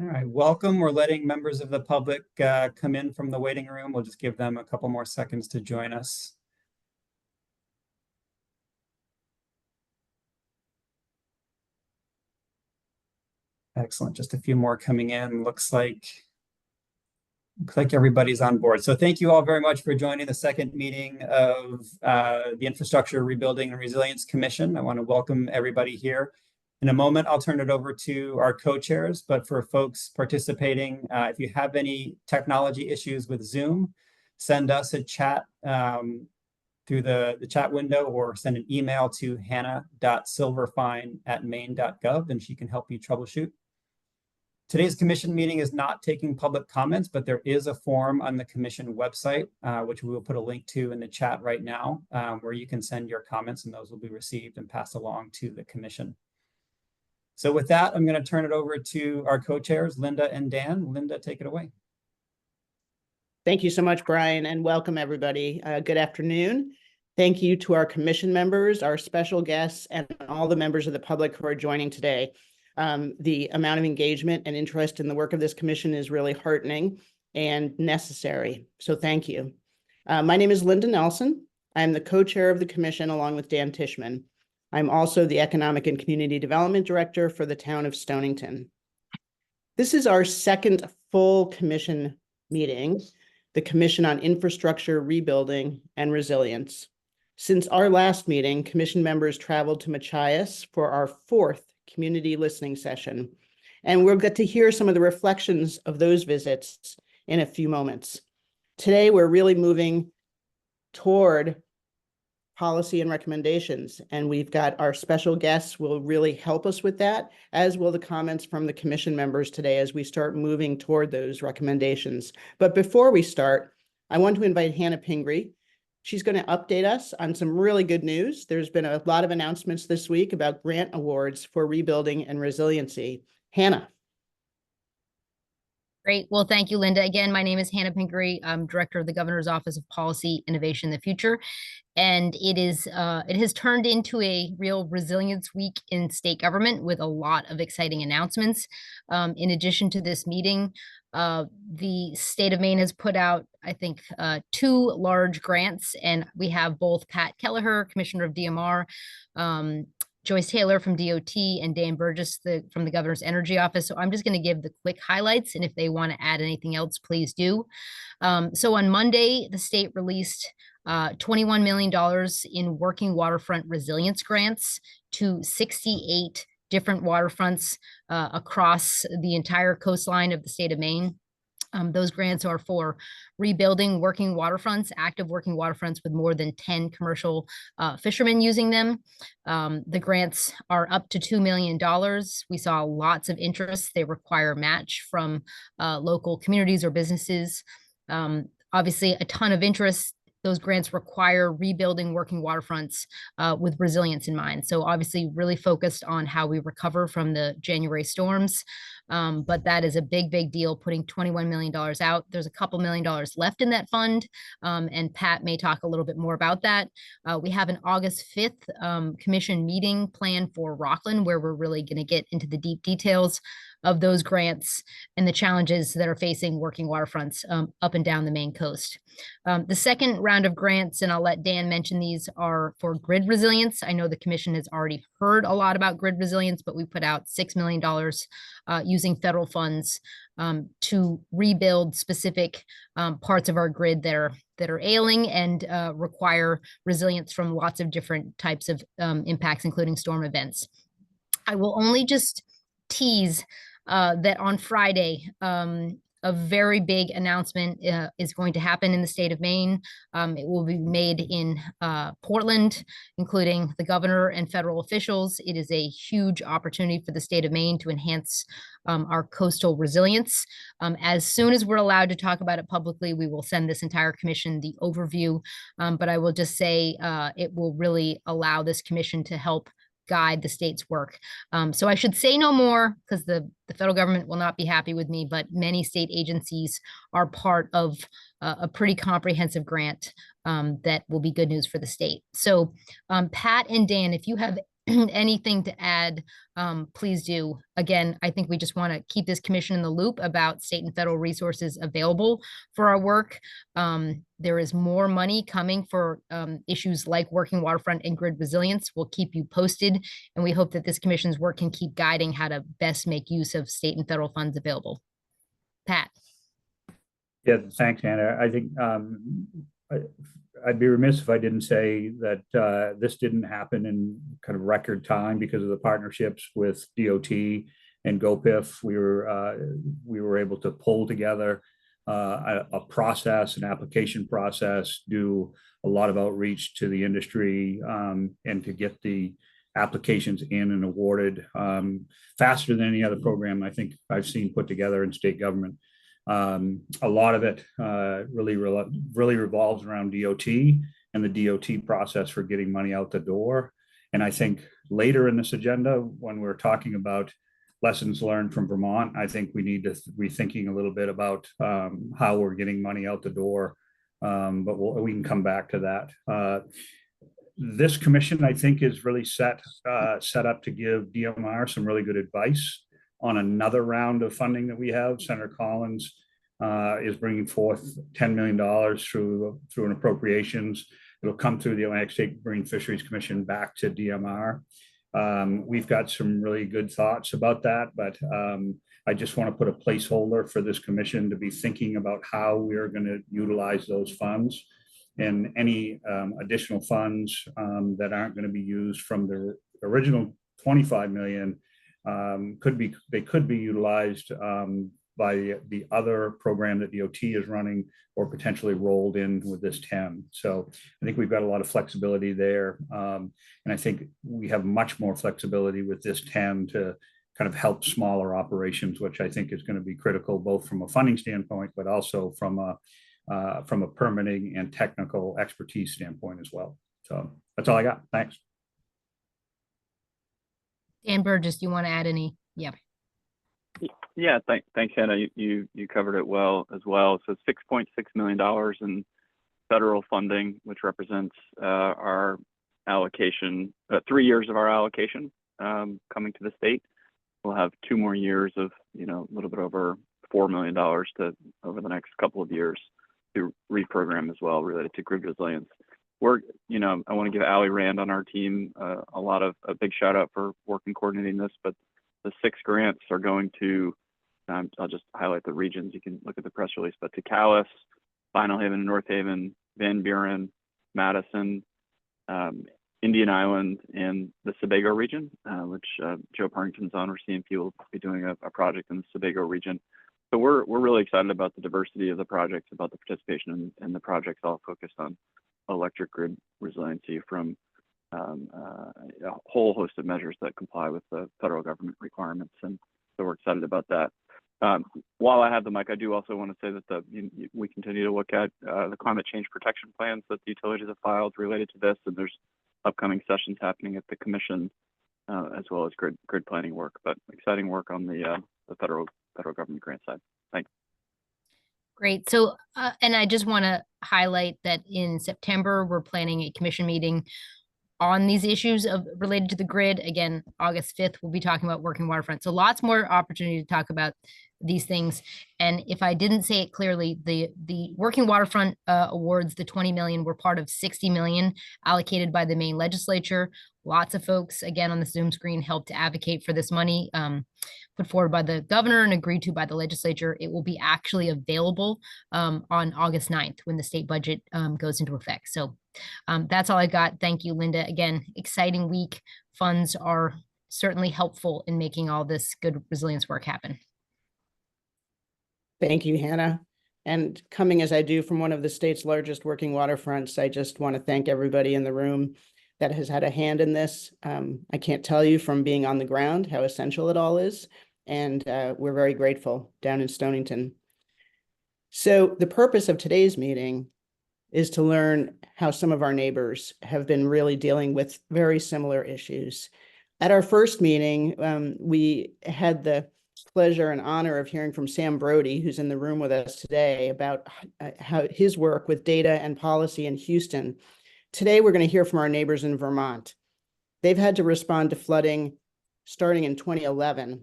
All right, welcome. We're letting members of the public come in from the waiting room. We'll just give them a couple more seconds to join us. Excellent. Just a few more coming in. Looks like everybody's on board. So thank you all very much for joining the second meeting of the Infrastructure Rebuilding and Resilience Commission. I want to welcome everybody here. In a moment, I'll turn it over to our co-chairs, but for folks participating, if you have any technology issues with Zoom, send us a chat through the chat window or send an email to hannah.silverfine@maine.gov and she can help you troubleshoot. Today's commission meeting is not taking public comments, but there is a form on the commission website, which we will put a link to in the chat right now, where you can send your comments and those will be received and passed along to the commission. So with that, I'm going to turn it over to our co-chairs, Linda and Dan. Linda, take it away. Thank you so much, Brian, and welcome everybody. Good afternoon. Thank you to our commission members, our special guests, and all the members of the public who are joining today. The amount of engagement and interest in the work of this commission is really heartening and necessary. So thank you. My name is Linda Nelson. I'm the co-chair of the commission along with Dan Tishman. I'm also the Economic and Community Development Director for the town of Stonington. This is our second full commission meeting, the Commission on Infrastructure, Rebuilding, and Resilience. Since our last meeting, commission members traveled to Machias for our fourth community listening session, and we'll get to hear some of the reflections of those visits in a few moments. Today, we're really moving toward policy and recommendations, and we've got our special guests will really help us with that, as will the comments from the commission members today as we start moving toward those recommendations. But before we start, I want to invite Hannah Pingree. She's going to update us on some really good news. There's been a lot of announcements this week about grant awards for rebuilding and resiliency. Hannah. Great. Well, thank you, Linda. Again, my name is Hannah Pingree. I'm Director of the Governor's Office of Policy, Innovation, and the Future. And it has turned into a real resilience week in state government with a lot of exciting announcements. In addition to this meeting, the state of Maine has put out, I think, 2 large grants, and we have both Pat Kelleher, Commissioner of DMR, Joyce Taylor from DOT, and Dan Burgess from the Governor's Energy Office. So I'm just going to give the quick highlights, and if they want to add anything else, please do. So on Monday, the state released $21 million in working waterfront resilience grants to 68 different waterfronts across the entire coastline of the state of Maine. Those grants are for rebuilding working waterfronts, active working waterfronts with more than 10 commercial fishermen using them. The grants are up to $2 million. We saw lots of interest. They require match from local communities or businesses. Obviously, a ton of interest. Those grants require rebuilding working waterfronts with resilience in mind. So obviously really focused on how we recover from the January storms. But that is a big, big deal, putting $21 million out. There's a couple $1 million left in that fund, and Pat may talk a little bit more about that. We have an August 5th commission meeting planned for Rockland, where we're really going to get into the deep details of those grants and the challenges that are facing working waterfronts up and down the Maine coast. The second round of grants, and I'll let Dan mention these, are for grid resilience. I know the commission has already heard a lot about grid resilience, but we put out $6 million using federal funds to rebuild specific parts of our grid that are ailing and require resilience from lots of different types of impacts, including storm events. I will only just tease that on Friday, a very big announcement is going to happen in the state of Maine. It will be made in Portland, including the governor and federal officials. It is a huge opportunity for the state of Maine to enhance our coastal resilience. As soon as we're allowed to talk about it publicly, we will send this entire commission the overview. But I will just say it will really allow this commission to help guide the state's work. So I should say no more because the federal government will not be happy with me, but many state agencies are part of a pretty comprehensive grant that will be good news for the state. So Pat and Dan, if you have anything to add, please do. Again, I think we just want to keep this commission in the loop about state and federal resources available for our work. There is more money coming for issues like working waterfront and grid resilience. We'll keep you posted, and we hope that this commission's work can keep guiding how to best make use of state and federal funds available. Pat. Yeah, thanks, Hannah. I think I'd be remiss if I didn't say that this didn't happen in kind of record time because of the partnerships with DOT and GoPIF. We were able to pull together a process, an application process, do a lot of outreach to the industry, and to get the applications in and awarded faster than any other program I think I've seen put together in state government. A lot of it really revolves around DOT and the DOT process for getting money out the door. And I think later in this agenda, when we're talking about lessons learned from Vermont, I think we need to be thinking a little bit about how we're getting money out the door. But we can come back to that. This commission, I think, is really set up to give DMR some really good advice on another round of funding that we have. Senator Collins is bringing forth $10 million through an appropriations. It'll come through the Atlantic State Marine Fisheries Commission back to DMR. We've got some really good thoughts about that, but I just want to put a placeholder for this commission to be thinking about how we are going to utilize those funds, and any additional funds that aren't going to be used from the original 25 million could be utilized by the other program that DOT is running, or potentially rolled in with this 10. So I think we've got a lot of flexibility there. And I think we have much more flexibility with this 10 to kind of help smaller operations, which I think is going to be critical, both from a funding standpoint, but also from a permitting and technical expertise standpoint as well. So that's all I got. Thanks. Dan Burgess, do you want to add any? Yeah. Yeah, thanks, Hannah. You covered it well as well. So $6.6 million in federal funding, which represents our allocation, 3 years of our allocation coming to the state. We'll have 2 more years of, a little bit over $4 million to over the next couple of years to reprogram as well related to grid resilience. I want to give Allie Rand on our team a big shout out for working coordinating this, but the 6 grants are going to, I'll just highlight the regions. You can look at the press release, but to Calais, Final Haven, North Haven, Van Buren, Madison, Indian Island, and the Sebago region, which Joe Partington's on, or CMP will be doing a project in the Sebago region. So we're really excited about the diversity of the projects, about the participation in the projects, all focused on electric grid resiliency from a whole host of measures that comply with the federal government requirements. And so we're excited about that. While I have the mic, I do also want to say that we continue to look at the climate change protection plans that the utilities have filed related to this, and there's upcoming sessions happening at the commission, as well as grid planning work. But exciting work on the federal government grant side. Thanks. Great. So, and I just want to highlight that in September, we're planning a commission meeting on these issues related to the grid. Again, August 5th, we'll be talking about working waterfront. So lots more opportunity to talk about these things. And if I didn't say it clearly, the working waterfront awards, the 20 million, were part of 60 million allocated by the Maine legislature. Lots of folks, again, on the Zoom screen, helped to advocate for this money, put forward by the governor and agreed to by the legislature. It will be actually available on August 9th when the state budget goes into effect. So that's all I got. Thank you, Linda. Again, exciting week. Funds are certainly helpful in making all this good resilience work happen. Thank you, Hannah. And coming as I do from one of the state's largest working waterfronts, I just want to thank everybody in the room that has had a hand in this. I can't tell you from being on the ground how essential it all is. And we're very grateful down in Stonington. So the purpose of today's meeting is to learn how some of our neighbors have been really dealing with very similar issues. At our first meeting, we had the pleasure and honor of hearing from Sam Brody, who's in the room with us today, about how his work with data and policy in Houston. Today, we're going to hear from our neighbors in Vermont. They've had to respond to flooding starting in 2011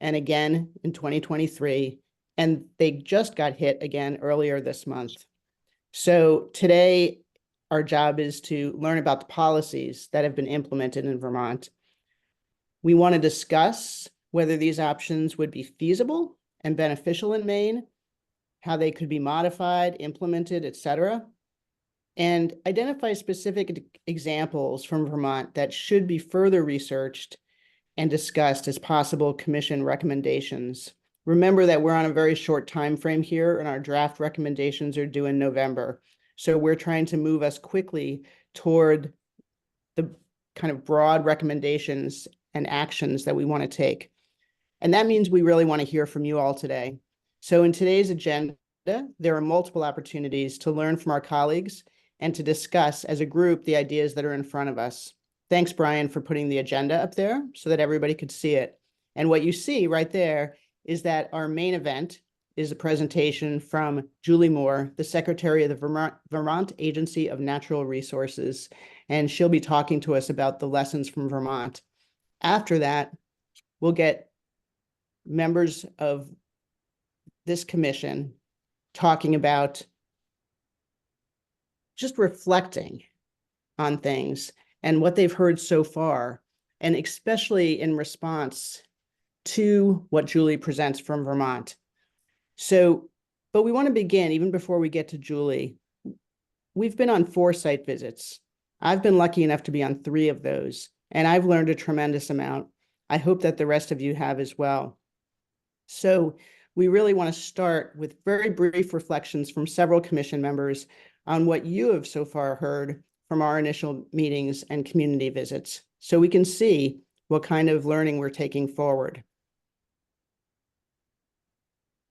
and again in 2023, and they just got hit again earlier this month. So today, our job is to learn about the policies that have been implemented in Vermont. We want to discuss whether these options would be feasible and beneficial in Maine, how they could be modified, implemented, etc., and identify specific examples from Vermont that should be further researched and discussed as possible commission recommendations. Remember that we're on a very short time frame here, and our draft recommendations are due in November. So we're trying to move us quickly toward the kind of broad recommendations and actions that we want to take. And that means we really want to hear from you all today. So in today's agenda, there are multiple opportunities to learn from our colleagues and to discuss as a group the ideas that are in front of us. Thanks, Brian, for putting the agenda up there so that everybody could see it. And what you see right there is that our main event is a presentation from Julie Moore, the Secretary of the Vermont Agency of Natural Resources, and she'll be talking to us about the lessons from Vermont. After that, we'll get members of this commission talking about just reflecting on things and what they've heard so far, and especially in response to what Julie presents from Vermont. So, but we want to begin, even before we get to Julie, we've been on 4 site visits. I've been lucky enough to be on 3 of those, and I've learned a tremendous amount. I hope that the rest of you have as well. So we really want to start with very brief reflections from several commission members on what you have so far heard from our initial meetings and community visits, so we can see what kind of learning we're taking forward.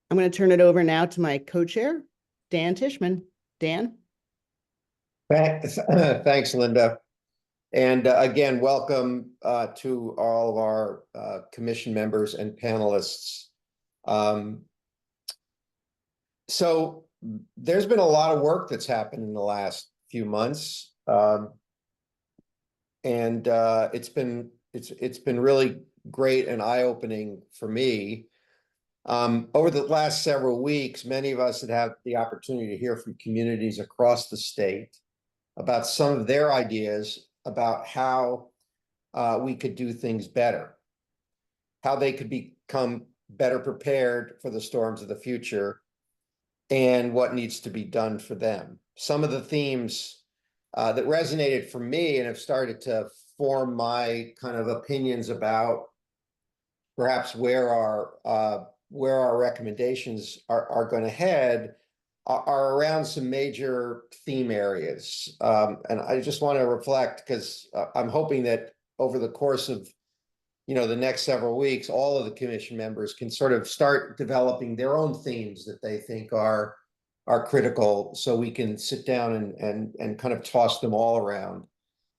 I'm going to turn it over now to my co-chair, Dan Tishman. Dan? Thanks, Linda. And again, welcome to all of our commission members and panelists. So there's been a lot of work that's happened in the last few months. And it's been really great and eye-opening for me. Over the last several weeks, many of us have had the opportunity to hear from communities across the state about some of their ideas about how we could do things better, how they could become better prepared for the storms of the future, and what needs to be done for them. Some of the themes that resonated for me and have started to form my kind of opinions about perhaps where our recommendations are going to head are around some major theme areas. And I just want to reflect, because I'm hoping that over the course of the next several weeks, all of the commission members can sort of start developing their own themes that they think are critical, so we can sit down and kind of toss them all around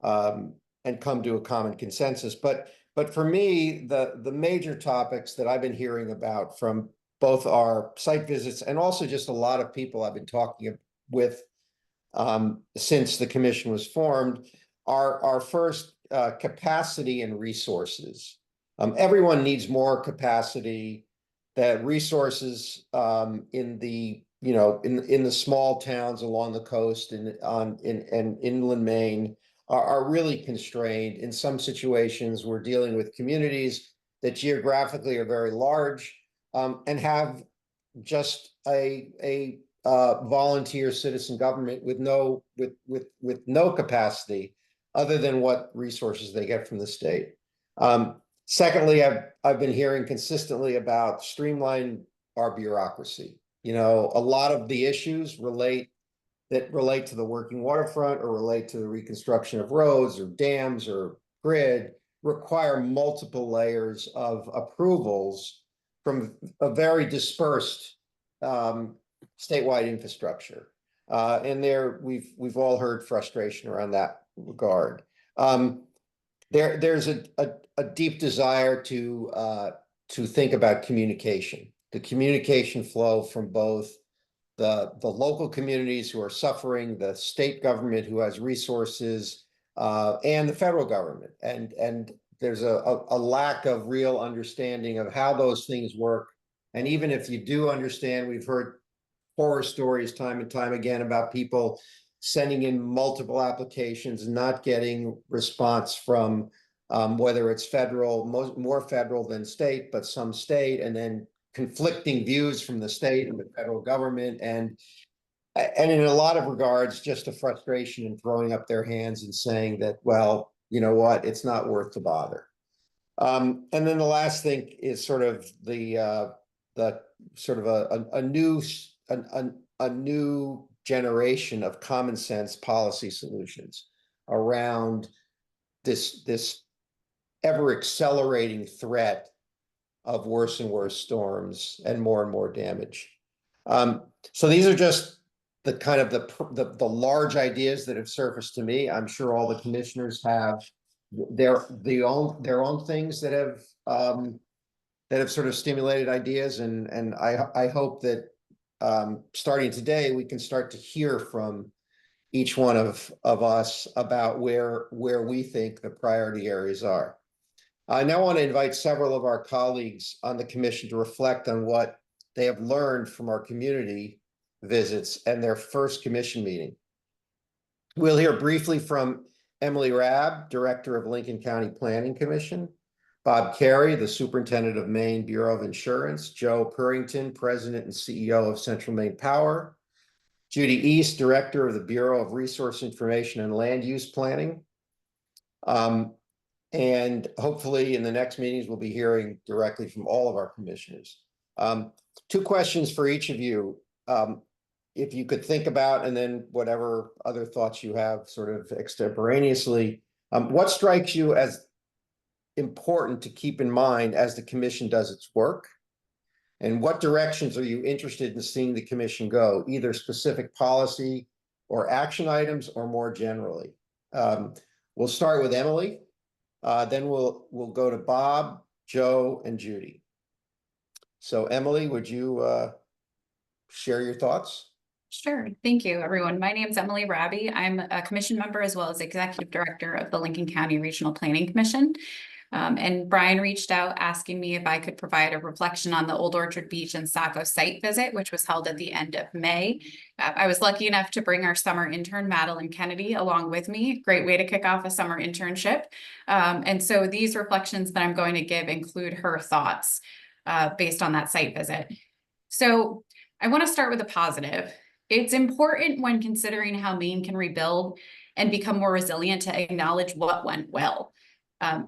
and come to a common consensus. But for me, the major topics that I've been hearing about from both our site visits and also just a lot of people I've been talking with since the commission was formed are first capacity and resources. Everyone needs more capacity. That resources in the in the small towns along the coast and in inland Maine are really constrained. In some situations, we're dealing with communities that geographically are very large and have just a volunteer citizen government with no capacity other than what resources they get from the state. Secondly, I've been hearing consistently about streamline our bureaucracy. A lot of the issues relate to the working waterfront or relate to the reconstruction of roads or dams or grid require multiple layers of approvals from a very dispersed statewide infrastructure. And we've all heard frustration around that regard. There's a deep desire to think about communication, the communication flow from both the local communities who are suffering, the state government who has resources, and the federal government. And there's a lack of real understanding of how those things work. And even if you do understand, we've heard horror stories time and time again about people sending in multiple applications and not getting response from whether it's federal, more federal than state, but some state, and then conflicting views from the state and the federal government. And in a lot of regards, just a frustration in throwing up their hands and saying that, well, you know what, it's not worth the bother. And then the last thing is sort of the sort of a new generation of common sense policy solutions around this ever accelerating threat of worse and worse storms and more damage. So these are just the kind of the large ideas that have surfaced to me. I'm sure all the commissioners have their own things that have sort of stimulated ideas, and I hope that starting today we can start to hear from each one of us about where we think the priority areas are. I now want to invite several of our colleagues on the commission to reflect on what they have learned from our community visits and their first commission meeting. We'll hear briefly from Emily Rabb, Director of Lincoln County Planning Commission, Bob Carey, the Superintendent of Maine Bureau of Insurance, Joe Purrington, President and CEO of Central Maine Power, Judy East, Director of the Bureau of Resource Information and Land Use Planning. And hopefully in the next meetings, we'll be hearing directly from all of our commissioners. Two questions for each of you. If you could think about, and then whatever other thoughts you have sort of extemporaneously, what strikes you as important to keep in mind as the commission does its work? And what directions are you interested in seeing the commission go, either specific policy or action items or more generally? We'll start with Emily. Then we'll go to Bob, Joe, and Judy. So Emily, would you share your thoughts? Sure. Thank you, everyone. My name is Emily Raby. I'm a commission member as well as executive director of the Lincoln County Regional Planning Commission. And Brian reached out asking me if I could provide a reflection on the Old Orchard Beach and Saco site visit, which was held at the end of May. I was lucky enough to bring our summer intern, Madeline Kennedy, along with me. Great way to kick off a summer internship. And so these reflections that I'm going to give include her thoughts based on that site visit. So I want to start with a positive. It's important when considering how Maine can rebuild and become more resilient to acknowledge what went well.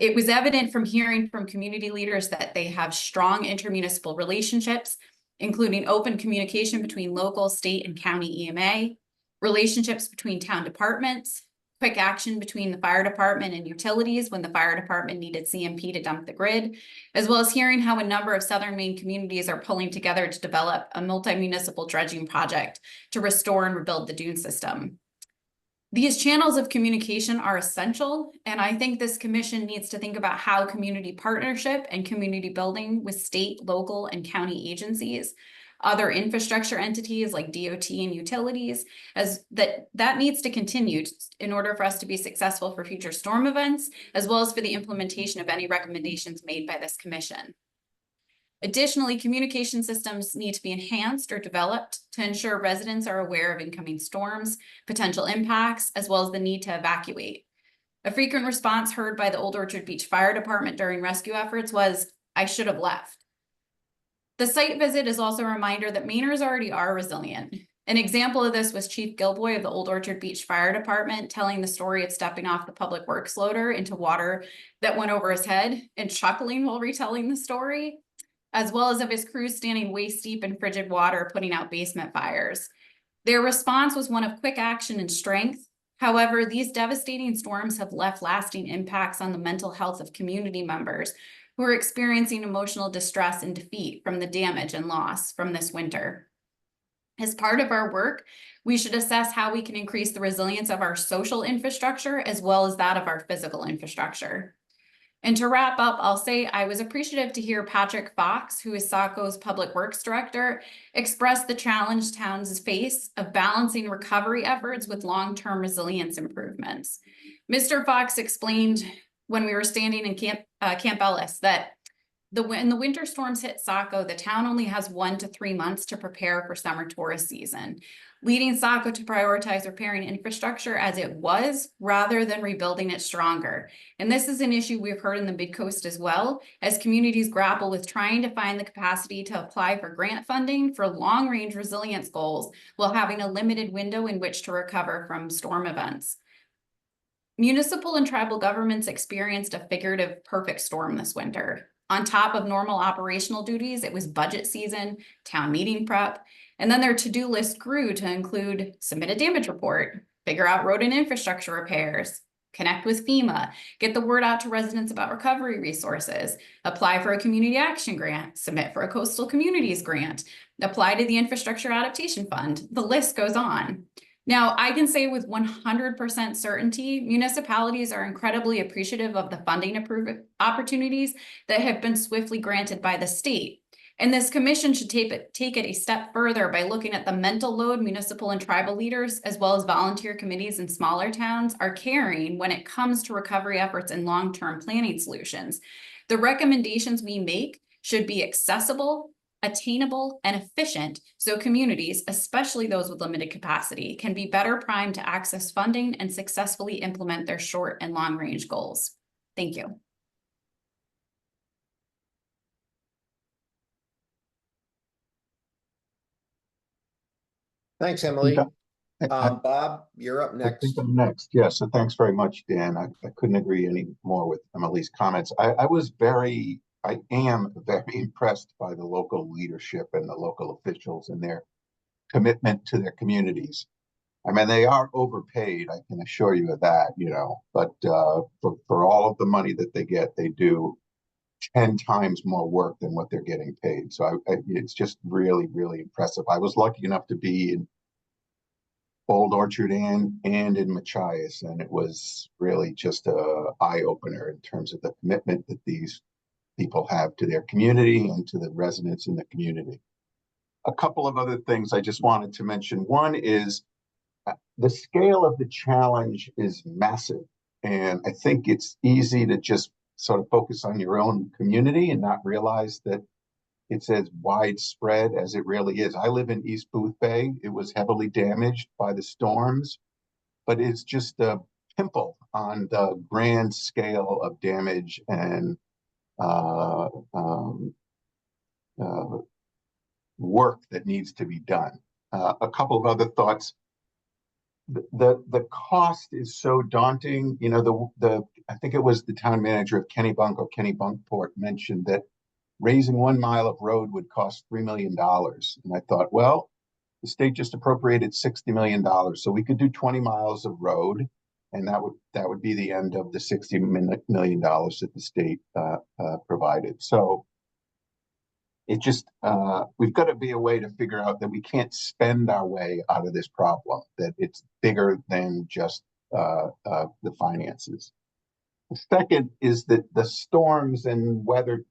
It was evident from hearing from community leaders that they have strong intermunicipal relationships, including open communication between local, state, and county EMA, relationships between town departments, quick action between the fire department and utilities when the fire department needed CMP to dump the grid, as well as hearing how a number of Southern Maine communities are pulling together to develop a multi-municipal dredging project to restore and rebuild the dune system. These channels of communication are essential, and I think this commission needs to think about how community partnership and community building with state, local, and county agencies, other infrastructure entities like DOT and utilities, as that needs to continue in order for us to be successful for future storm events, as well as for the implementation of any recommendations made by this commission. Additionally, communication systems need to be enhanced or developed to ensure residents are aware of incoming storms, potential impacts, as well as the need to evacuate. A frequent response heard by the Old Orchard Beach Fire Department during rescue efforts was, "I should have left." The site visit is also a reminder that Mainers already are resilient. An example of this was Chief Gilboy of the Old Orchard Beach Fire Department telling the story of stepping off the public works loader into water that went over his head and chuckling while retelling the story, as well as of his crews standing waist deep in frigid water putting out basement fires. Their response was one of quick action and strength. However, these devastating storms have left lasting impacts on the mental health of community members who are experiencing emotional distress and defeat from the damage and loss from this winter. As part of our work, we should assess how we can increase the resilience of our social infrastructure as well as that of our physical infrastructure. And to wrap up, I'll say I was appreciative to hear Patrick Fox, who is Saco's Public Works Director, express the challenge towns face of balancing recovery efforts with long-term resilience improvements. Mr. Fox explained when we were standing in Camp Ellis that when the winter storms hit Saco, the town only has 1 to 3 months to prepare for summer tourist season, leading Saco to prioritize repairing infrastructure as it was rather than rebuilding it stronger. And this is an issue we've heard in the Mid-Coast as well, as communities grapple with trying to find the capacity to apply for grant funding for long-range resilience goals while having a limited window in which to recover from storm events. Municipal and tribal governments experienced a figurative perfect storm this winter. On top of normal operational duties, it was budget season, town meeting prep, and then their to-do list grew to include submit a damage report, figure out road and infrastructure repairs, connect with FEMA, get the word out to residents about recovery resources, apply for a community action grant, submit for a coastal communities grant, apply to the Infrastructure Adaptation Fund. The list goes on. Now, I can say with 100% certainty, municipalities are incredibly appreciative of the funding opportunities that have been swiftly granted by the state. And this commission should take it a step further by looking at the mental load municipal and tribal leaders, as well as volunteer committees in smaller towns, are carrying when it comes to recovery efforts and long-term planning solutions. The recommendations we make should be accessible, attainable, and efficient, so communities, especially those with limited capacity, can be better primed to access funding and successfully implement their short and long range goals. Thank you. Thanks, Emily. I Bob, you're up next. think I'm next. Yeah, so thanks very much, Dan. I couldn't agree any more with Emily's comments. I am very impressed by the local leadership and the local officials and their commitment to their communities. I mean, they are overpaid, I can assure you of that, but for all of the money that they get, they do 10 times more work than what they're getting paid. So it's just really, really impressive. I was lucky enough to be in Old Orchard and in Machias, and it was really just a eye-opener in terms of the commitment that these people have to their community and to the residents in the community. A couple of other things I just wanted to mention. One is the scale of the challenge is massive, and I think it's easy to just sort of focus on your own community and not realize that it's as widespread as it really is. I live in East Boothbay. It was heavily damaged by the storms, but it's just a pimple on the grand scale of damage and work that needs to be done. A couple of other thoughts. The cost is so daunting. I think it was the town manager of Kennebunk or Kennebunkport mentioned that raising 1 mile of road would cost $3 million. And I thought, well, the state just appropriated $60 million, so we could do 20 miles of road, and that would be the end of the $60 million that the state provided. So it just we've got to be a way to figure out that we can't spend our way out of this problem, that it's bigger than just the finances. The second is that the storms and weather,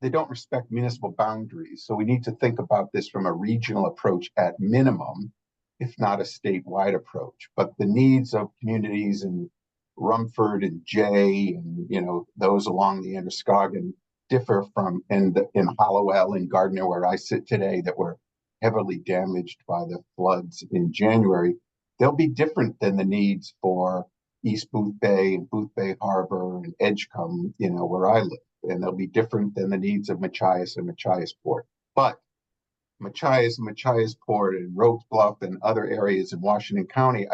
they don't respect municipal boundaries. So we need to think about this from a regional approach at minimum, if not a statewide approach. But the needs of communities in Rumford and Jay and those along the Androscoggin differ from in Hallowell and Gardner, where I sit today, that were heavily damaged by the floods in January. They'll be different than the needs for East Boothbay and Boothbay Harbor and Edgecombe, where I live. And they'll be different than the needs of Machias and Machiasport. But Machias and Machiasport and Rogues Bluff and other areas in Washington County,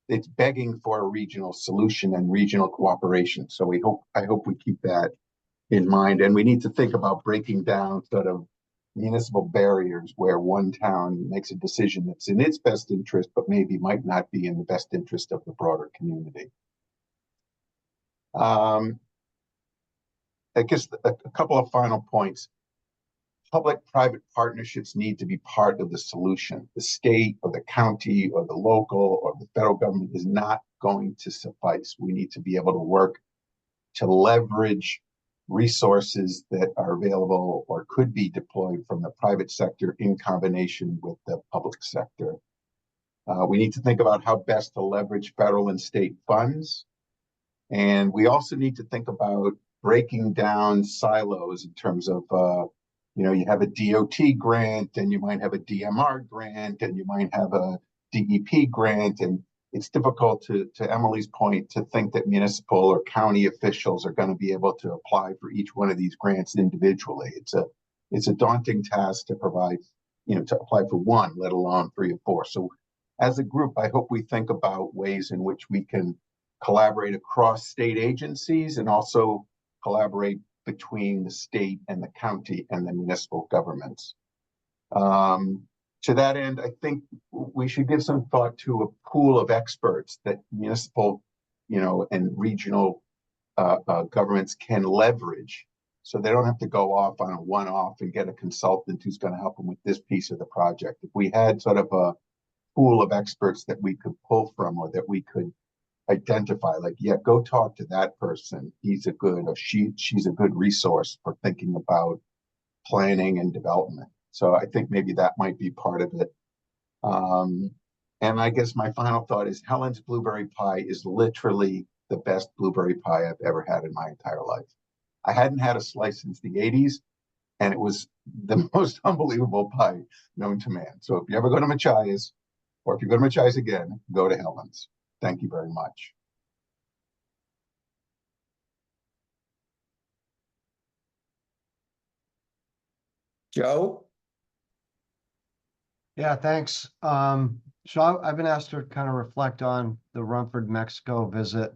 it's begging for a regional solution and regional cooperation. So I hope we keep that in mind. And we need to think about breaking down sort of municipal barriers where one town makes a decision that's in its best interest, but maybe might not be in the best interest of the broader community. I guess a couple of final points. Public-private partnerships need to be part of the solution. The state or the county or the local or the federal government is not going to suffice. We need to be able to work to leverage resources that are available or could be deployed from the private sector in combination with the public sector. We need to think about how best to leverage federal and state funds. And we also need to think about breaking down silos in terms of, you have a DOT grant, and you might have a DMR grant, and you might have a DEP grant. And it's difficult, to Emily's point, to think that municipal or county officials are going to be able to apply for each one of these grants individually. It's a daunting task to provide, to apply for one, let alone 3 or 4. So as a group, I hope we think about ways in which we can collaborate across state agencies and also collaborate between the state and the county and the municipal governments. To that end, I think we should give some thought to a pool of experts that municipal, and regional governments can leverage, so they don't have to go off on a one-off and get a consultant who's going to help them with this piece of the project. If we had sort of a pool of experts that we could pull from, or that we could identify, like, yeah, go talk to that person. He's a good, or she's a good resource for thinking about planning and development. So I think maybe that might be part of it. And I guess my final thought is Helen's blueberry pie is literally the best blueberry pie I've ever had in my entire life. I hadn't had a slice since the 80s, and it was the most unbelievable pie known to man. So if you ever go to Machias, or if you go to Machias again, go to Helen's. Thank you very much. Joe? Yeah, thanks. So I've been asked to kind of reflect on the Rumford, Mexico visit.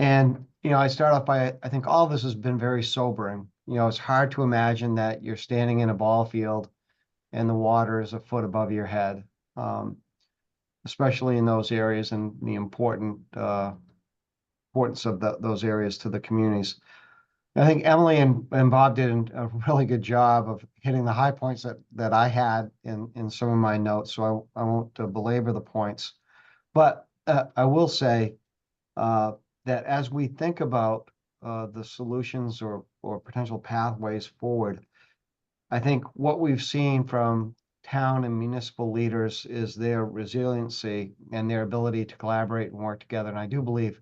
And, I start off by, I think all of this has been very sobering. It's hard to imagine that you're standing in a ball field and the water is a foot above your head, especially in those areas, and the importance of those areas to the communities. I think Emily and Bob did a really good job of hitting the high points that I had in some of my notes, so I won't belabor the points. But I will say that as we think about the solutions or potential pathways forward, I think what we've seen from town and municipal leaders is their resiliency and their ability to collaborate and work together. And I do believe,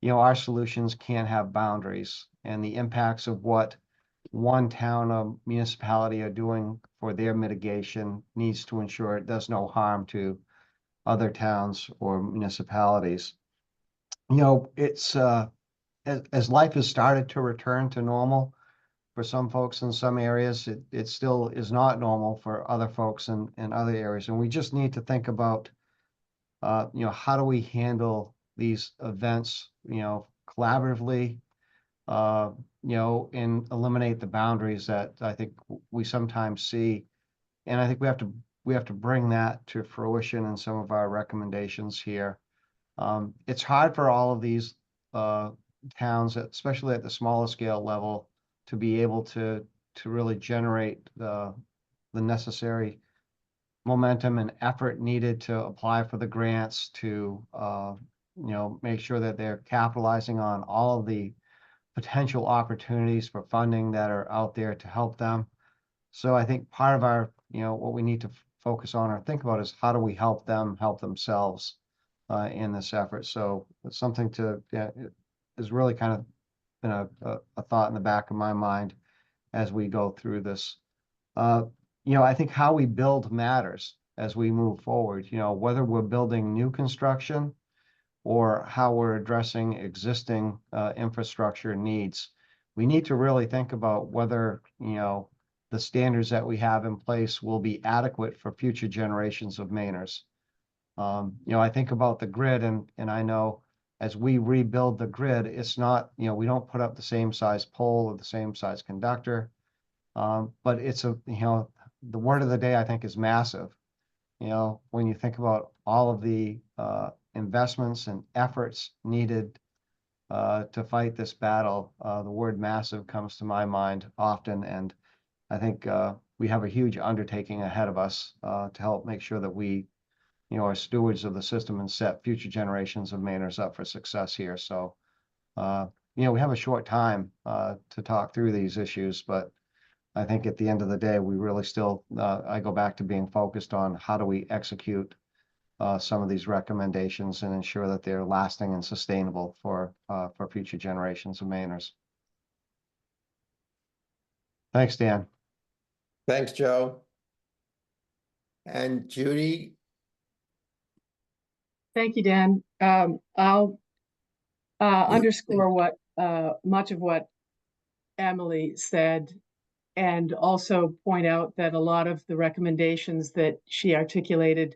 our solutions can have boundaries, and the impacts of what one town or municipality are doing for their mitigation needs to ensure it does no harm to other towns or municipalities. It's as life has started to return to normal for some folks in some areas, it still is not normal for other folks in other areas. And we just need to think about, how do we handle these events, collaboratively, and eliminate the boundaries that I think we sometimes see. And I think we have to bring that to fruition in some of our recommendations here. It's hard for all of these towns, especially at the smaller scale level, to be able to really generate the necessary momentum and effort needed to apply for the grants, to make sure that they're capitalizing on all of the potential opportunities for funding that are out there to help them. So I think part of our, what we need to focus on or think about is how do we help them help themselves in this effort. So it's something is really kind of been a thought in the back of my mind as we go through this. I think how we build matters as we move forward, whether we're building new construction or how we're addressing existing infrastructure needs. We need to really think about whether, the standards that we have in place will be adequate for future generations of Mainers. I think about the grid, and I know as we rebuild the grid, it's not, we don't put up the same size pole or the same size conductor, but it's the word of the day, I think, is massive. When you think about all of the investments and efforts needed to fight this battle, the word massive comes to my mind often. And I think we have a huge undertaking ahead of us to help make sure that we, are stewards of the system and set future generations of Mainers up for success here. So, we have a short time to talk through these issues, but I think at the end of the day, we really still, I go back to being focused on how do we execute some of these recommendations and ensure that they're lasting and sustainable for future generations of Mainers. Thanks, Dan. Thanks, Joe. And Judy? Thank you, Dan. I'll underscore what much of what Emily said, and also point out that a lot of the recommendations that she articulated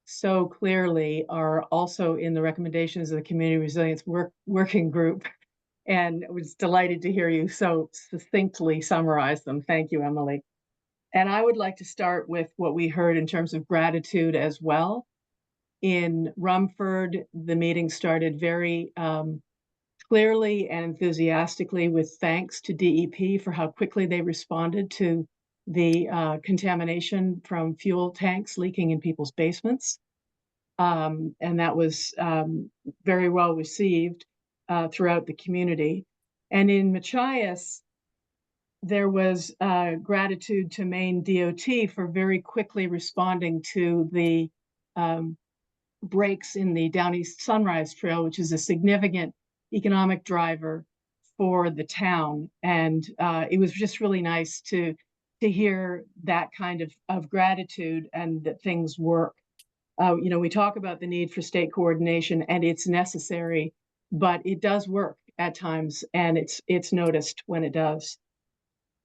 so clearly are also in the recommendations of the Community Resilience Working Group. And I was delighted to hear you so succinctly summarize them. Thank you, Emily. And I would like to start with what we heard in terms of gratitude as well. In Rumford, the meeting started very clearly and enthusiastically with thanks to DEP for how quickly they responded to the contamination from fuel tanks leaking in people's basements. And that was very well received throughout the community. And in Machias, there was gratitude to Maine DOT for very quickly responding to the breaks in the Down East Sunrise Trail, which is a significant economic driver for the town. And it was just really nice to hear that kind of gratitude and that things work. You know, we talk about the need for state coordination, and it's necessary, but it does work at times, and it's noticed when it does.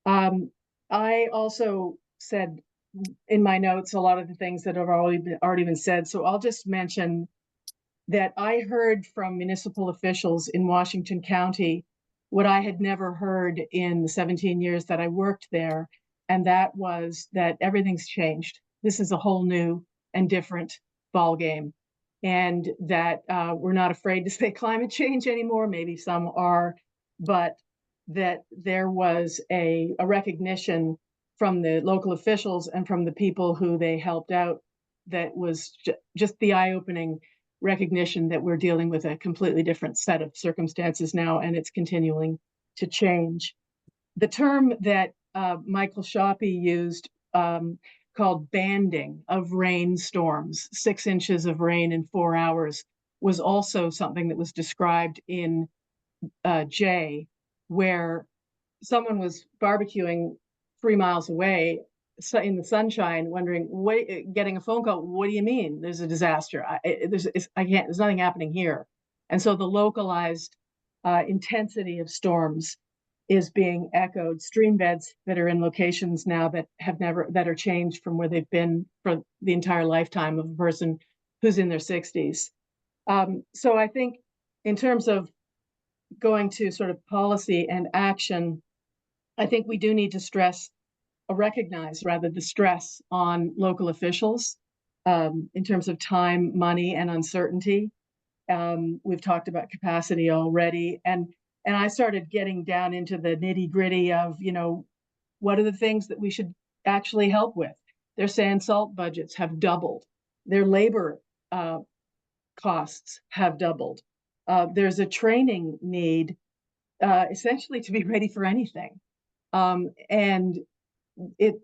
I also said in my notes a lot of the things that have already been said, so I'll just mention that I heard from municipal officials in Washington County what I had never heard in the 17 years that I worked there, and that was that everything's changed. This is a whole new and different ball game, and that we're not afraid to say climate change anymore. Maybe some are, but that there was a recognition from the local officials and from the people who they helped out that was just the eye-opening recognition that we're dealing with a completely different set of circumstances now, and it's continuing to change. The term that Michael Shoppy used called banding of rainstorms, 6 inches of rain in 4 hours, was also something that was described in J, where someone was barbecuing 3 miles away in the sunshine, wondering, getting a phone call, what do you mean there's a disaster? There's nothing happening here. And so the localized intensity of storms is being echoed. Stream beds that are in locations now that are changed from where they've been for the entire lifetime of a person who's in their 60s. So I think in terms of going to sort of policy and action, I think we do need to recognize the stress on local officials in terms of time, money, and uncertainty. We've talked about capacity already, and I started getting down into the nitty-gritty of, you know, what are the things that we should actually help with. They're saying salt budgets have doubled. Their labor costs have doubled. There's a training need essentially to be ready for anything. And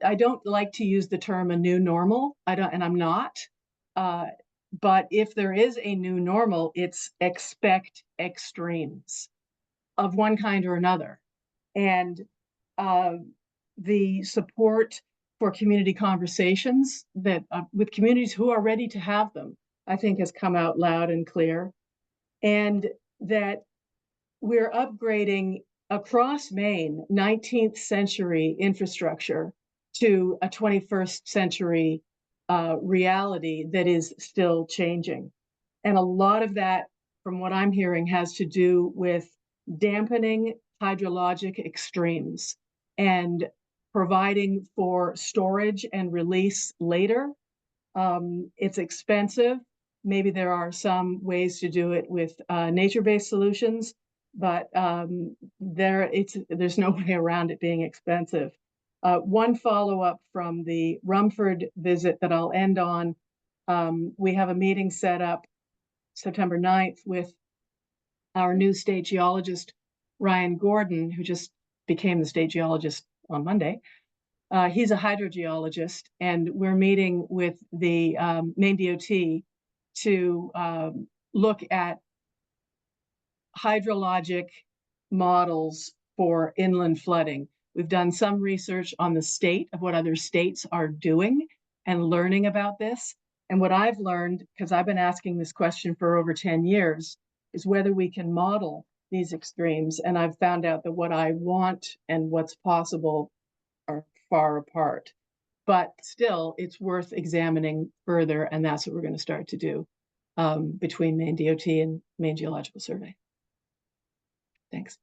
I don't like to use the term a new normal. And I'm not. But if there is a new normal, it's expect extremes of one kind or another. And the support for community conversations that with communities who are ready to have them, I think has come out loud and clear. And that we're upgrading across Maine 19th century infrastructure to a 21st century reality that is still changing. And a lot of that, from what I'm hearing, has to do with dampening hydrologic extremes and providing for storage and release later. It's expensive. Maybe there are some ways to do it with nature-based solutions, but there's no way around it being expensive. One follow-up from the Rumford visit that I'll end on, we have a meeting set up September 9th with our new state geologist, Ryan Gordon, who just became the state geologist on Monday. He's a hydrogeologist, and we're meeting with the Maine DOT to look at hydrologic models for inland flooding. We've done some research on the state of what other states are doing and learning about this. And what I've learned, because I've been asking this question for over 10 years, is whether we can model these extremes. And I've found out that what I want and what's possible are far apart. But still, it's worth examining further, and that's what we're going to start to do between Maine DOT and Maine Geological Survey. Thanks.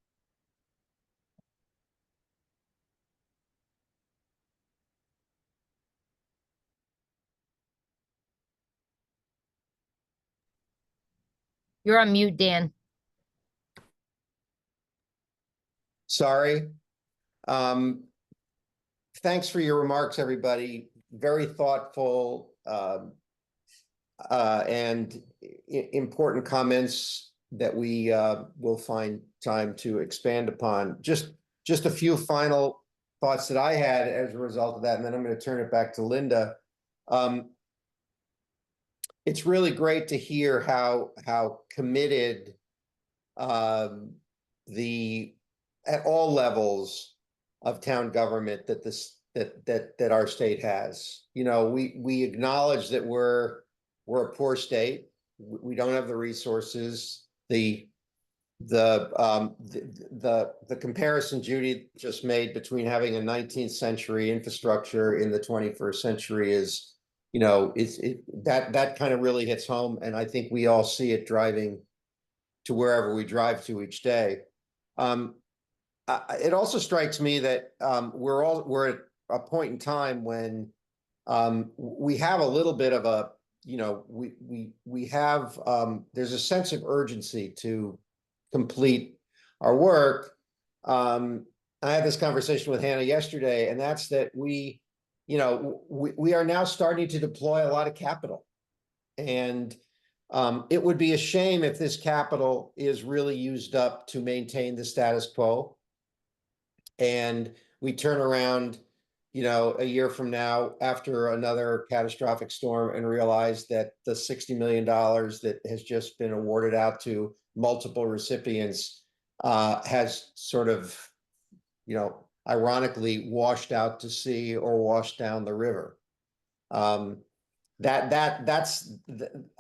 You're on mute, Dan. Sorry. Thanks for your remarks, everybody. Very thoughtful and important comments that we will find time to expand upon. Just a few final thoughts that I had as a result of that, and then I'm going to turn it back to Linda. It's really great to hear how committed at all levels of town government that our state has. You know, we acknowledge that we're a poor state. We don't have the resources. The comparison Judy just made between having a 19th century infrastructure in the 21st century is, you know, that kind of really hits home, and I think we all see it driving to wherever we drive to each day. It also strikes me that we're at a point in time when we have a little bit of a, you know, we have there's a sense of urgency to complete our work. I had this conversation with Hannah yesterday, and that's that we are now starting to deploy a lot of capital, and it would be a shame if this capital is really used up to maintain the status quo, and we turn around, you know, a year from now after another catastrophic storm and realize that the $60 million that has just been awarded out to multiple recipients has sort of, you know, ironically washed out to sea or washed down the river. That's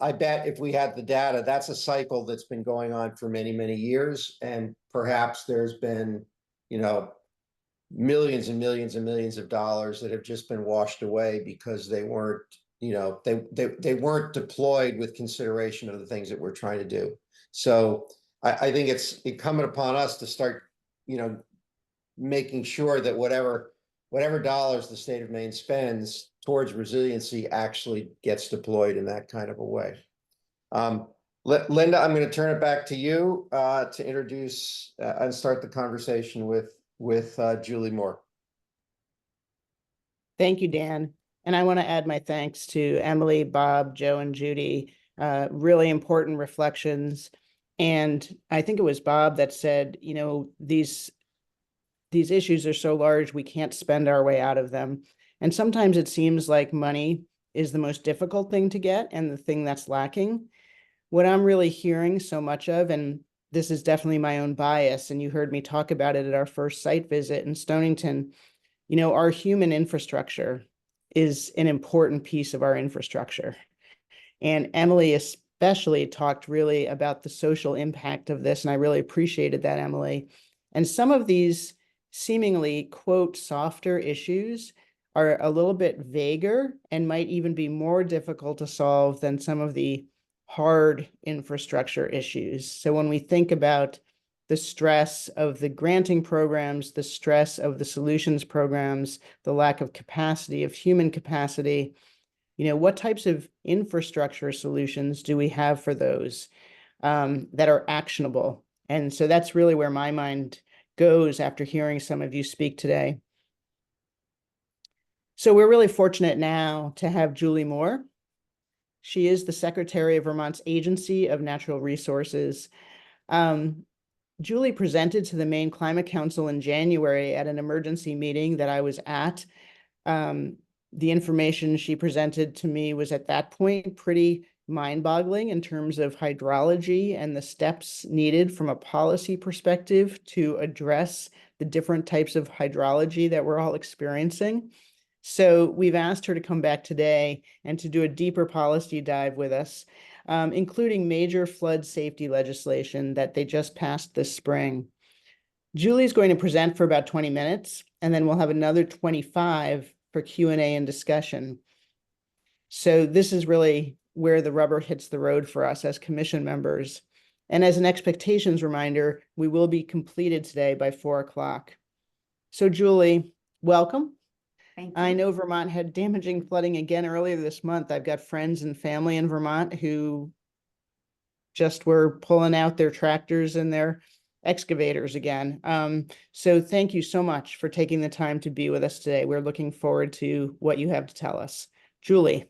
I bet if we had the data, that's a cycle that's been going on for many, many years, and perhaps there's been, you know, millions and millions and millions of dollars that have just been washed away because they weren't, you know, they weren't deployed with consideration of the things that we're trying to do. So I think it's incumbent upon us to start, you know, making sure that whatever dollars the state of Maine spends towards resiliency actually gets deployed in that kind of a way. Linda, I'm going to turn it back to you to introduce and start the conversation with Julie Moore. Thank you, Dan. And I want to add my thanks to Emily, Bob, Joe, and Judy. Really important reflections. And I think it was Bob that said, you know, these issues are so large, we can't spend our way out of them. And sometimes it seems like money is the most difficult thing to get and the thing that's lacking. What I'm really hearing so much of, and this is definitely my own bias, and you heard me talk about it at our first site visit in Stonington, you know, our human infrastructure is an important piece of our infrastructure. And Emily especially talked really about the social impact of this, and I really appreciated that, Emily. And some of these seemingly, quote, softer issues are a little bit vaguer and might even be more difficult to solve than some of the hard infrastructure issues. So when we think about the stress of the granting programs, the stress of the solutions programs, the lack of capacity, of human capacity, you know, what types of infrastructure solutions do we have for those that are actionable? And so that's really where my mind goes after hearing some of you speak today. So we're really fortunate now to have Julie Moore. She is the Secretary of Vermont's Agency of Natural Resources. Julie presented to the Maine Climate Council in January at an emergency meeting that I was at. The information she presented to me was at that point pretty mind-boggling in terms of hydrology and the steps needed from a policy perspective to address the different types of hydrology that we're all experiencing. So we've asked her to come back today and to do a deeper policy dive with us, including major flood safety legislation that they just passed this spring. Julie's going to present for about 20 minutes, and then we'll have another 25 for Q&A and discussion. So this is really where the rubber hits the road for us as commission members. And as an expectations reminder, we will be completed today by 4 o'clock. So Julie, welcome. Thank you. I know Vermont had damaging flooding again earlier this month. I've got friends and family in Vermont who just were pulling out their tractors and their excavators again. So thank you so much for taking the time to be with us today. We're looking forward to what you have to tell us. Julie.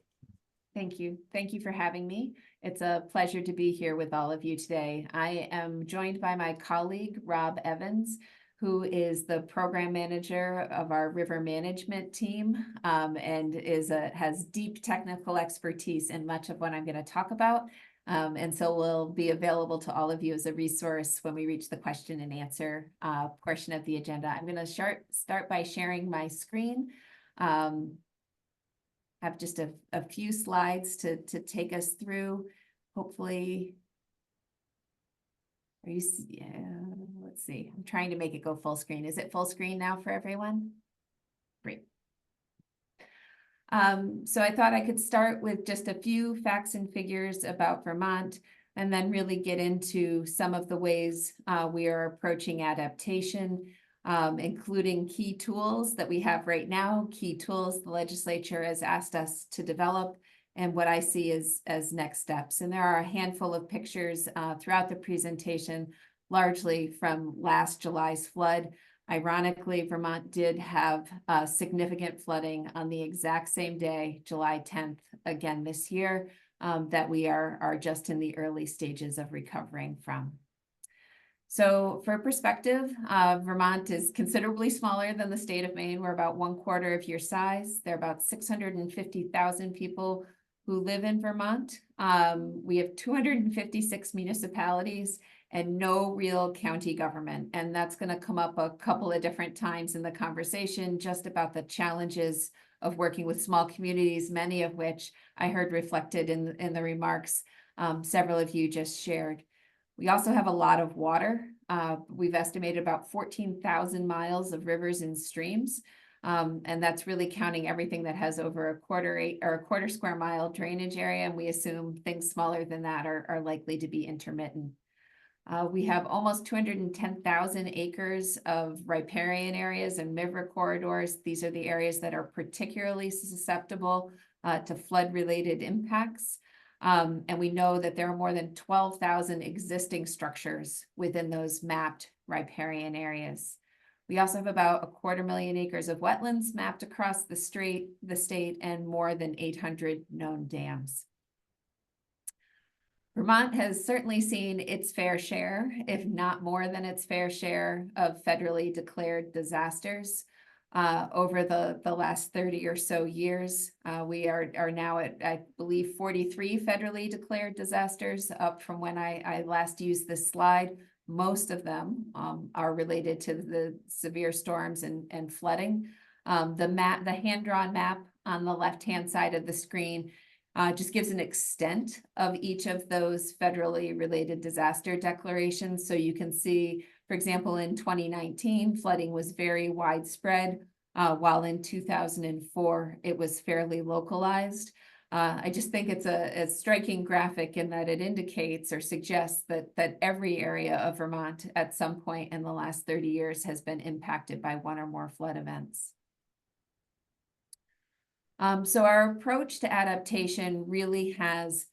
Thank you. Thank you for having me. It's a pleasure to be here with all of you today. I am joined by my colleague, Rob Evans, who is the program manager of our river management team, and has deep technical expertise in much of what I'm going to talk about. And so we'll be available to all of you as a resource when we reach the question and answer portion of the agenda. I'm going to start by sharing my screen. Have just a few slides to take us through. Hopefully, let's see. I'm trying to make it go full screen. Is it full screen now for everyone? Great. So I thought I could start with just a few facts and figures about Vermont, and then really get into some of the ways we are approaching adaptation, including key tools that we have right now, key tools the legislature has asked us to develop, and what I see as next steps. And there are a handful of pictures throughout the presentation, largely from last July's flood. Ironically, Vermont did have significant flooding on the exact same day, July 10th, again this year, that we are just in the early stages of recovering from. So for perspective, Vermont is considerably smaller than the state of Maine. We're about 1/4 of your size. There are about 650,000 people who live in Vermont. We have 256 municipalities and no real county government. And that's going to come up a couple of different times in the conversation, just about the challenges of working with small communities, many of which I heard reflected in the remarks several of you just shared. We also have a lot of water. We've estimated about 14,000 miles of rivers and streams. And that's really counting everything that has over a quarter square mile drainage area. And we assume things smaller than that are likely to be intermittent. We have almost 210,000 acres of riparian areas and river corridors. These are the areas that are particularly susceptible to flood-related impacts. And we know that there are more than 12,000 existing structures within those mapped riparian areas. We also have about 250,000 acres of wetlands mapped across the state, and more than 800 known dams. Vermont has certainly seen its fair share, if not more than its fair share, of federally declared disasters. Over the last 30 or so years, we are now at, I believe, 43 federally declared disasters, up from when I last used this slide. Most of them are related to the severe storms and flooding. The hand-drawn map on the left-hand side of the screen just gives an extent of each of those federally related disaster declarations. So you can see, for example, in 2019, flooding was very widespread, while in 2004, it was fairly localized. I just think it's a striking graphic in that it indicates or suggests that every area of Vermont at some point in the last 30 years has been impacted by one or more flood events. So our approach to adaptation really has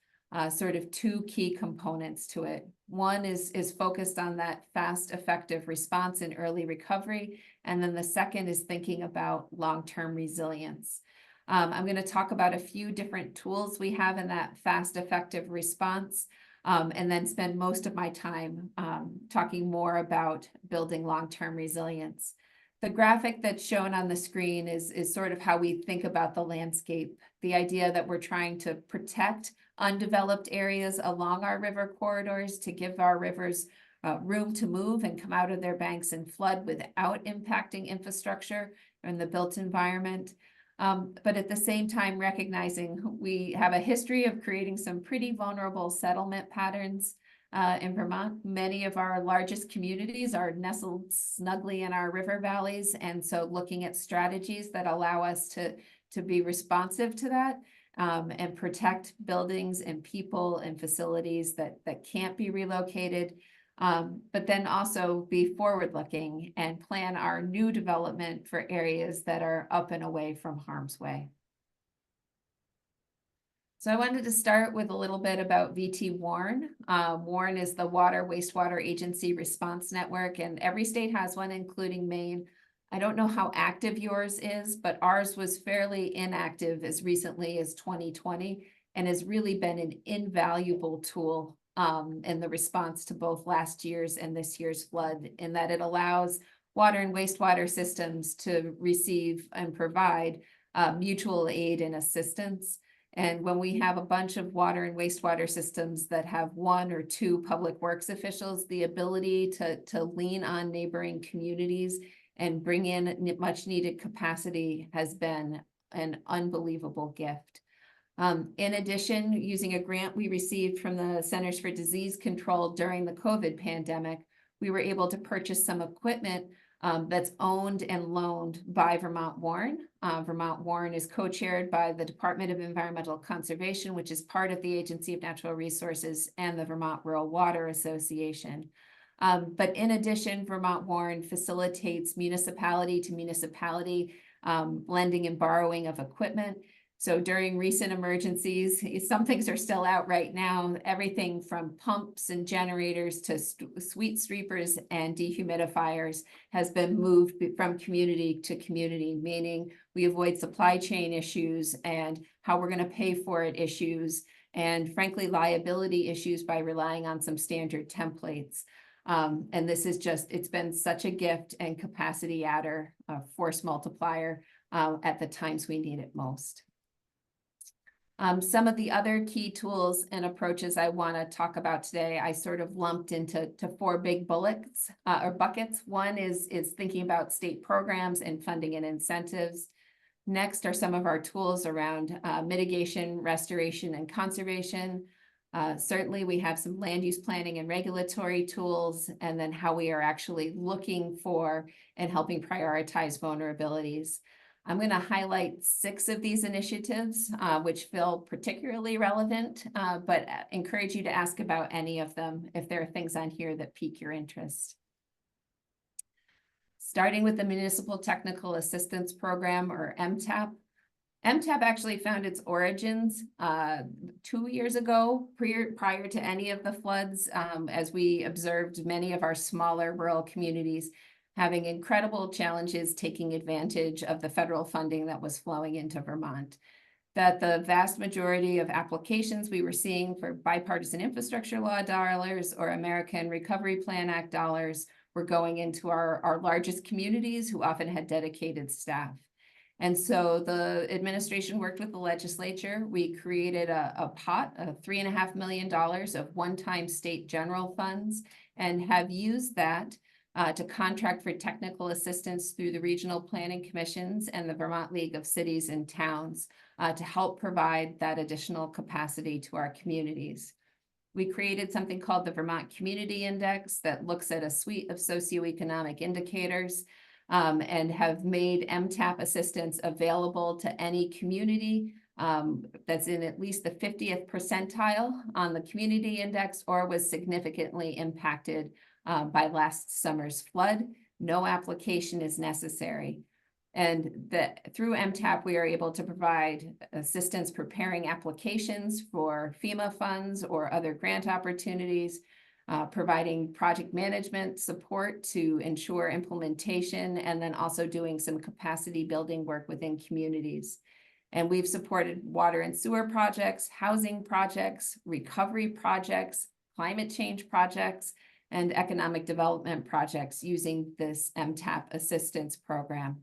sort of two key components to it. One is focused on that fast, effective response and early recovery. And then the second is thinking about long-term resilience. I'm going to talk about a few different tools we have in that fast, effective response, and then spend most of my time talking more about building long-term resilience. The graphic that's shown on the screen is sort of how we think about the landscape, the idea that we're trying to protect undeveloped areas along our river corridors to give our rivers room to move and come out of their banks and flood without impacting infrastructure and the built environment. But at the same time, recognizing we have a history of creating some pretty vulnerable settlement patterns in Vermont. Many of our largest communities are nestled snugly in our river valleys. And so looking at strategies that allow us to be responsive to that and protect buildings and people and facilities that can't be relocated. But then also be forward-looking and plan our new development for areas that are up and away from harm's way. So I wanted to start with a little bit about VT Warn. Warn is the Water Wastewater Agency Response Network, and every state has one, including Maine. I don't know how active yours is, but ours was fairly inactive as recently as 2020 and has really been an invaluable tool in the response to both last year's and this year's flood, in that it allows water and wastewater systems to receive and provide mutual aid and assistance. And when we have a bunch of water and wastewater systems that have one or two public works officials, the ability to lean on neighboring communities and bring in much needed capacity has been an unbelievable gift. In addition, using a grant we received from the Centers for Disease Control during the COVID pandemic, we were able to purchase some equipment that's owned and loaned by Vermont Warn. Vermont Warn is co-chaired by the Department of Environmental Conservation, which is part of the Agency of Natural Resources, and the Vermont Rural Water Association. But in addition, Vermont Warn facilitates municipality to municipality lending and borrowing of equipment. So during recent emergencies, some things are still out right now, everything from pumps and generators to sweet sweepers and dehumidifiers has been moved from community to community, meaning we avoid supply chain issues and how we're going to pay for it issues, and frankly, liability issues by relying on some standard templates. And this is just, it's been such a gift and capacity adder, force multiplier at the times we need it most. Some of the other key tools and approaches I want to talk about today, I sort of lumped into four big bullets or buckets. One is thinking about state programs and funding and incentives. Next are some of our tools around mitigation, restoration, and conservation. Certainly, we have some land use planning and regulatory tools, and then how we are actually looking for and helping prioritize vulnerabilities. I'm going to highlight 6 of these initiatives, which feel particularly relevant, but encourage you to ask about any of them if there are things on here that pique your interest. Starting with the Municipal Technical Assistance Program, or MTAP. MTAP actually found its origins 2 years ago, prior to any of the floods, as we observed many of our smaller rural communities having incredible challenges taking advantage of the federal funding that was flowing into Vermont. That the vast majority of applications we were seeing for bipartisan infrastructure law dollars or American Recovery Plan Act dollars were going into our largest communities, who often had dedicated staff. And so the administration worked with the legislature. We created a pot of $3.5 million of one-time state general funds, and have used that to contract for technical assistance through the regional planning commissions and the Vermont League of Cities and Towns to help provide that additional capacity to our communities. We created something called the Vermont Community Index that looks at a suite of socioeconomic indicators and have made MTAP assistance available to any community that's in at least the 50th percentile on the community index or was significantly impacted by last summer's flood. No application is necessary. And through MTAP, we are able to provide assistance preparing applications for FEMA funds or other grant opportunities, providing project management support to ensure implementation, and then also doing some capacity building work within communities. And we've supported water and sewer projects, housing projects, recovery projects, climate change projects, and economic development projects using this MTAP assistance program.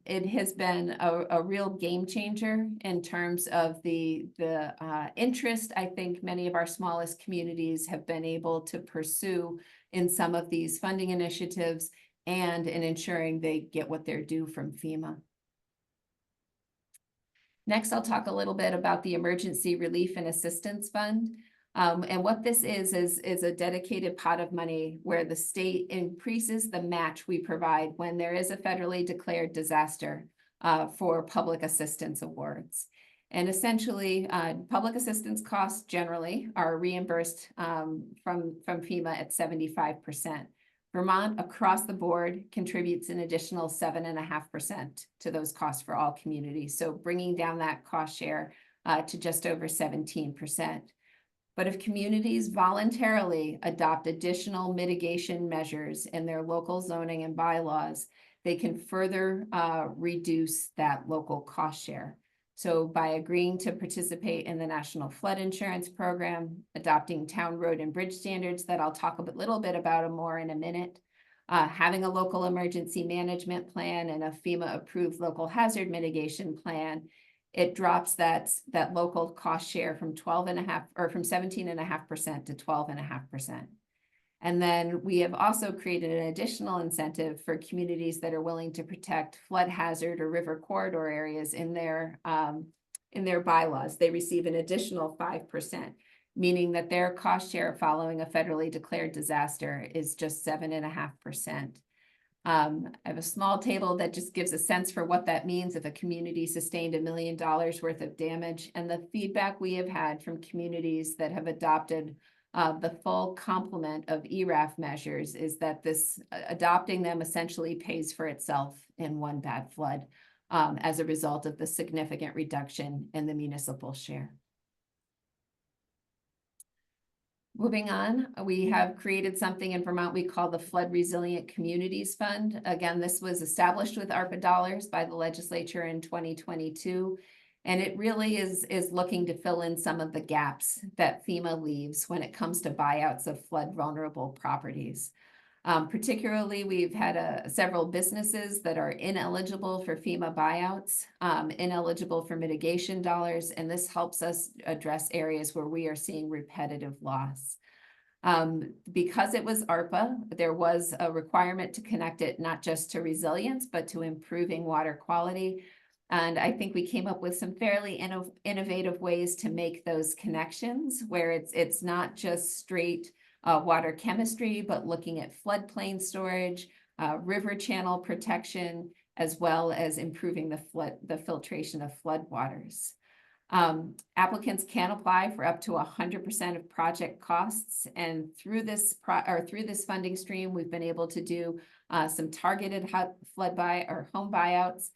It has been a real game changer in terms of the interest I think many of our smallest communities have been able to pursue in some of these funding initiatives and in ensuring they get what they're due from FEMA. Next, I'll talk a little bit about the Emergency Relief and Assistance Fund. And what this is a dedicated pot of money where the state increases the match we provide when there is a federally declared disaster for public assistance awards. And essentially, public assistance costs generally are reimbursed from FEMA at 75%. Vermont across the board contributes an additional 7.5% to those costs for all communities. So bringing down that cost share to just over 17%. But if communities voluntarily adopt additional mitigation measures in their local zoning and bylaws, they can further reduce that local cost share. So by agreeing to participate in the National Flood Insurance Program, adopting town road and bridge standards that I'll talk a little bit about more in a minute, having a local emergency management plan and a FEMA approved local hazard mitigation plan, it drops that local cost share from 12.5% or from 17.5% to 12.5%. And then we have also created an additional incentive for communities that are willing to protect flood hazard or river corridor areas in their bylaws. They receive an additional 5%, meaning that their cost share following a federally declared disaster is just 7.5%. I have a small table that just gives a sense for what that means if a community sustained $1 million worth of damage. And the feedback we have had from communities that have adopted the full complement of ERAF measures is that this adopting them essentially pays for itself in one bad flood as a result of the significant reduction in the municipal share. Moving on, we have created something in Vermont we call the Flood Resilient Communities Fund. Again, this was established with ARPA dollars by the legislature in 2022. And it really is looking to fill in some of the gaps that FEMA leaves when it comes to buyouts of flood vulnerable properties. Particularly, we've had several businesses that are ineligible for FEMA buyouts, ineligible for mitigation dollars, and this helps us address areas where we are seeing repetitive loss. Because it was ARPA, there was a requirement to connect it not just to resilience, but to improving water quality. And I think we came up with some fairly innovative ways to make those connections where it's not just straight water chemistry, but looking at floodplain storage, river channel protection, as well as improving the filtration of floodwaters. Applicants can apply for up to 100% of project costs, and through this funding stream, we've been able to do some targeted home buyouts.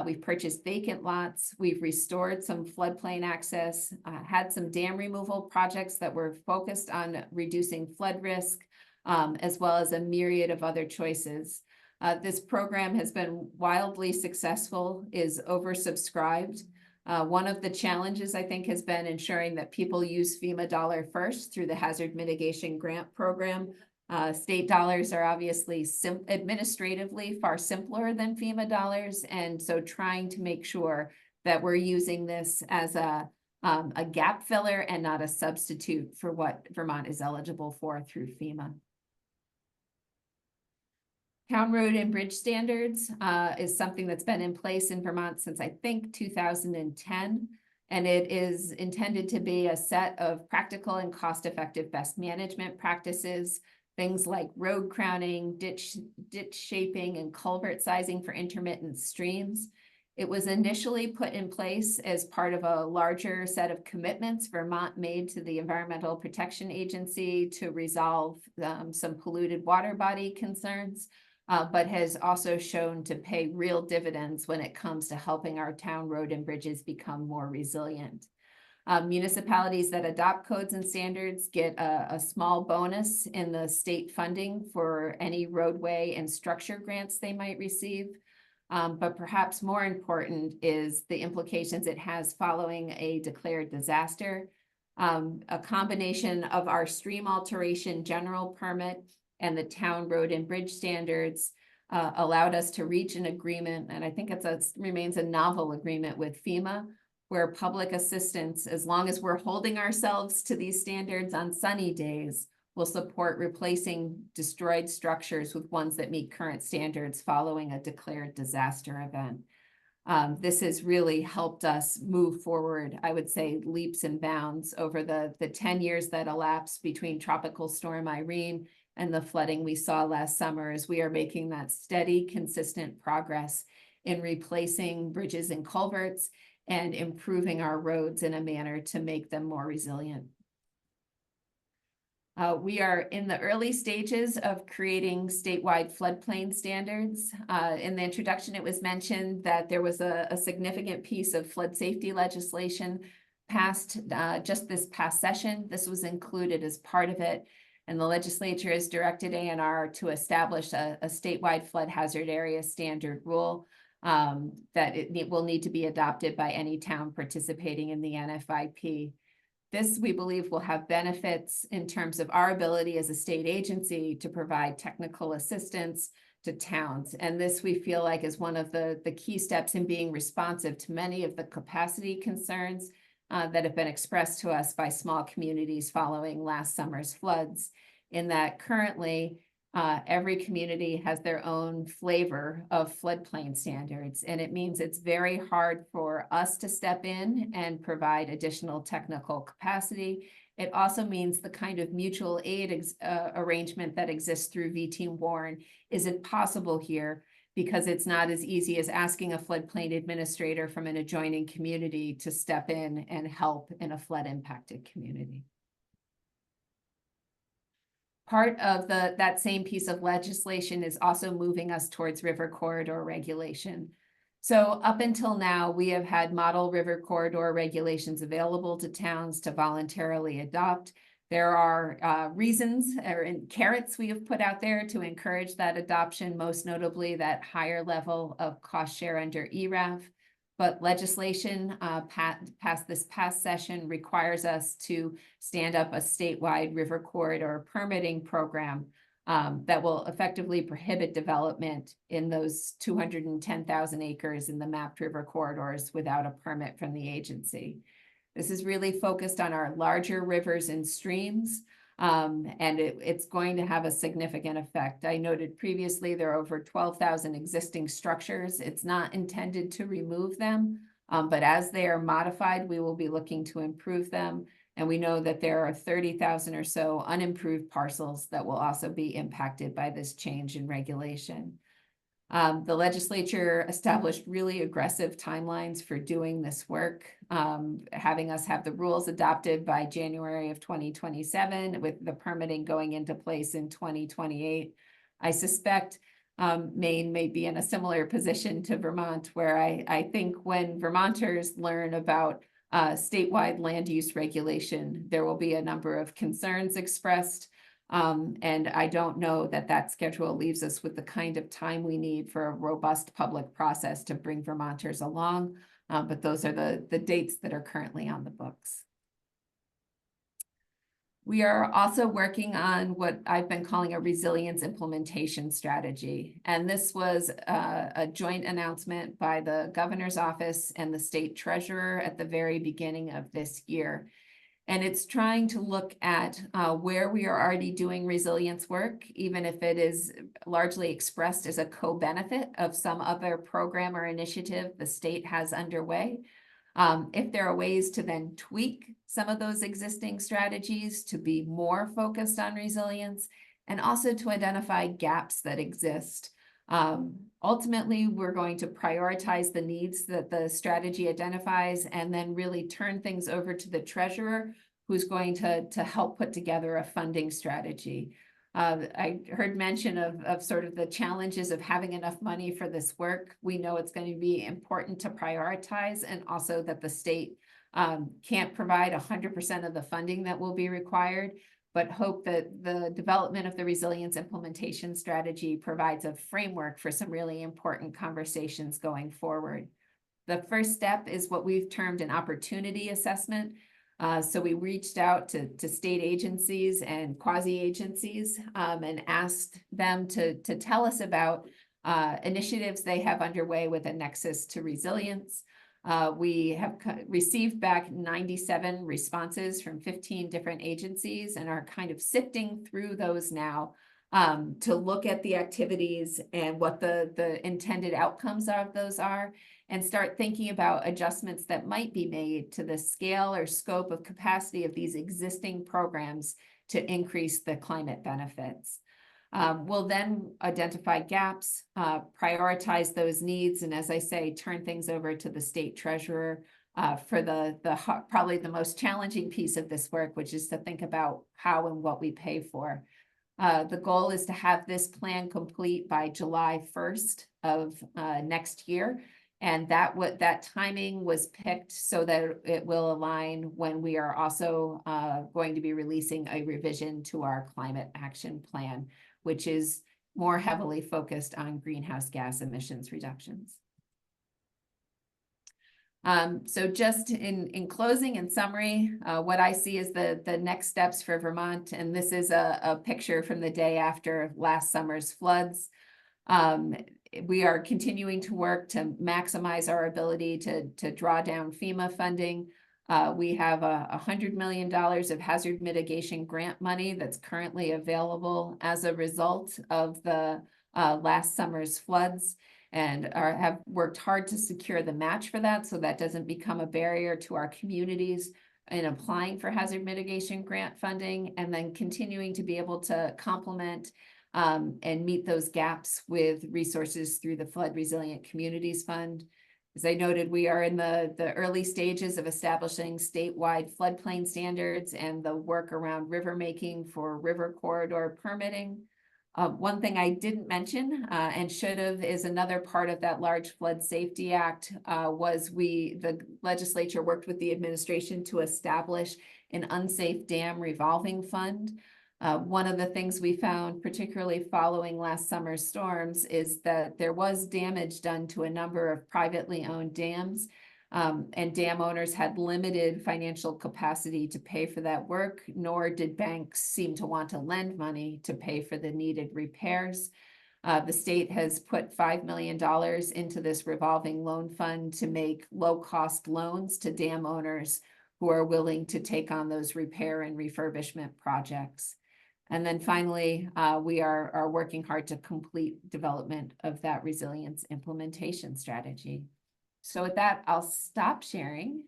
We've purchased vacant lots. We've restored some floodplain access, had some dam removal projects that were focused on reducing flood risk, as well as a myriad of other choices. This program has been wildly successful, is oversubscribed. One of the challenges, I think, has been ensuring that people use FEMA dollar first through the Hazard Mitigation Grant Program. State dollars are obviously administratively far simpler than FEMA dollars. And so trying to make sure that we're using this as a gap filler and not a substitute for what Vermont is eligible for through FEMA. Town road and bridge standards is something that's been in place in Vermont since I think 2010. And it is intended to be a set of practical and cost-effective best management practices. Things like road crowning, ditch shaping, and culvert sizing for intermittent streams. It was initially put in place as part of a larger set of commitments Vermont made to the Environmental Protection Agency to resolve some polluted water body concerns, but has also shown to pay real dividends when it comes to helping our town road and bridges become more resilient. Municipalities that adopt codes and standards get a small bonus in the state funding for any roadway and structure grants they might receive. But perhaps more important is the implications it has following a declared disaster. A combination of our stream alteration general permit and the town road and bridge standards allowed us to reach an agreement, and I think remains a novel agreement with FEMA, where public assistance, as long as we're holding ourselves to these standards on sunny days, will support replacing destroyed structures with ones that meet current standards following a declared disaster event. This has really helped us move forward, I would say, leaps and bounds over the 10 years that elapsed between Tropical Storm Irene and the flooding we saw last summer, as we are making that steady, consistent progress in replacing bridges and culverts and improving our roads in a manner to make them more resilient. We are in the early stages of creating statewide floodplain standards. In the introduction, it was mentioned that there was a significant piece of flood safety legislation passed just this past session. This was included as part of it, and the legislature has directed ANR to establish a statewide flood hazard area standard rule that it will need to be adopted by any town participating in the NFIP. This, we believe, will have benefits in terms of our ability as a state agency to provide technical assistance to towns. And this, we feel like, is one of the key steps in being responsive to many of the capacity concerns that have been expressed to us by small communities following last summer's floods, in that currently every community has their own flavor of floodplain standards, and it means it's very hard for us to step in and provide additional technical capacity. It also means the kind of mutual aid arrangement that exists through V-Team Warren isn't possible here, because it's not as easy as asking a floodplain administrator from an adjoining community to step in and help in a flood-impacted community. Part of that same piece of legislation is also moving us towards river corridor regulation. So up until now, we have had model river corridor regulations available to towns to voluntarily adopt. There are reasons or carrots we have put out there to encourage that adoption, most notably that higher level of cost share under ERAF. But legislation passed this past session requires us to stand up a statewide river corridor permitting program that will effectively prohibit development in those 210,000 acres in the mapped river corridors without a permit from the agency. This is really focused on our larger rivers and streams, and it's going to have a significant effect. I noted previously there are over 12,000 existing structures. It's not intended to remove them, but as they are modified, we will be looking to improve them. And we know that there are 30,000 or so unimproved parcels that will also be impacted by this change in regulation. The legislature established really aggressive timelines for doing this work, having us have the rules adopted by January of 2027, with the permitting going into place in 2028. I suspect Maine may be in a similar position to Vermont, where I think when Vermonters learn about statewide land use regulation, there will be a number of concerns expressed. And I don't know that that schedule leaves us with the kind of time we need for a robust public process to bring Vermonters along. But those are the dates that are currently on the books. We are also working on what I've been calling a resilience implementation strategy. And this was a joint announcement by the governor's office and the state treasurer at the very beginning of this year. And it's trying to look at where we are already doing resilience work, even if it is largely expressed as a co-benefit of some other program or initiative the state has underway. If there are ways to then tweak some of those existing strategies to be more focused on resilience, and also to identify gaps that exist. Ultimately, we're going to prioritize the needs that the strategy identifies, and then really turn things over to the treasurer, who's going to help put together a funding strategy. I heard mention of sort of the challenges of having enough money for this work. We know it's going to be important to prioritize, and also that the state can't provide 100% of the funding that will be required, but hope that the development of the resilience implementation strategy provides a framework for some really important conversations going forward. The first step is what we've termed an opportunity assessment. So we reached out to state agencies and quasi-agencies and asked them to tell us about initiatives they have underway with a nexus to resilience. We have received back 97 responses from 15 different agencies and are kind of sifting through those now to look at the activities and what the intended outcomes of those are, and start thinking about adjustments that might be made to the scale or scope of capacity of these existing programs to increase the climate benefits. We'll then identify gaps, prioritize those needs, and as I say, turn things over to the state treasurer for probably the most challenging piece of this work, which is to think about how and what we pay for. The goal is to have this plan complete by July 1st of next year. And that timing was picked so that it will align when we are also going to be releasing a revision to our climate action plan, which is more heavily focused on greenhouse gas emissions reductions. So just in closing and summary, what I see is the next steps for Vermont, and this is a picture from the day after last summer's floods. We are continuing to work to maximize our ability to draw down FEMA funding. We have $100 million of hazard mitigation grant money that's currently available as a result of the last summer's floods, and have worked hard to secure the match for that so that doesn't become a barrier to our communities in applying for hazard mitigation grant funding, and then continuing to be able to complement and meet those gaps with resources through the Flood Resilient Communities Fund. As I noted, we are in the early stages of establishing statewide floodplain standards and the work around river making for river corridor permitting. One thing I didn't mention and should have is another part of that large Flood Safety Act was the legislature worked with the administration to establish an unsafe dam revolving fund. One of the things we found, particularly following last summer's storms, is that there was damage done to a number of privately owned dams, and dam owners had limited financial capacity to pay for that work, nor did banks seem to want to lend money to pay for the needed repairs. The state has put $5 million into this revolving loan fund to make low-cost loans to dam owners who are willing to take on those repair and refurbishment projects. And then finally, we are working hard to complete development of that resilience implementation strategy. So with that, I'll stop sharing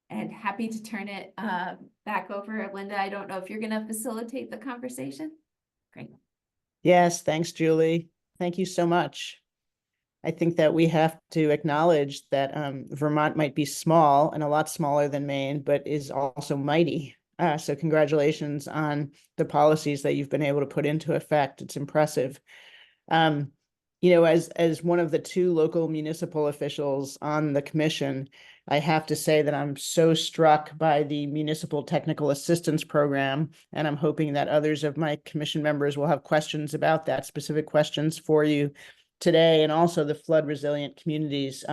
and happy to turn it back over. Linda, I don't know if you're going to facilitate the conversation. Great. Yes, thanks, Julie. Thank you so much. I think that we have to acknowledge that Vermont might be small and a lot smaller than Maine, but is also mighty. So congratulations on the policies that you've been able to put into effect. It's impressive. As one of the two local municipal officials on the commission, I have to say that I'm so struck by the Municipal Technical Assistance Program, and I'm hoping that others of my commission members will have questions about that, specific questions for you today, and also the Flood Resilient Communities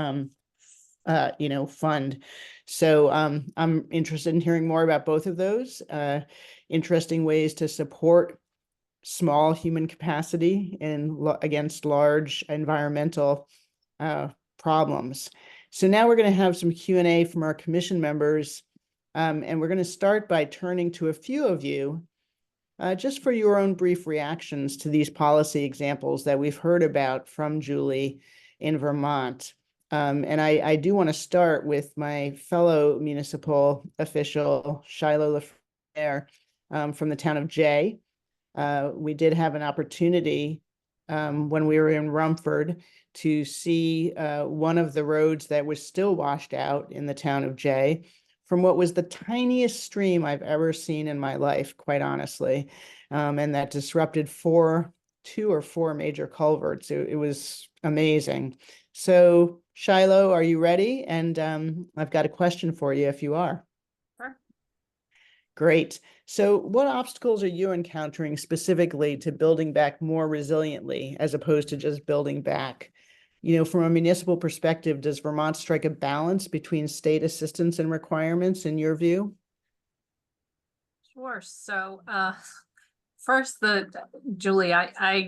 fund. So I'm interested in hearing more about both of those interesting ways to support small human capacity against large environmental problems. So now we're going to have some Q&A from our commission members, and we're going to start by turning to a few of you just for your own brief reactions to these policy examples that we've heard about from Julie in Vermont. And I do want to start with my fellow municipal official, Shiloh Lafreniere, from the town of Jay. We did have an opportunity when we were in Rumford to see one of the roads that was still washed out in the town of Jay from what was the tiniest stream I've ever seen in my life, quite honestly, and that disrupted two or four major culverts. It was amazing. So Shiloh, are you ready? And I've got a question for you if you are. Sure. Great. So what obstacles are you encountering specifically to building back more resiliently as opposed to just building back? From a municipal perspective, does Vermont strike a balance between state assistance and requirements in your view? Sure. So first, Julie,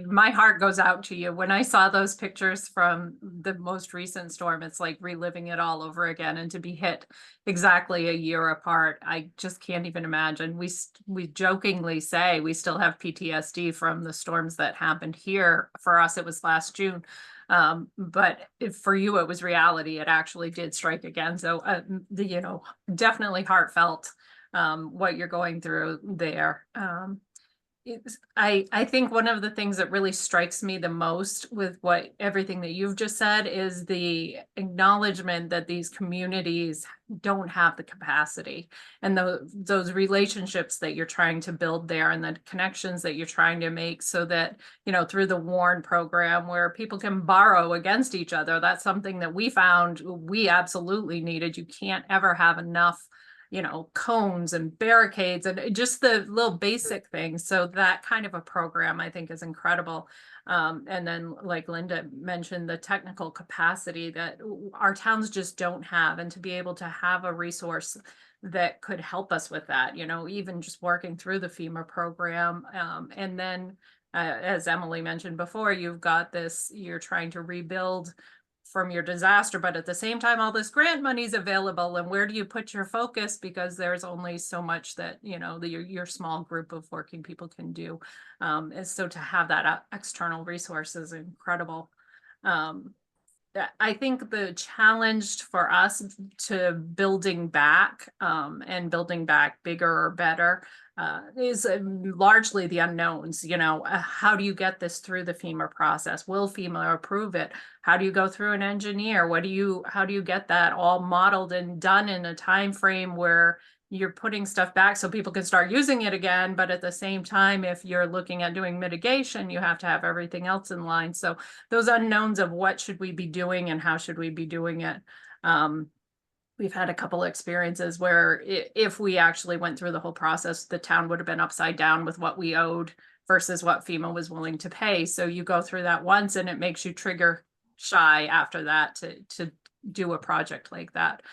my heart goes out to you. When I saw those pictures from the most recent storm, it's like reliving it all over again. And to be hit exactly a year apart, I just can't even imagine. We jokingly say we still have PTSD from the storms that happened here. For us, it was last June. But for you, it was reality. It actually did strike again. So, definitely heartfelt, what you're going through there. I think one of the things that really strikes me the most with everything that you've just said is the acknowledgement that these communities don't have the capacity, and those relationships that you're trying to build there, and the connections that you're trying to make, so that, through the WARN program, where people can borrow against each other. That's something that we found we absolutely needed. You can't ever have enough cones and barricades and just the little basic things. So that kind of a program, I think, is incredible. And then, like Linda mentioned, the technical capacity that our towns just don't have, and to be able to have a resource that could help us with that, even just working through the FEMA program. And then, as Emily mentioned before, you're trying to rebuild from your disaster, but at the same time, all this grant money is available, and where do you put your focus? Because there's only so much that your small group of working people can do. And so to have that external resource is incredible. I think the challenge for us to building back and building back bigger or better is largely the unknowns. How do you get this through the FEMA process? Will FEMA approve it? How do you go through an engineer? How do you get that all modeled and done in a time frame where you're putting stuff back so people can start using it again? But at the same time, if you're looking at doing mitigation, you have to have everything else in line. So those unknowns of what should we be doing and how should we be doing it. We've had a couple of experiences where if we actually went through the whole process, the town would have been upside down with what we owed versus what FEMA was willing to pay. So you go through that once and it makes you trigger shy after that to do a project like that.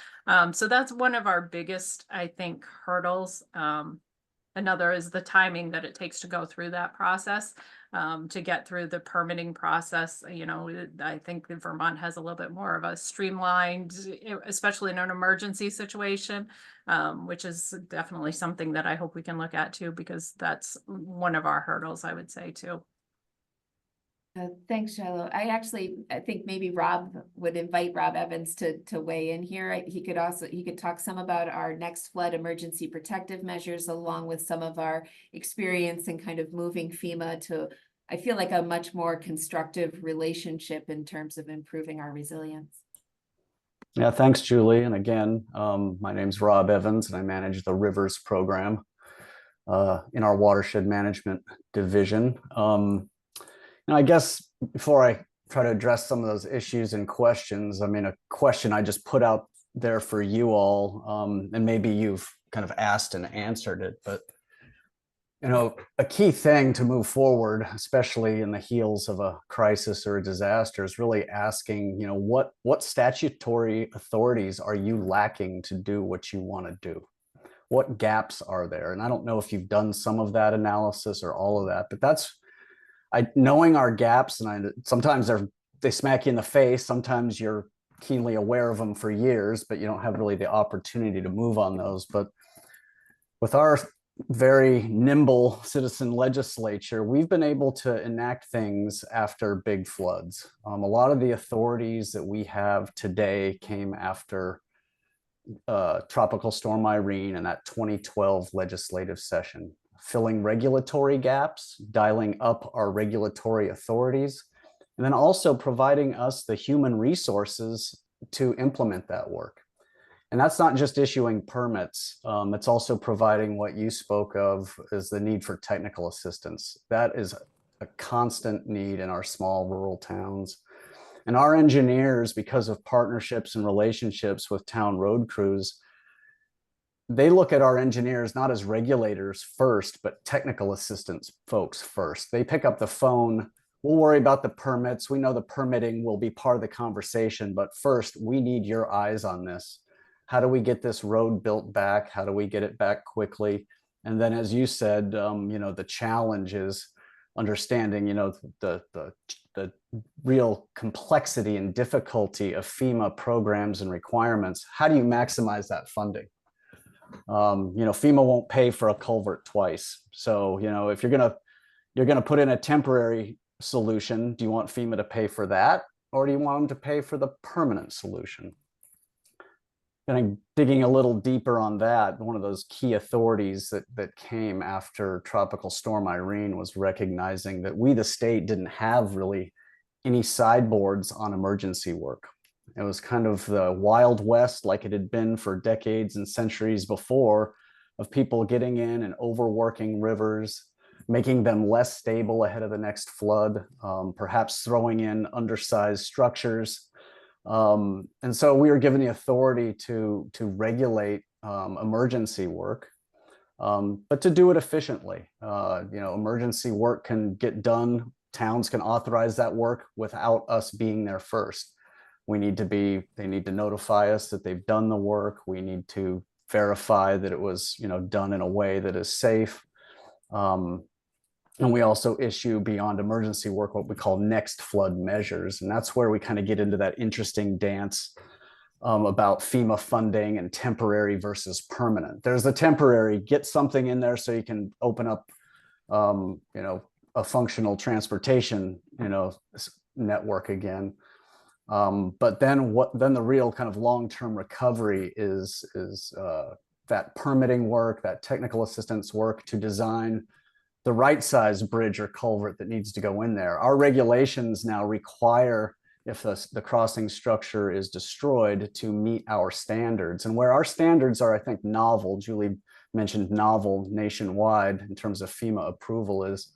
So that's one of our biggest, I think, hurdles. Another is the timing that it takes to go through that process, to get through the permitting process. I think that Vermont has a little bit more of a streamlined, especially in an emergency situation, which is definitely something that I hope we can look at too, because that's one of our hurdles, I would say too. Thanks, Shiloh. I think maybe Rob would invite Rob Evans to weigh in here. He could talk some about our next flood emergency protective measures, along with some of our experience in kind of moving FEMA to, I feel like, a much more constructive relationship in terms of improving our resilience. Yeah, thanks, Julie. And again, my name's Rob Evans, and I manage the Rivers program in our watershed management division. And I guess before I try to address some of those issues and questions, a question I just put out there for you all, and maybe you've kind of asked and answered it, but a key thing to move forward, especially in the heels of a crisis or a disaster, is really asking, what statutory authorities are you lacking to do what you want to do? What gaps are there? And I don't know if you've done some of that analysis or all of that, but knowing our gaps, and sometimes they smack you in the face. Sometimes you're keenly aware of them for years, but you don't have really the opportunity to move on those. But with our very nimble citizen legislature, we've been able to enact things after big floods. A lot of the authorities that we have today came after Tropical Storm Irene and that 2012 legislative session, filling regulatory gaps, dialing up our regulatory authorities, and then also providing us the human resources to implement that work. And that's not just issuing permits. It's also providing what you spoke of as the need for technical assistance. That is a constant need in our small rural towns. And our engineers, because of partnerships and relationships with town road crews, they look at our engineers not as regulators first, but technical assistance folks first. They pick up the phone. We'll worry about the permits. We know the permitting will be part of the conversation, but first we need your eyes on this. How do we get this road built back? How do we get it back quickly? And then, as you said, the challenge is understanding, the real complexity and difficulty of FEMA programs and requirements. How do you maximize that funding? FEMA won't pay for a culvert twice. So, if you're gonna put in a temporary solution, do you want FEMA to pay for that, or do you want them to pay for the permanent solution? And digging a little deeper on that, one of those key authorities that came after Tropical Storm Irene was recognizing that we, the state, didn't have really any sideboards on emergency work. It was kind of the Wild West, like it had been for decades and centuries before, of people getting in and overworking rivers, making them less stable ahead of the next flood, perhaps throwing in undersized structures. And so we were given the authority to regulate emergency work, but to do it efficiently. Emergency work can get done. Towns can authorize that work without us being there first. They need to notify us that they've done the work. We need to verify that it was, done in a way that is safe. And we also issue, beyond emergency work, what we call next flood measures. And that's where we kind of get into that interesting dance about FEMA funding and temporary versus permanent. There's the temporary, get something in there so you can open up, a functional transportation, network again. But then the real kind of long-term recovery is that permitting work, that technical assistance work to design the right size bridge or culvert that needs to go in there. Our regulations now require, if the crossing structure is destroyed, to meet our standards. And where our standards are, I think, novel, Julie mentioned novel nationwide in terms of FEMA approval, is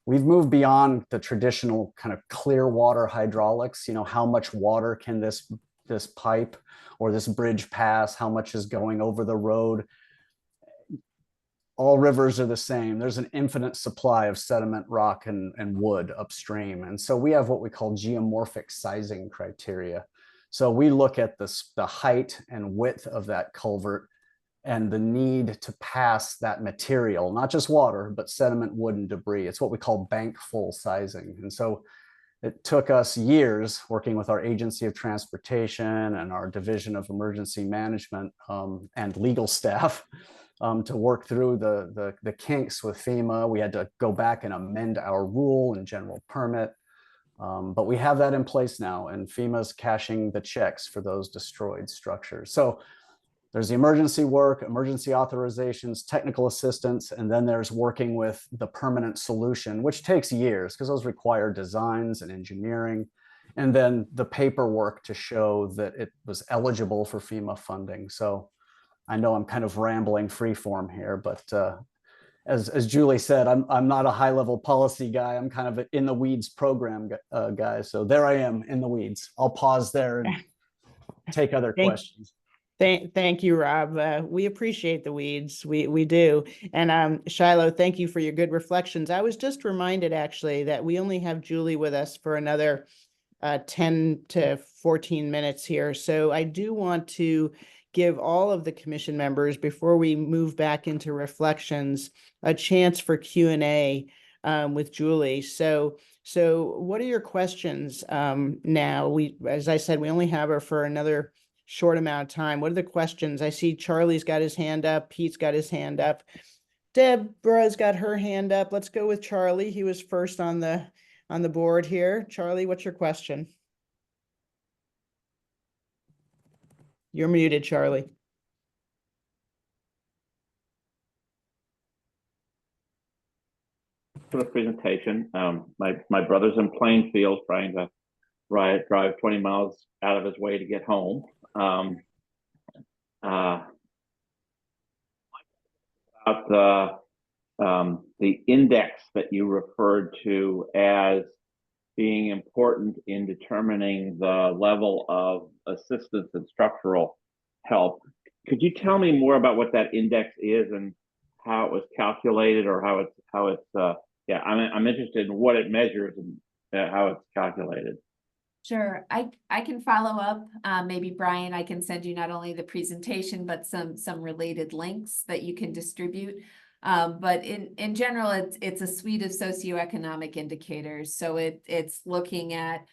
we've moved beyond the traditional kind of clear water hydraulics. How much water can this pipe or this bridge pass? How much is going over the road? All rivers are the same. There's an infinite supply of sediment, rock, and wood upstream. And so we have what we call geomorphic sizing criteria. So we look at the height and width of that culvert and the need to pass that material, not just water, but sediment, wood, and debris. It's what we call bank full sizing. And so it took us years working with our Agency of Transportation and our Division of Emergency Management and legal staff to work through the kinks with FEMA. We had to go back and amend our rule and general permit, but we have that in place now, and FEMA's cashing the checks for those destroyed structures. So there's the emergency work, emergency authorizations, technical assistance, and then there's working with the permanent solution, which takes years because those require designs and engineering, and then the paperwork to show that it was eligible for FEMA funding. So I know I'm kind of rambling freeform here, but as Julie said, I'm not a high-level policy guy. I'm kind of an in the weeds program guy. So there I am in the weeds. I'll pause there and take other questions. Thank you, Rob. We appreciate the weeds. We do. And Shiloh, thank you for your good reflections. I was just reminded actually that we only have Julie with us for another 10 to 14 minutes here. So I do want to give all of the commission members, before we move back into reflections, a chance for Q&A with Julie. So what are your questions now? As I said, we only have her for another short amount of time. What are the questions? I see Charlie's got his hand up. Pete's got his hand up. Deborah's got her hand up. Let's go with Charlie. He was first on the board here. Charlie, what's your question? You're muted, Charlie. For the presentation, my brother's in Plainfield trying to drive 20 miles out of his way to get home. About the index that you referred to as being important in determining the level of assistance and structural help. Could you tell me more about what that index is and how it was calculated, or how it's yeah, I'm interested in what it measures and how it's calculated. Sure, I can follow up. Maybe Brian, I can send you not only the presentation, but some related links that you can distribute. But in general, it's a suite of socioeconomic indicators. So it's looking at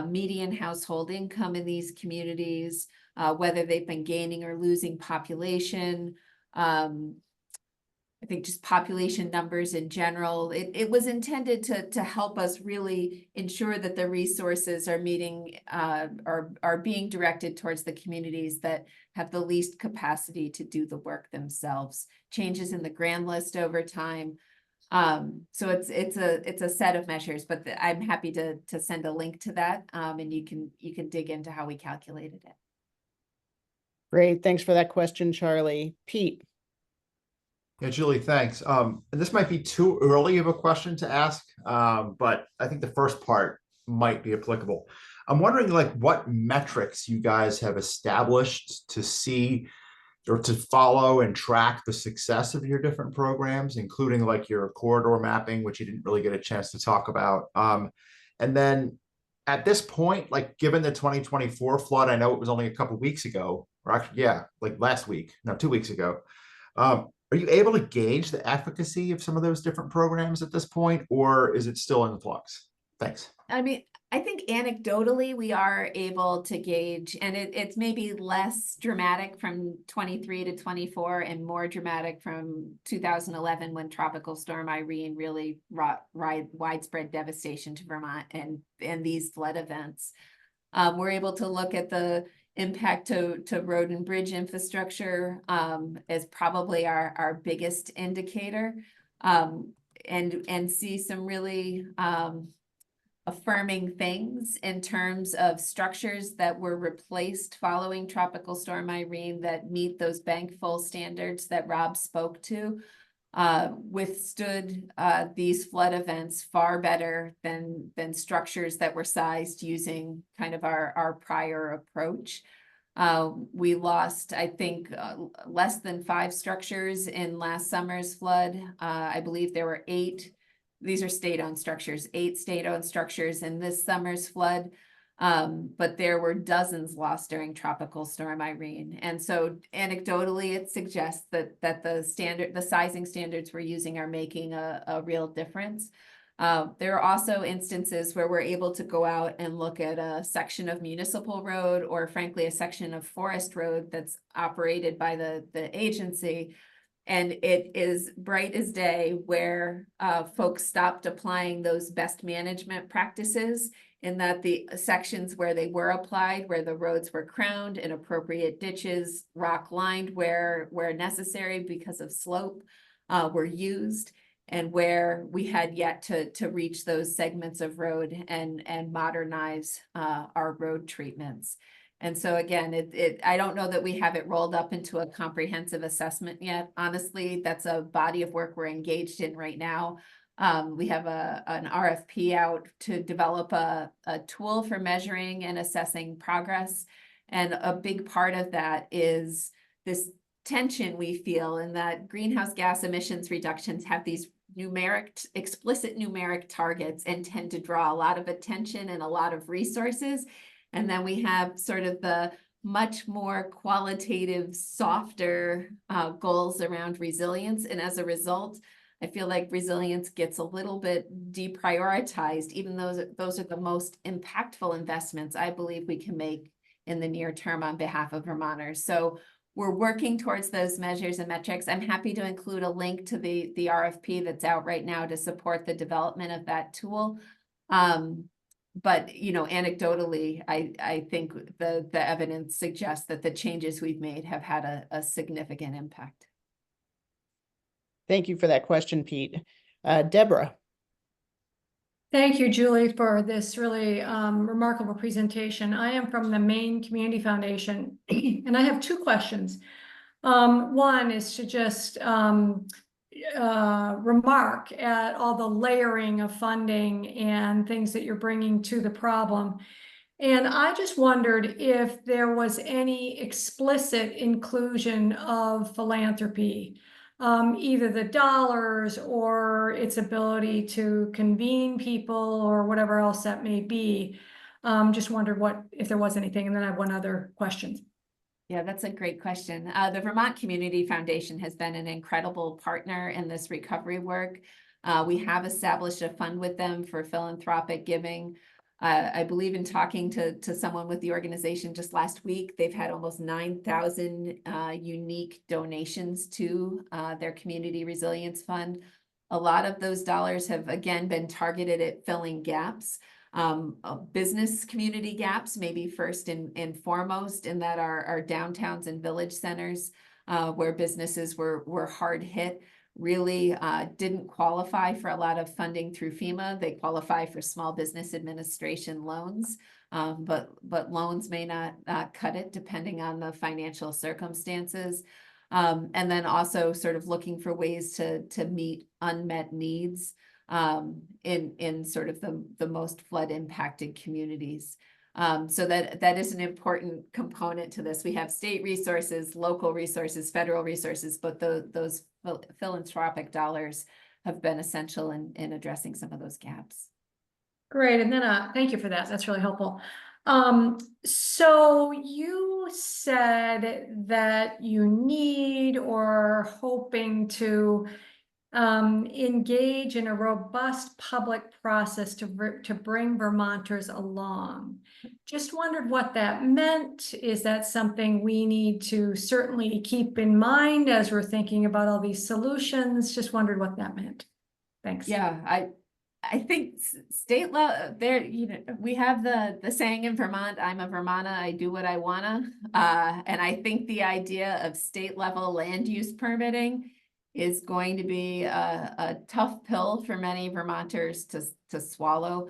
median household income in these communities, whether they've been gaining or losing population. I think just population numbers in general. It was intended to help us really ensure that the resources are meeting are being directed towards the communities that have the least capacity to do the work themselves. Changes in the grand list over time. So it's a set of measures, but I'm happy to send a link to that, and you can dig into how we calculated it. Great, thanks for that question, Charlie. Pete. Yeah, Julie, thanks. And this might be too early of a question to ask, but I think the first part might be applicable. I'm wondering, like, what metrics you guys have established to see or to follow and track the success of your different programs, including like your corridor mapping, which you didn't really get a chance to talk about. And then at this point, like given the 2024 flood, I know it was only a couple of weeks ago, or actually, yeah, like last week, no, 2 weeks ago. Are you able to gauge the efficacy of some of those different programs at this point, or is it still in flux? Thanks. I mean, I think anecdotally we are able to gauge, and it's maybe less dramatic from 23 to 24 and more dramatic from 2011 when Tropical Storm Irene really wrought widespread devastation to Vermont and these flood events. We're able to look at the impact to road and bridge infrastructure as probably our biggest indicator, and see some really affirming things in terms of structures that were replaced following Tropical Storm Irene that meet those bank full standards that Rob spoke to, withstood these flood events far better than structures that were sized using kind of our prior approach. We lost, I think, less than 5 structures in last summer's flood. I believe there were 8. These are state-owned structures, 8 state-owned structures in this summer's flood. But there were dozens lost during Tropical Storm Irene. And so anecdotally, it suggests that the sizing standards we're using are making a real difference. There are also instances where we're able to go out and look at a section of municipal road or frankly, a section of forest road that's operated by the agency. And it is bright as day where folks stopped applying those best management practices, in that the sections where they were applied, where the roads were crowned in appropriate ditches, rock lined where necessary because of slope, were used, and where we had yet to reach those segments of road and modernize our road treatments. And so again, I don't know that we have it rolled up into a comprehensive assessment yet. Honestly, that's a body of work we're engaged in right now. We have an RFP out to develop a tool for measuring and assessing progress. And a big part of that is this tension we feel in that greenhouse gas emissions reductions have these explicit numeric targets and tend to draw a lot of attention and a lot of resources. And then we have sort of the much more qualitative, softer goals around resilience. And as a result, I feel like resilience gets a little bit deprioritized, even though those are the most impactful investments I believe we can make in the near term on behalf of Vermonters. So we're working towards those measures and metrics. I'm happy to include a link to the RFP that's out right now to support the development of that tool. But, you know, anecdotally, I think the evidence suggests that the changes we've made have had a significant impact. Thank you for that question, Pete. Deborah. Thank you, Julie, for this really remarkable presentation. I am from the Maine Community Foundation, and I have 2 questions. One is to just remark at all the layering of funding and things that you're bringing to the problem. And I just wondered if there was any explicit inclusion of philanthropy, either the dollars or its ability to convene people or whatever else that may be. Just wondered if there was anything. And then I have one other question. Yeah, that's a great question. The Vermont Community Foundation has been an incredible partner in this recovery work. We have established a fund with them for philanthropic giving. I believe in talking to someone with the organization just last week, they've had almost 9,000 unique donations to their Community Resilience Fund. A lot of those dollars have, again, been targeted at filling gaps. Business community gaps, maybe first and foremost, in that our downtowns and village centers where businesses were hard hit really didn't qualify for a lot of funding through FEMA. They qualify for Small Business Administration loans, but loans may not cut it depending on the financial circumstances. And then also sort of looking for ways to meet unmet needs in sort of the most flood impacted communities. So that is an important component to this. We have state resources, local resources, federal resources, but those philanthropic dollars have been essential in addressing some of those gaps. Great, and then thank you for that. That's really helpful. So you said that you need or are hoping to engage in a robust public process to bring Vermonters along. Just wondered what that meant. Is that something we need to certainly keep in mind as we're thinking about all these solutions? Just wondered what that meant. Thanks. Yeah, I think state law there, we have the saying in Vermont, I'm a Vermonter, I do what I wanna. And I think the idea of state level land use permitting is going to be a tough pill for many Vermonters to swallow.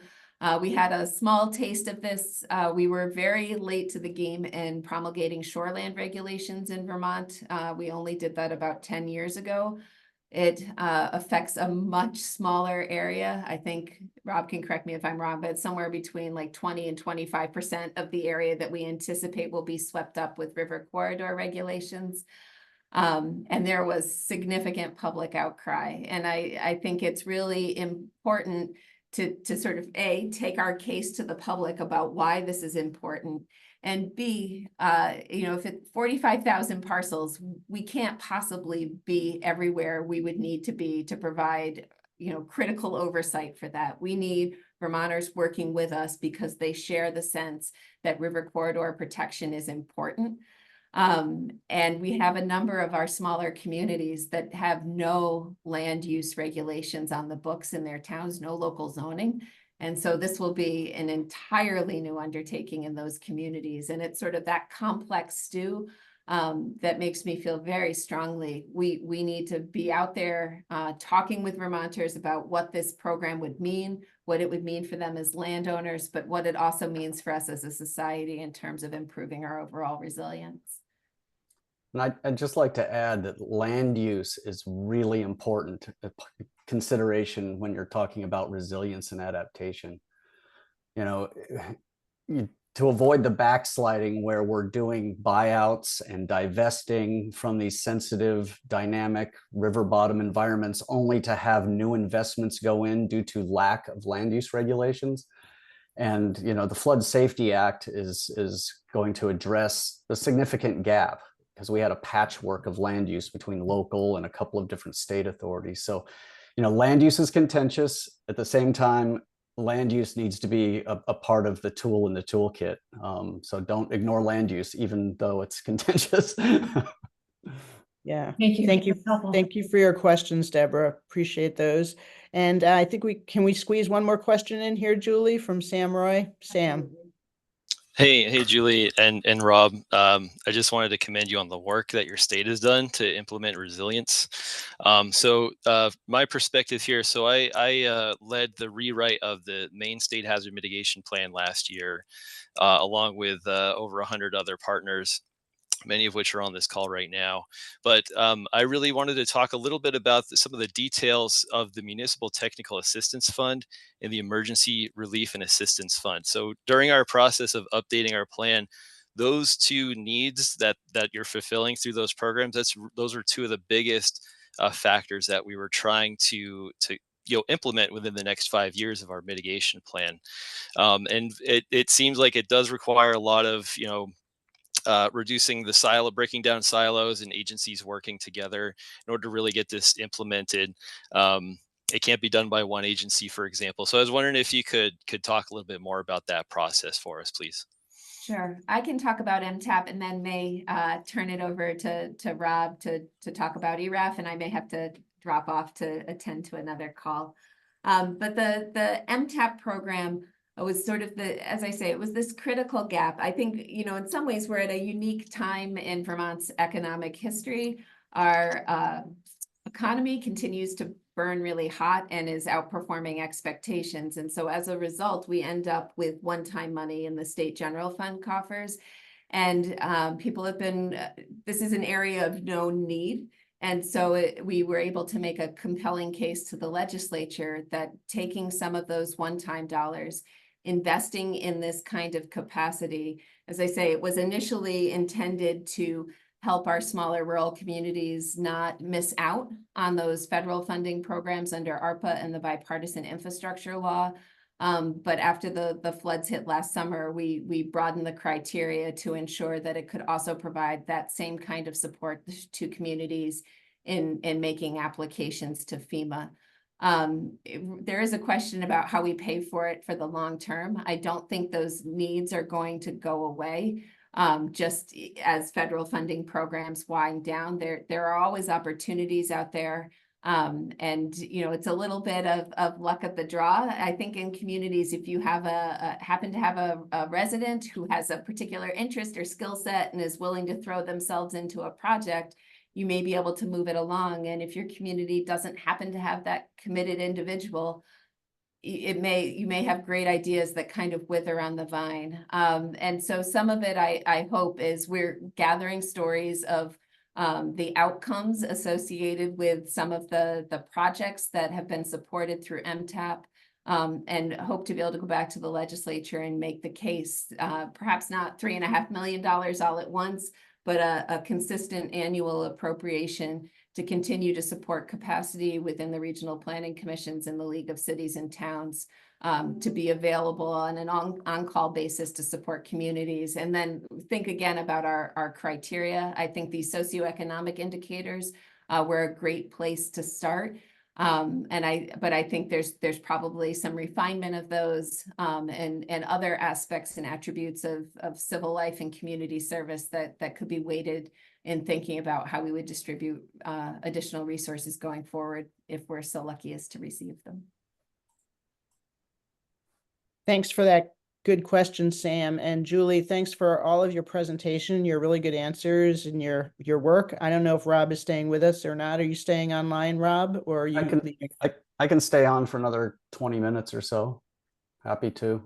We had a small taste of this. We were very late to the game in promulgating shoreland regulations in Vermont. We only did that about 10 years ago. It affects a much smaller area. I think Rob can correct me if I'm wrong, but it's somewhere between like 20 and 25% of the area that we anticipate will be swept up with river corridor regulations. And there was significant public outcry. And I think it's really important to sort of take our case to the public about why this is important. And B, if it's 45,000 parcels, we can't possibly be everywhere we would need to be to provide, critical oversight for that. We need Vermonters working with us because they share the sense that river corridor protection is important. And we have a number of our smaller communities that have no land use regulations on the books in their towns, no local zoning. And so this will be an entirely new undertaking in those communities. And it's sort of that complex stew that makes me feel very strongly. We need to be out there talking with Vermonters about what this program would mean, what it would mean for them as landowners, but what it also means for us as a society in terms of improving our overall resilience. And I'd just like to add that land use is really important consideration when you're talking about resilience and adaptation. To avoid the backsliding where we're doing buyouts and divesting from these sensitive, dynamic river bottom environments only to have new investments go in due to lack of land use regulations. And the Flood Safety Act is going to address the significant gap, because we had a patchwork of land use between local and a couple of different state authorities. So, land use is contentious. At the same time, land use needs to be a part of the tool in the toolkit. So don't ignore land use, even though it's contentious. Yeah. Thank you. Thank you. Thank you for your questions, Deborah. Appreciate those. And I think can we squeeze one more question in here, Julie, from Sam Roy? Sam. Hey, Julie and Rob. I just wanted to commend you on the work that your state has done to implement resilience. So my perspective here, so I led the rewrite of the Maine State Hazard Mitigation Plan last year, along with over 100 other partners, many of which are on this call right now. But I really wanted to talk a little bit about some of the details of the Municipal Technical Assistance Fund and the Emergency Relief and Assistance Fund. So during our process of updating our plan, those two needs that you're fulfilling through those programs, those are two of the biggest factors that we were trying to implement within the next 5 years of our mitigation plan. And it seems like it does require a lot of reducing the breaking down silos and agencies working together in order to really get this implemented. It can't be done by one agency, for example. So I was wondering if you could talk a little bit more about that process for us, please. Sure, I can talk about MTAP and then may turn it over to Rob to talk about ERAF, and I may have to drop off to attend to another call. But the MTAP program was sort of as I say, it was this critical gap. I think, in some ways we're at a unique time in Vermont's economic history. Our economy continues to burn really hot and is outperforming expectations. And so as a result, we end up with one-time money in the state general fund coffers. And people have been, this is an area of known need. And so we were able to make a compelling case to the legislature that taking some of those one-time dollars, investing in this kind of capacity, as I say, it was initially intended to help our smaller rural communities not miss out on those federal funding programs under ARPA and the bipartisan infrastructure law. But after the floods hit last summer, we broadened the criteria to ensure that it could also provide that same kind of support to communities in making applications to FEMA. There is a question about how we pay for it for the long term. I don't think those needs are going to go away. Just as federal funding programs wind down, there are always opportunities out there. And it's a little bit of luck of the draw. I think in communities, if you have happen to have a resident who has a particular interest or skill set and is willing to throw themselves into a project, you may be able to move it along. And if your community doesn't happen to have that committed individual, you may have great ideas that kind of wither on the vine. And so some of it, I hope, is we're gathering stories of the outcomes associated with some of the projects that have been supported through MTAP, and hope to be able to go back to the legislature and make the case, perhaps not $3.5 million all at once, but a consistent annual appropriation to continue to support capacity within the regional planning commissions and the League of Cities and Towns, to be available on an on-call basis to support communities. And then think again about our criteria. I think these socioeconomic indicators were a great place to start. But I think there's probably some refinement of those, and other aspects and attributes of civil life and community service that could be weighted in thinking about how we would distribute additional resources going forward if we're so lucky as to receive them. Thanks for that good question, Sam. And Julie, thanks for all of your presentation, your really good answers, and your work. I don't know if Rob is staying with us or not. Are you staying online, Rob, or are you leaving? I can stay on for another 20 minutes or so. Happy to.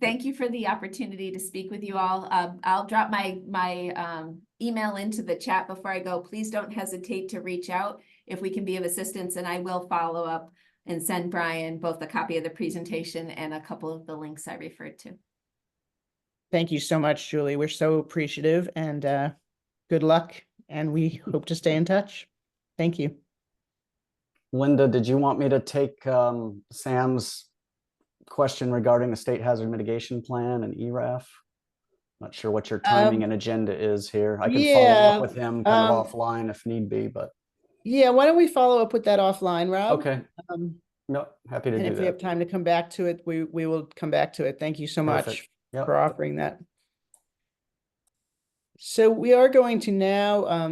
Thank you for the opportunity to speak with you all. I'll drop my email into the chat before I go. Please don't hesitate to reach out if we can be of assistance, and I will follow up and send Brian both a copy of the presentation and a couple of the links I referred to. Thank you so much, Julie. We're so appreciative, and good luck, and we hope to stay in touch. Thank you. Linda, did you want me to take Sam's question regarding the state hazard mitigation plan and ERAF? Not sure what your timing and agenda is here. I can follow up with him kind of offline if need be, but yeah, why don't we follow up with that offline, Rob? Okay. No, happy to do that. And if we have time to come back to it, we will come back to it. Thank you so much for offering that. So we are going to now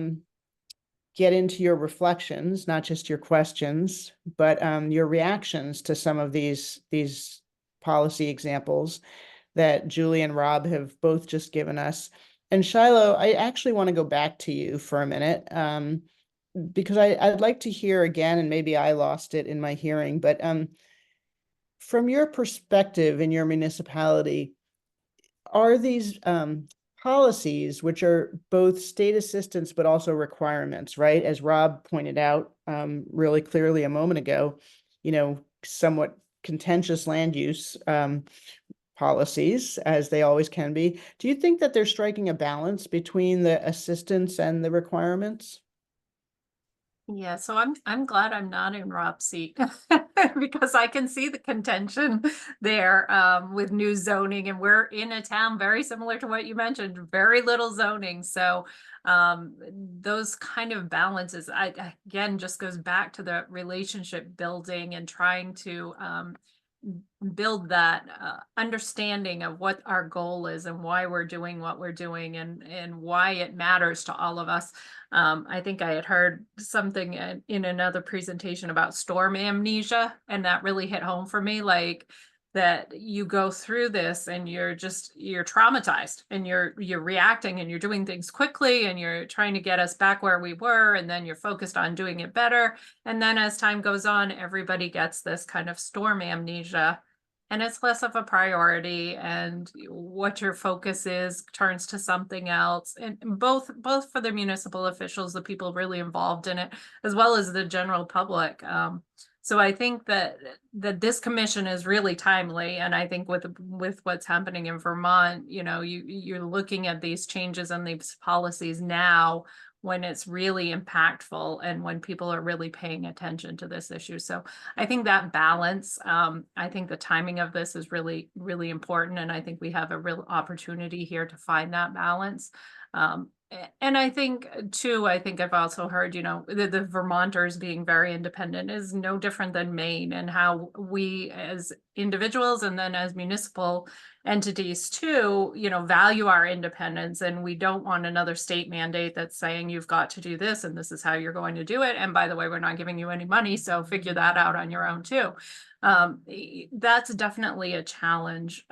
get into your reflections, not just your questions, but your reactions to some of these policy examples that Julie and Rob have both just given us. And Shiloh, I actually want to go back to you for a minute, because I'd like to hear again, and maybe I lost it in my hearing, but from your perspective in your municipality, are these policies, which are both state assistance but also requirements, right? As Rob pointed out really clearly a moment ago, somewhat contentious land use policies, as they always can be. Do you think that they're striking a balance between the assistance and the requirements? Yeah, so I'm glad I'm not in Rob's seat because I can see the contention there with new zoning, and we're in a town very similar to what you mentioned, very little zoning. So those kind of balances, again, just goes back to the relationship building and trying to build that understanding of what our goal is and why we're doing what we're doing, and why it matters to all of us. I think I had heard something in another presentation about storm amnesia, and that really hit home for me. Like, that you go through this and you're traumatized, and you're reacting, and you're doing things quickly, and you're trying to get us back where we were, and then you're focused on doing it better. And then as time goes on, everybody gets this kind of storm amnesia, and it's less of a priority, and what your focus is turns to something else. And both for the municipal officials, the people really involved in it, as well as the general public. So I think that this commission is really timely, and I think with what's happening in Vermont, you're looking at these changes and these policies now, when it's really impactful and when people are really paying attention to this issue. So I think that balance, I think the timing of this is really, really important. And I think we have a real opportunity here to find that balance. And I think too, I've also heard, the Vermonters being very independent is no different than Maine, and how we as individuals and then as municipal entities too, value our independence, and we don't want another state mandate that's saying you've got to do this and this is how you're going to do it. And by the way, we're not giving you any money, so figure that out on your own too. That's definitely a challenge.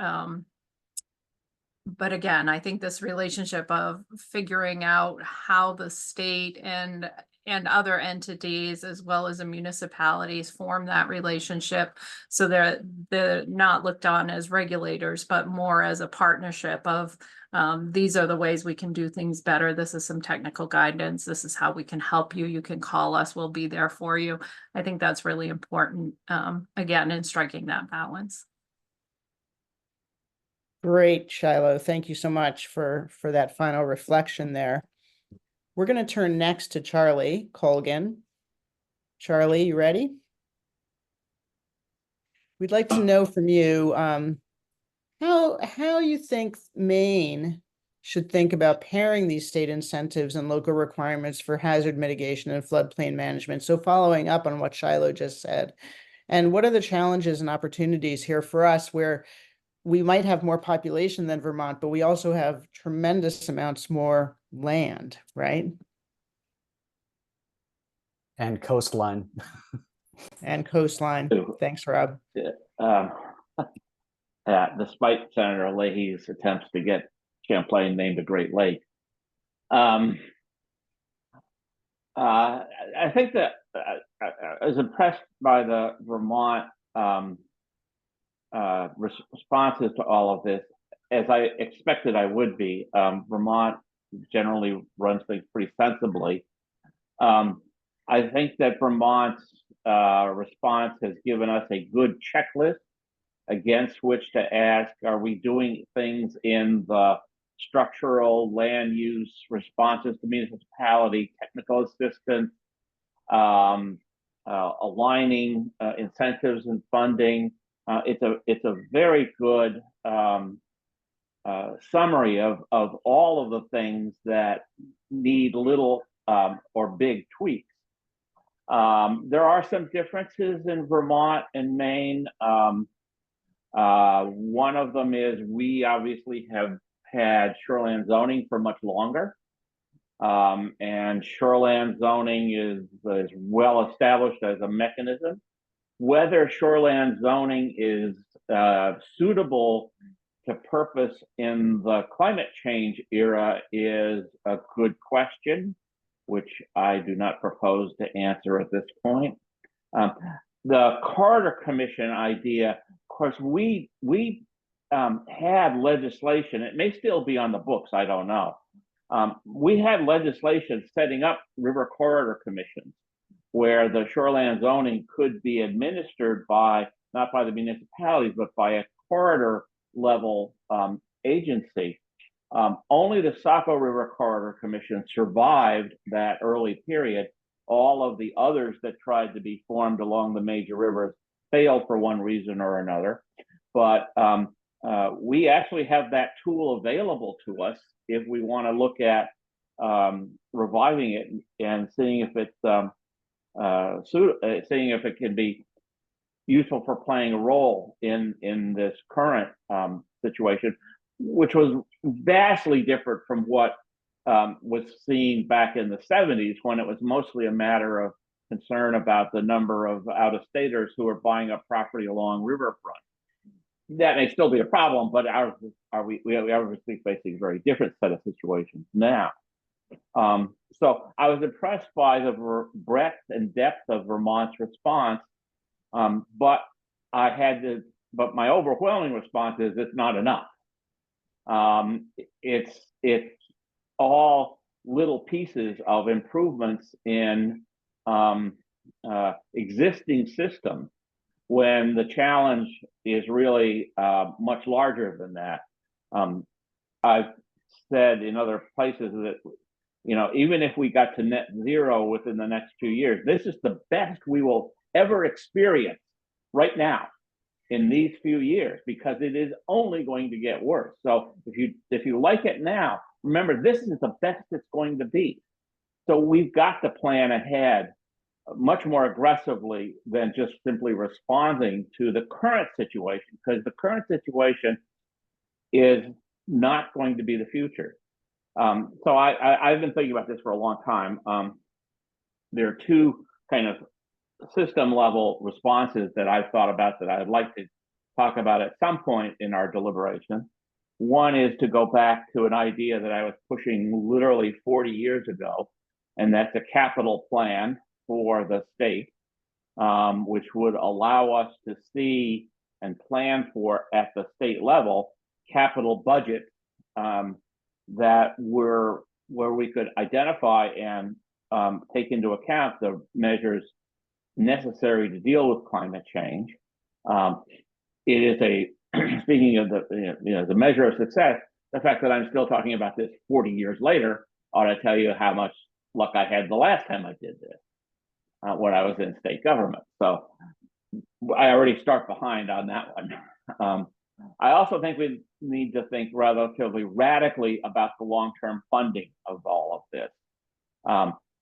But again, I think this relationship of figuring out how the state and other entities, as well as the municipalities, form that relationship, so they're not looked on as regulators, but more as a partnership of these are the ways we can do things better. This is some technical guidance. This is how we can help you. You can call us. We'll be there for you. I think that's really important, again, in striking that balance. Great, Shiloh. Thank you so much for that final reflection there. We're going to turn next to Charlie Colgan. Charlie, you ready? We'd like to know from you how you think Maine should think about pairing these state incentives and local requirements for hazard mitigation and floodplain management. So following up on what Shiloh just said, and what are the challenges and opportunities here for us, where we might have more population than Vermont, but we also have tremendous amounts more land, right? And coastline. And coastline. Thanks, Rob. Despite Senator Leahy's attempts to get Champlain named a Great Lake, I think that I was impressed by the Vermont responses to all of this, as I expected I would be. Vermont generally runs things pretty sensibly. I think that Vermont's response has given us a good checklist against which to ask, are we doing things in the structural land use responses to municipality, technical assistance, aligning incentives and funding. It's a very good summary of all of the things that need little or big tweaks. There are some differences in Vermont and Maine. One of them is we obviously have had shoreland zoning for much longer. And shoreland zoning is well established as a mechanism. Whether shoreland zoning is suitable to purpose in the climate change era is a good question, which I do not propose to answer at this point. The Corridor Commission idea, of course, we had legislation. It may still be on the books, I don't know. We had legislation setting up river corridor commissions, where the shoreland zoning could be administered by, not by the municipalities, but by a corridor level agency. Only the Saco River Corridor Commission survived that early period. all of the others that tried to be formed along the major rivers failed for one reason or another. But we actually have that tool available to us if we want to look at reviving it and seeing if it's seeing if it can be useful for playing a role in this current situation, which was vastly different from what was seen back in the 70s, when it was mostly a matter of concern about the number of out-of-staters who are buying up property along riverfront. That may still be a problem, but we are obviously facing a very different set of situations now. So I was impressed by the breadth and depth of Vermont's response, but my overwhelming response is it's not enough. It's all little pieces of improvements in existing systems, when the challenge is really much larger than that. I've said in other places that, even if we got to net zero within the next 2 years, this is the best we will ever experience right now in these few years, because it is only going to get worse. So if you like it now, remember, this is the best it's going to be. So we've got to plan ahead much more aggressively than just simply responding to the current situation, because the current situation is not going to be the future. So I've been thinking about this for a long time. There are two kind of system level responses that I've thought about that I'd like to talk about at some point in our deliberation. One is to go back to an idea that I was pushing literally 40 years ago, and that's a capital plan for the state, which would allow us to see and plan for, at the state level, capital budgets that were where we could identify and take into account the measures necessary to deal with climate change. It is a speaking of the measure of success, the fact that I'm still talking about this 40 years later ought to tell you how much luck I had the last time I did this, when I was in state government. So I already start behind on that one. I also think we need to think relatively radically about the long-term funding of all of this.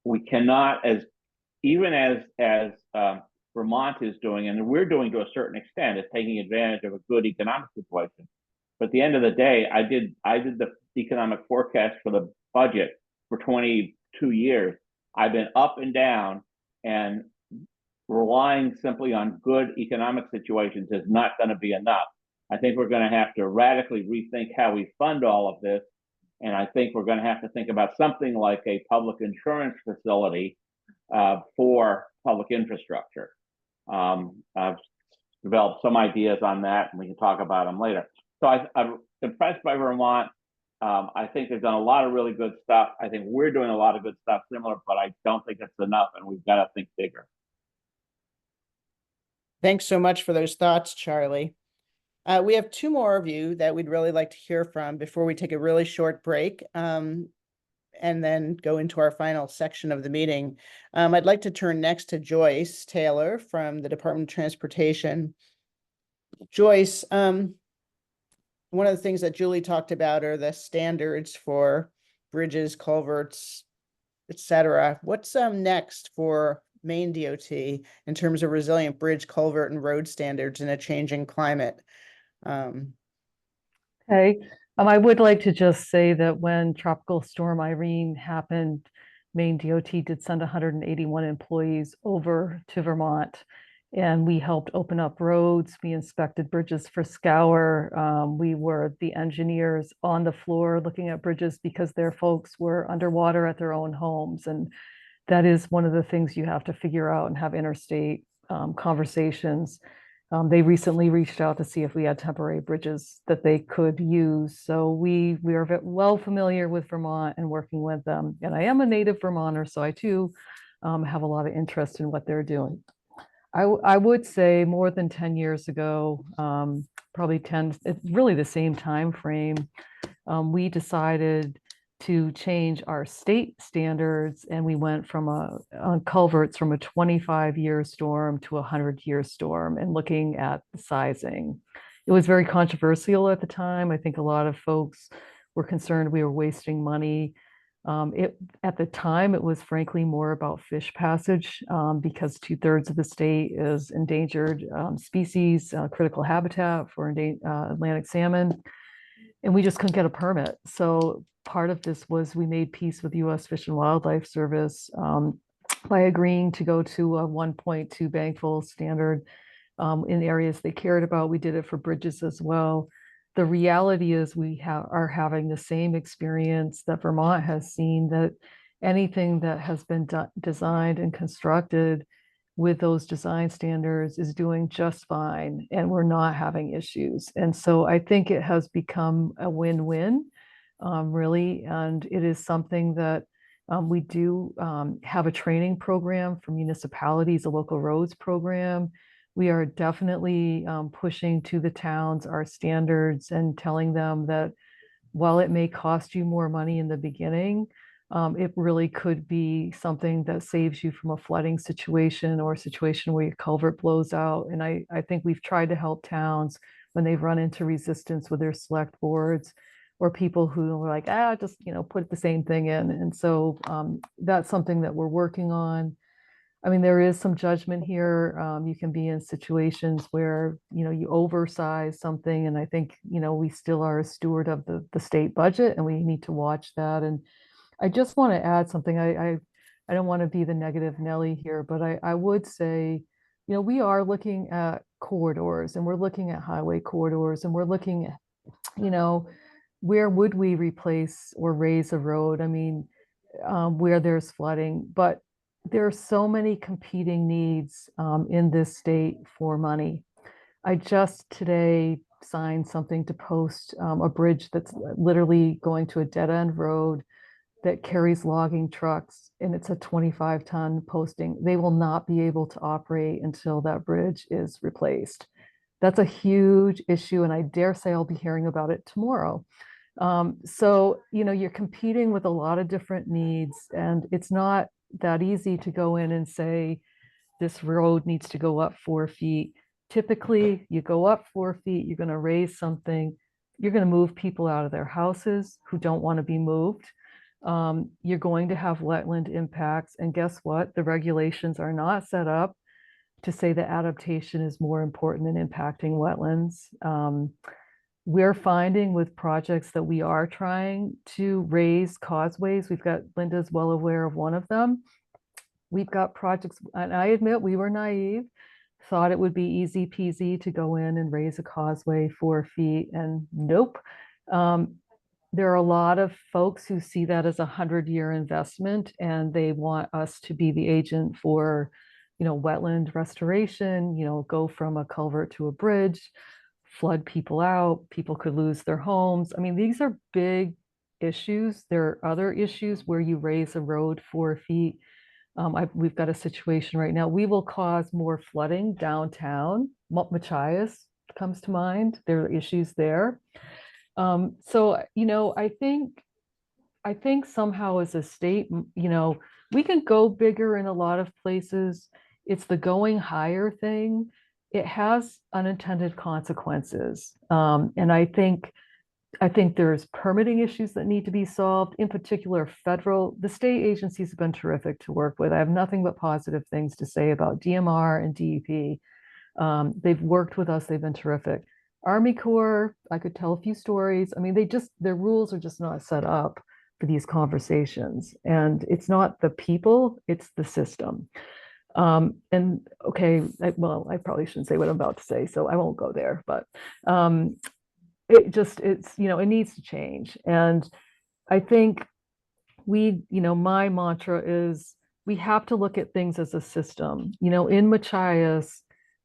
We cannot, even as Vermont is doing, and we're doing to a certain extent, is taking advantage of a good economic situation. But at the end of the day, I did the economic forecast for the budget for 22 years. I've been up and down, and relying simply on good economic situations is not going to be enough. I think we're going to have to radically rethink how we fund all of this. And I think we're going to have to think about something like a public insurance facility for public infrastructure. I've developed some ideas on that, and we can talk about them later. So I'm impressed by Vermont. I think they've done a lot of really good stuff. I think we're doing a lot of good stuff similar, but I don't think it's enough, and we've got to think bigger. Thanks so much for those thoughts, Charlie. We have two more of you that we'd really like to hear from before we take a really short break, and then go into our final section of the meeting. I'd like to turn next to Joyce Taylor from the Department of Transportation. Joyce, one of the things that Julie talked about are the standards for bridges, culverts, etc. What's next for Maine DOT in terms of resilient bridge, culvert, and road standards in a changing climate? Okay. I would like to just say that when Tropical Storm Irene happened, Maine DOT did send 181 employees over to Vermont, and we helped open up roads. We inspected bridges for scour. We were the engineers on the floor looking at bridges because their folks were underwater at their own homes. And that is one of the things you have to figure out and have interstate conversations. They recently reached out to see if we had temporary bridges that they could use. So we are well familiar with Vermont and working with them. And I am a native Vermonter, so I too have a lot of interest in what they're doing. I would say more than 10 years ago, probably 10, really the same time frame, we decided to change our state standards, and we went from on culverts from a 25-year storm to a 100-year storm, and looking at the sizing. It was very controversial at the time. I think a lot of folks were concerned we were wasting money. At the time, it was frankly more about fish passage, because 2/3 of the state is endangered species, critical habitat for Atlantic salmon, and we just couldn't get a permit. So part of this was we made peace with U.S. Fish and Wildlife Service by agreeing to go to a 1.2 bankful standard in areas they cared about. We did it for bridges as well. The reality is we are having the same experience that Vermont has seen, that anything that has been designed and constructed with those design standards is doing just fine, and we're not having issues. And so I think it has become a win-win, really, and it is something that we do have a training program for municipalities, a local roads program. We are definitely pushing to the towns our standards and telling them that while it may cost you more money in the beginning, it really could be something that saves you from a flooding situation or a situation where your culvert blows out. And I think we've tried to help towns when they've run into resistance with their select boards, or people who are like, just, put the same thing in. And so that's something that we're working on. I mean, there is some judgment here. You can be in situations where, you oversize something. And I think, we still are a steward of the state budget, and we need to watch that. And I just want to add something. I don't want to be the negative Nelly here, but I would say, we are looking at corridors, and we're looking at highway corridors, and we're looking at, where would we replace or raise a road? I mean, where there's flooding, but there are so many competing needs in this state for money. I just today signed something to post a bridge that's literally going to a dead-end road that carries logging trucks, and it's a 25-ton posting. They will not be able to operate until that bridge is replaced. That's a huge issue, and I dare say I'll be hearing about it tomorrow. So, you're competing with a lot of different needs, and it's not that easy to go in and say, this road needs to go up 4 feet. Typically, you go up 4 feet, you're going to raise something, you're going to move people out of their houses who don't want to be moved. You're going to have wetland impacts. And guess what? The regulations are not set up to say that adaptation is more important than impacting wetlands. We're finding with projects that we are trying to raise causeways. Linda's well aware of one of them. We've got projects, and I admit we were naive, thought it would be easy peasy to go in and raise a causeway 4 feet, and nope. There are a lot of folks who see that as a 100-year investment, and they want us to be the agent for, wetland restoration, go from a culvert to a bridge, flood people out, people could lose their homes. I mean, these are big issues. There are other issues where you raise a road 4 feet. We've got a situation right now. We will cause more flooding downtown. Machias comes to mind. There are issues there. So, I think somehow as a state, we can go bigger in a lot of places. It's the going higher thing. It has unintended consequences. And I think there's permitting issues that need to be solved, in particular the state agencies have been terrific to work with. I have nothing but positive things to say about DMR and DEP. They've worked with us, they've been terrific. Army Corps, I could tell a few stories. I mean, their rules are just not set up for these conversations. And it's not the people, it's the system. And okay, I probably shouldn't say what I'm about to say, so I won't go there, but it needs to change. And I think my mantra is we have to look at things as a system. In Machias,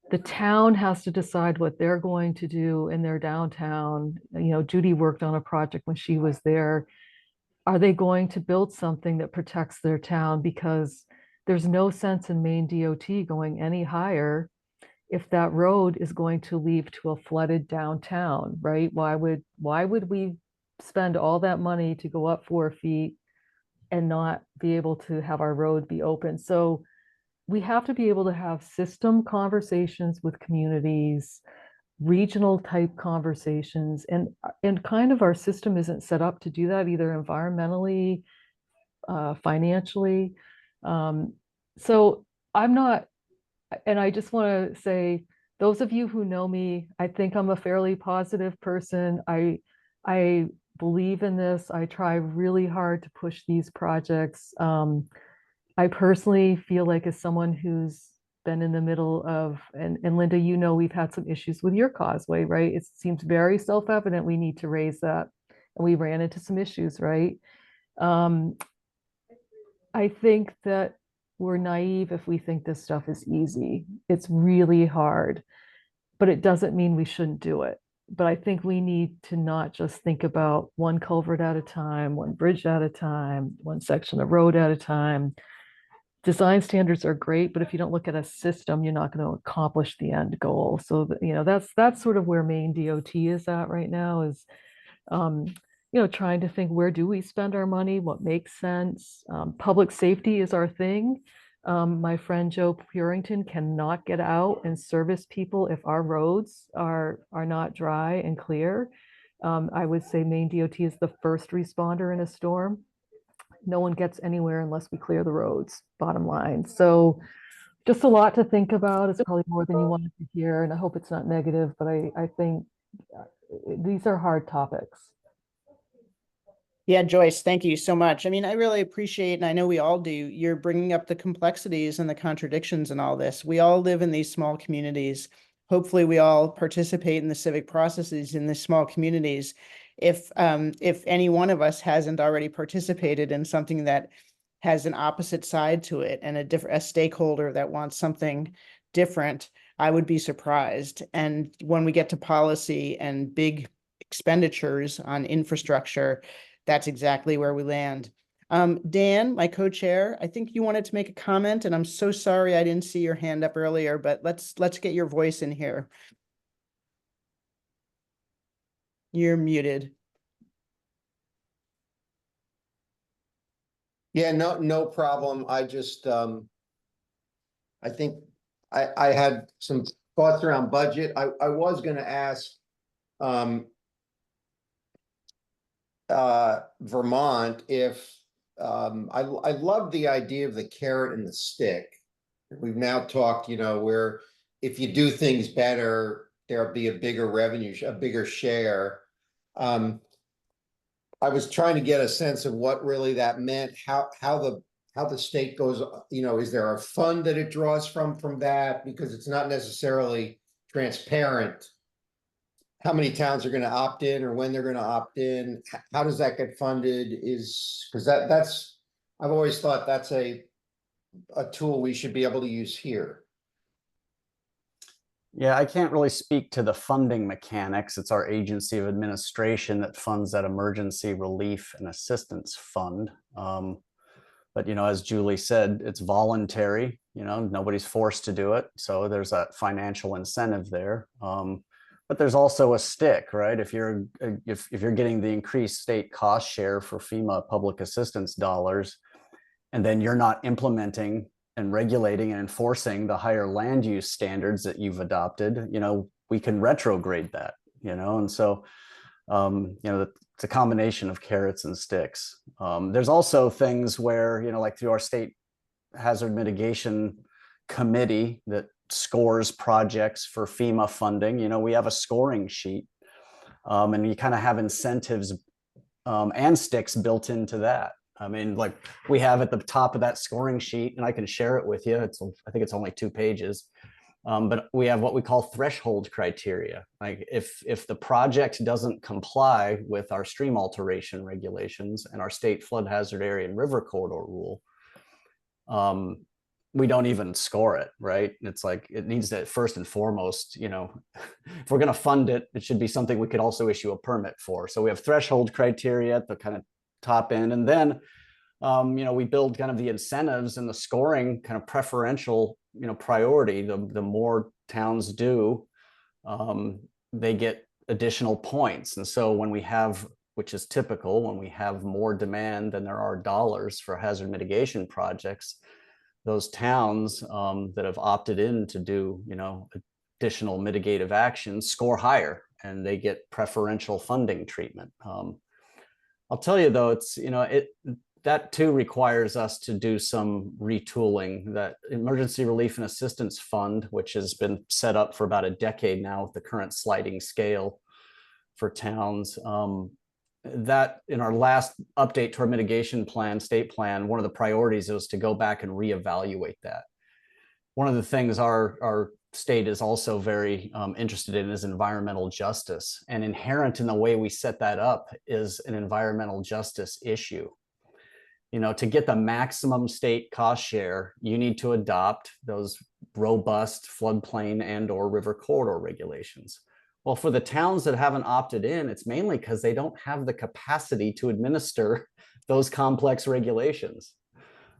the town has to decide what they're going to do in their downtown. Judy worked on a project when she was there. Are they going to build something that protects their town? Because there's no sense in Maine DOT going any higher if that road is going to lead to a flooded downtown, right? Why would we spend all that money to go up 4 feet and not be able to have our road be open. So we have to be able to have system conversations with communities, regional type conversations, and kind of our system isn't set up to do that either environmentally, financially. So I'm not, and I just want to say, those of you who know me, I think I'm a fairly positive person. I believe in this. I try really hard to push these projects. I personally feel like, as someone who's been in the middle of, and Linda, you know, we've had some issues with your causeway, right? It seems very self-evident we need to raise that. And we ran into some issues, right? I think that we're naive if we think this stuff is easy. It's really hard, but it doesn't mean we shouldn't do it. But I think we need to not just think about one culvert at a time, one bridge at a time, one section of road at a time. Design standards are great, but if you don't look at a system, you're not going to accomplish the end goal. So, you know, that's sort of where Maine DOT is at right now, is you know, trying to think, where do we spend our money, what makes sense. Public safety is our thing. My friend Joe Purington cannot get out and service people if our roads are not dry and clear. I would say Maine DOT is the first responder in a storm. No one gets anywhere unless we clear the roads, bottom line. So just a lot to think about. It's probably more than you wanted to hear, and I hope it's not negative, but I think these are hard topics. Yeah, Joyce, thank you so much. I mean, I really appreciate, and I know we all do, you're bringing up the complexities and the contradictions in all this. We all live in these small communities. Hopefully we all participate in the civic processes in the small communities. If any one of us hasn't already participated in something that has an opposite side to it and a stakeholder that wants something different, I would be surprised. And when we get to policy and big expenditures on infrastructure, that's exactly where we land. Dan, my co-chair, I think you wanted to make a comment, and I'm so sorry I didn't see your hand up earlier, but let's get your voice in here. You're muted. Yeah, no problem. I just, I think I had some thoughts around budget. I was gonna ask, Vermont if, I love the idea of the carrot and the stick. We've now talked, you know, where if you do things better, there'll be a bigger revenue, a bigger share. I was trying to get a sense of what really that meant, how the state goes, you know, is there a fund that it draws from that? Because it's not necessarily transparent how many towns are going to opt in or when they're going to opt in. How does that get funded? Because that's, I've always thought that's a tool we should be able to use here. Yeah, I can't really speak to the funding mechanics. It's our agency of administration that funds that emergency relief and assistance fund. But, you know, as Julie said, it's voluntary, you know, nobody's forced to do it. So there's that financial incentive there. But there's also a stick, right? If you're getting the increased state cost share for FEMA public assistance dollars, and then you're not implementing and regulating and enforcing the higher land use standards that you've adopted, you know, we can retrograde that, you know, and so, you know, it's a combination of carrots and sticks. There's also things where, you know, like through our state hazard mitigation committee that scores projects for FEMA funding, you know, we have a scoring sheet, and you kind of have incentives and sticks built into that. I mean, like we have at the top of that scoring sheet, and I can share it with you. I think it's only 2 pages, but we have what we call threshold criteria. Like if the project doesn't comply with our stream alteration regulations and our state flood hazard area and river corridor rule, we don't even score it, right? It's like, it needs to, first and foremost, you know, if we're going to fund it, it should be something we could also issue a permit for. So we have threshold criteria at the kind of top end. And then, you know, we build kind of the incentives and the scoring kind of preferential, you know, priority. The more towns do, they get additional points. And so when we have which is typical when we have more demand than there are dollars for hazard mitigation projects, those towns that have opted in to do, additional mitigative actions score higher and they get preferential funding treatment. I'll tell you though, it's, that too requires us to do some retooling. That Emergency Relief and Assistance Fund, which has been set up for about a decade now with the current sliding scale for towns, that in our last update to our mitigation plan, state plan, one of the priorities was to go back and reevaluate that. One of the things our state is also very interested in is environmental justice, and inherent in the way we set that up is an environmental justice issue. To get the maximum state cost share, you need to adopt those robust floodplain and/or river corridor regulations. Well, for the towns that haven't opted in, it's mainly because they don't have the capacity to administer those complex regulations.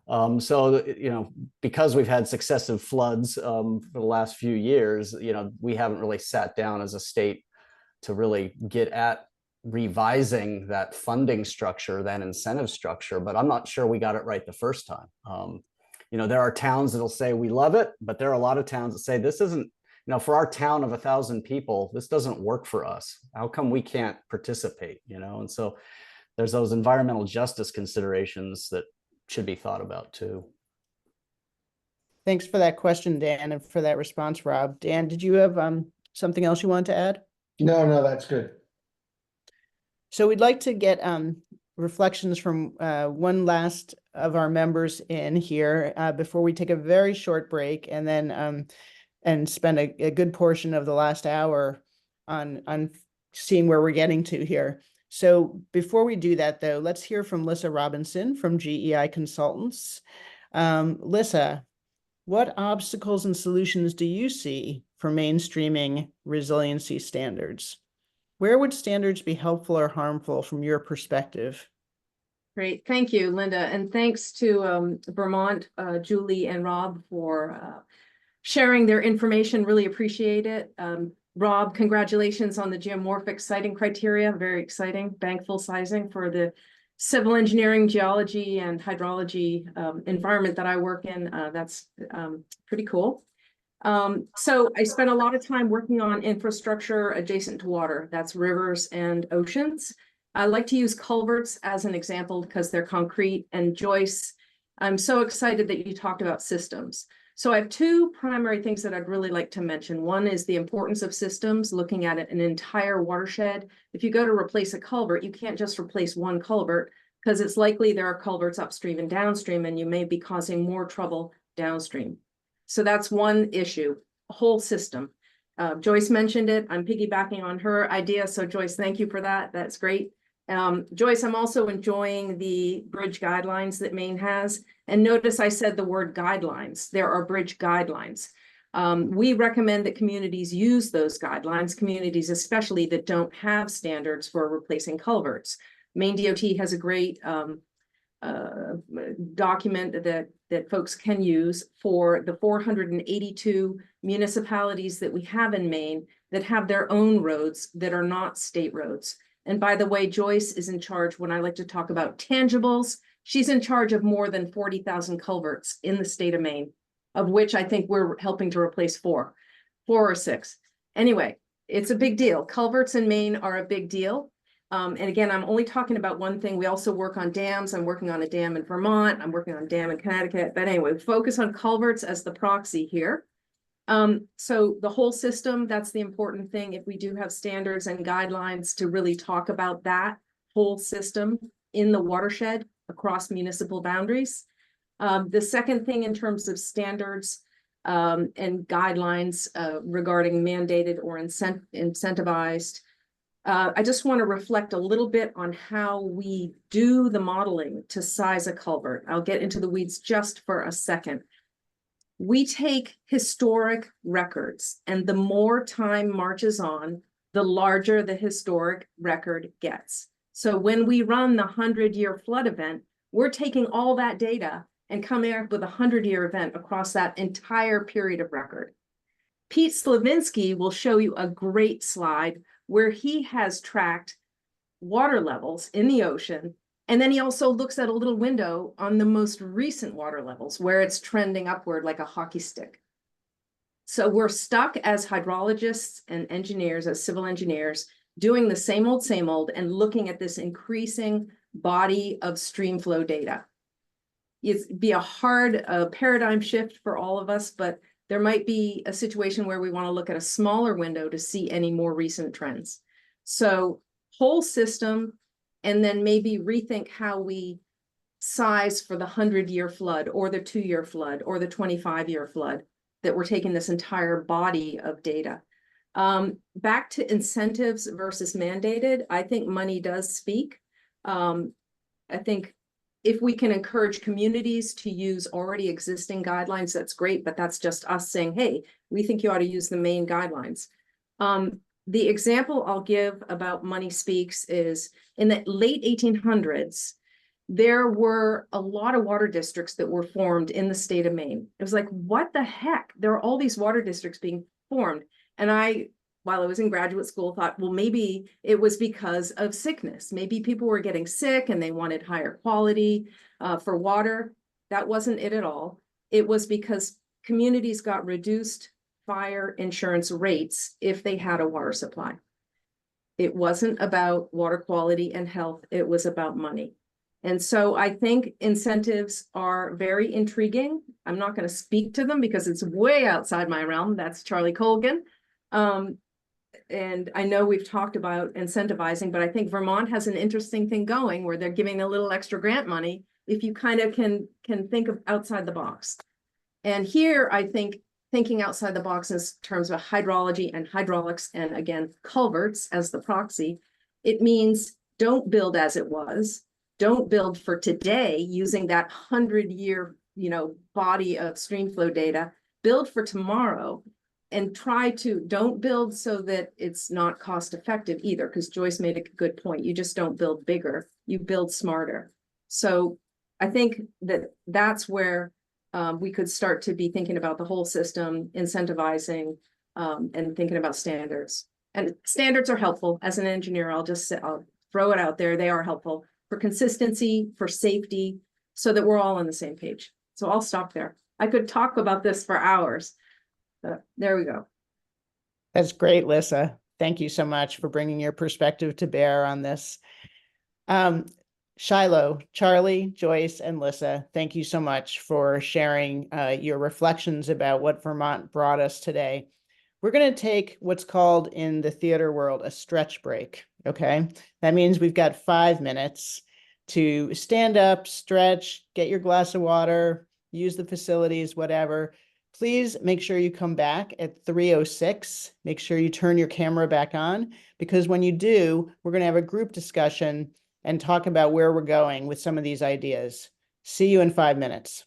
So, because we've had successive floods for the last few years, we haven't really sat down as a state to really get at revising that funding structure, that incentive structure, but I'm not sure we got it right the first time. There are towns that'll say we love it, but there are a lot of towns that say this isn't, for our town of 1,000 people, this doesn't work for us. How come we can't participate? And so there's those environmental justice considerations that should be thought about too. Thanks for that question, Dan, and for that response, Rob. Dan, did you have something else you wanted to add? No, that's good. So we'd like to get reflections from one last of our members in here before we take a very short break, and then and spend a good portion of the last hour on seeing where we're getting to here. So before we do that, though, let's hear from Lissa Robinson from GEI Consultants. Lissa, what obstacles and solutions do you see for mainstreaming resiliency standards? Where would standards be helpful or harmful from your perspective? Great. Thank you, Linda. And thanks to Vermont, Julie and Rob for sharing their information. Really appreciate it. Rob, congratulations on the geomorphic siting criteria. Very exciting. Bank full sizing for the civil engineering, geology, and hydrology environment that I work in. That's pretty cool. So I spent a lot of time working on infrastructure adjacent to water. That's rivers and oceans. I like to use culverts as an example because they're concrete. And Joyce, I'm so excited that you talked about systems. So I have two primary things that I'd really like to mention. One is the importance of systems, looking at an entire watershed. If you go to replace a culvert, you can't just replace one culvert because it's likely there are culverts upstream and downstream, and you may be causing more trouble downstream. So that's one issue, a whole system. Joyce mentioned it. I'm piggybacking on her idea. So Joyce, thank you for that. That's great. Joyce, I'm also enjoying the bridge guidelines that Maine has. And notice I said the word guidelines. There are bridge guidelines. We recommend that communities use those guidelines, communities especially that don't have standards for replacing culverts. Maine DOT has a great document that folks can use for the 482 municipalities that we have in Maine that have their own roads that are not state roads. And by the way, Joyce is in charge, when I like to talk about tangibles, she's in charge of more than 40,000 culverts in the state of Maine, of which I think we're helping to replace four or six. Anyway, it's a big deal. Culverts in Maine are a big deal. And again, I'm only talking about one thing. We also work on dams. I'm working on a dam in Vermont. I'm working on a dam in Connecticut. But anyway, focus on culverts as the proxy here. So the whole system, that's the important thing. If we do have standards and guidelines to really talk about that whole system in the watershed across municipal boundaries. The second thing in terms of standards and guidelines regarding mandated or incentivized, I just want to reflect a little bit on how we do the modeling to size a culvert. I'll get into the weeds just for a second. We take historic records, and the more time marches on, the larger the historic record gets. So when we run the 100-year flood event, we're taking all that data and coming up with a 100-year event across that entire period of record. Pete Slavinsky will show you a great slide where he has tracked water levels in the ocean. And then he also looks at a little window on the most recent water levels where it's trending upward like a hockey stick. So we're stuck as hydrologists and engineers, as civil engineers, doing the same old, and looking at this increasing body of stream flow data. It'd be a hard paradigm shift for all of us, but there might be a situation where we want to look at a smaller window to see any more recent trends. So whole system, and then maybe rethink how we size for the 100-year flood or the 2-year flood or the 25-year flood, that we're taking this entire body of data. Back to incentives versus mandated, I think money does speak. I think if we can encourage communities to use already existing guidelines, that's great, but that's just us saying, hey, we think you ought to use the Maine guidelines. The example I'll give about money speaks is in the late 1800s, there were a lot of water districts that were formed in the state of Maine. It was like, what the heck? There are all these water districts being formed. And I, while I was in graduate school, thought, well, maybe it was because of sickness. Maybe people were getting sick and they wanted higher quality for water. That wasn't it at all. It was because communities got reduced fire insurance rates if they had a water supply. It wasn't about water quality and health. It was about money. And so I think incentives are very intriguing. I'm not going to speak to them because it's way outside my realm. That's Charlie Colgan. And I know we've talked about incentivizing, but I think Vermont has an interesting thing going where they're giving a little extra grant money if you kind of can think of outside the box. And here, I think thinking outside the box in terms of hydrology and hydraulics, and again, culverts as the proxy, it means don't build as it was. Don't build for today using that 100-year, body of stream flow data. Build for tomorrow, and don't build so that it's not cost effective either, because Joyce made a good point. You just don't build bigger, you build smarter. So I think that's where we could start to be thinking about the whole system, incentivizing, and thinking about standards. And standards are helpful. As an engineer, I'll throw it out there. They are helpful for consistency, for safety, so that we're all on the same page. So I'll stop there. I could talk about this for hours, but there we go. That's great, Lissa. Thank you so much for bringing your perspective to bear on this. Shiloh, Charlie, Joyce, and Lissa, thank you so much for sharing your reflections about what Vermont brought us today. We're going to take what's called in the theater world a stretch break, okay? That means we've got 5 minutes to stand up, stretch, get your glass of water, use the facilities, whatever. Please make sure you come back at 3:06. Make sure you turn your camera back on, because when you do, we're going to have a group discussion and talk about where we're going with some of these ideas. See you in 5 minutes.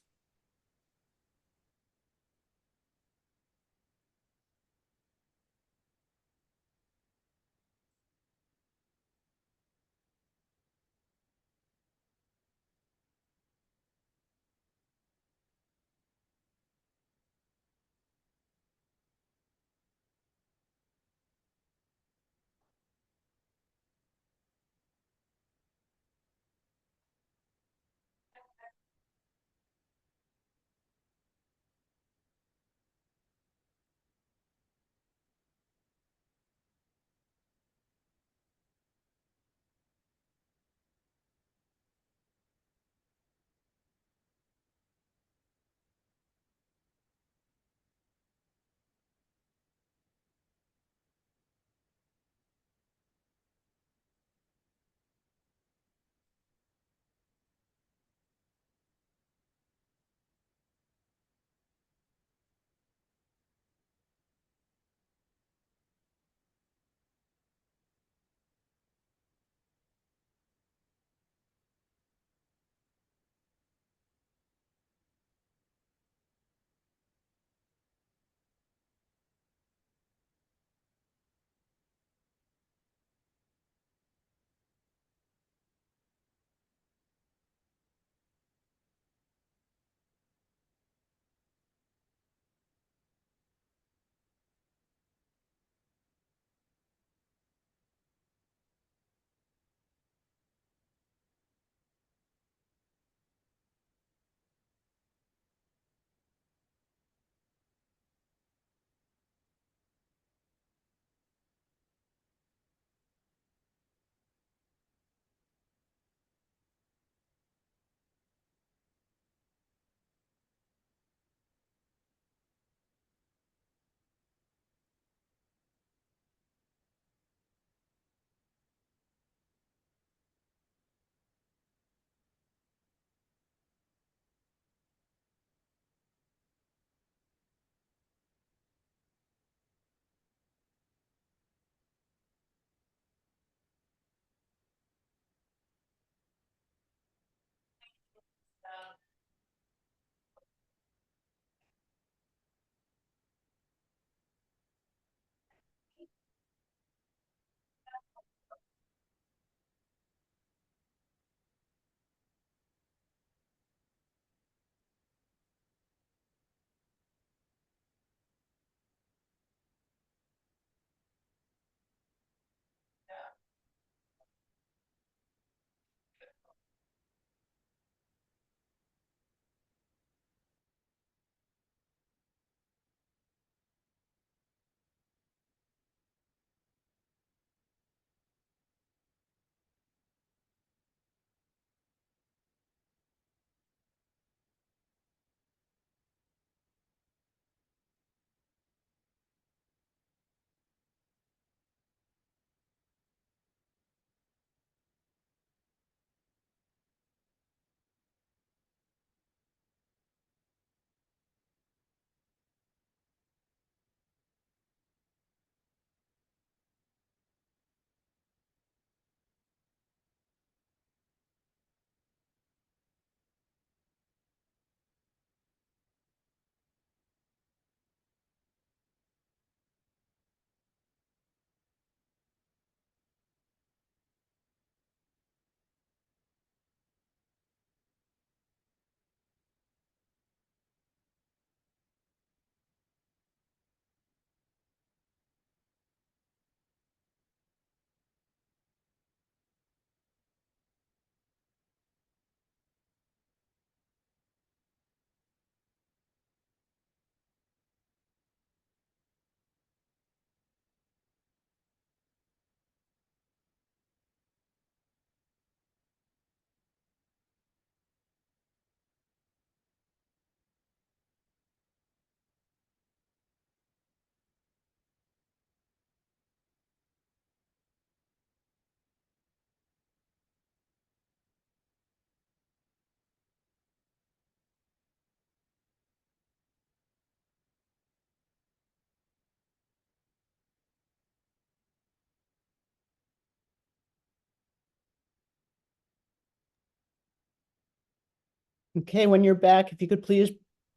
Okay, when you're back, if you could please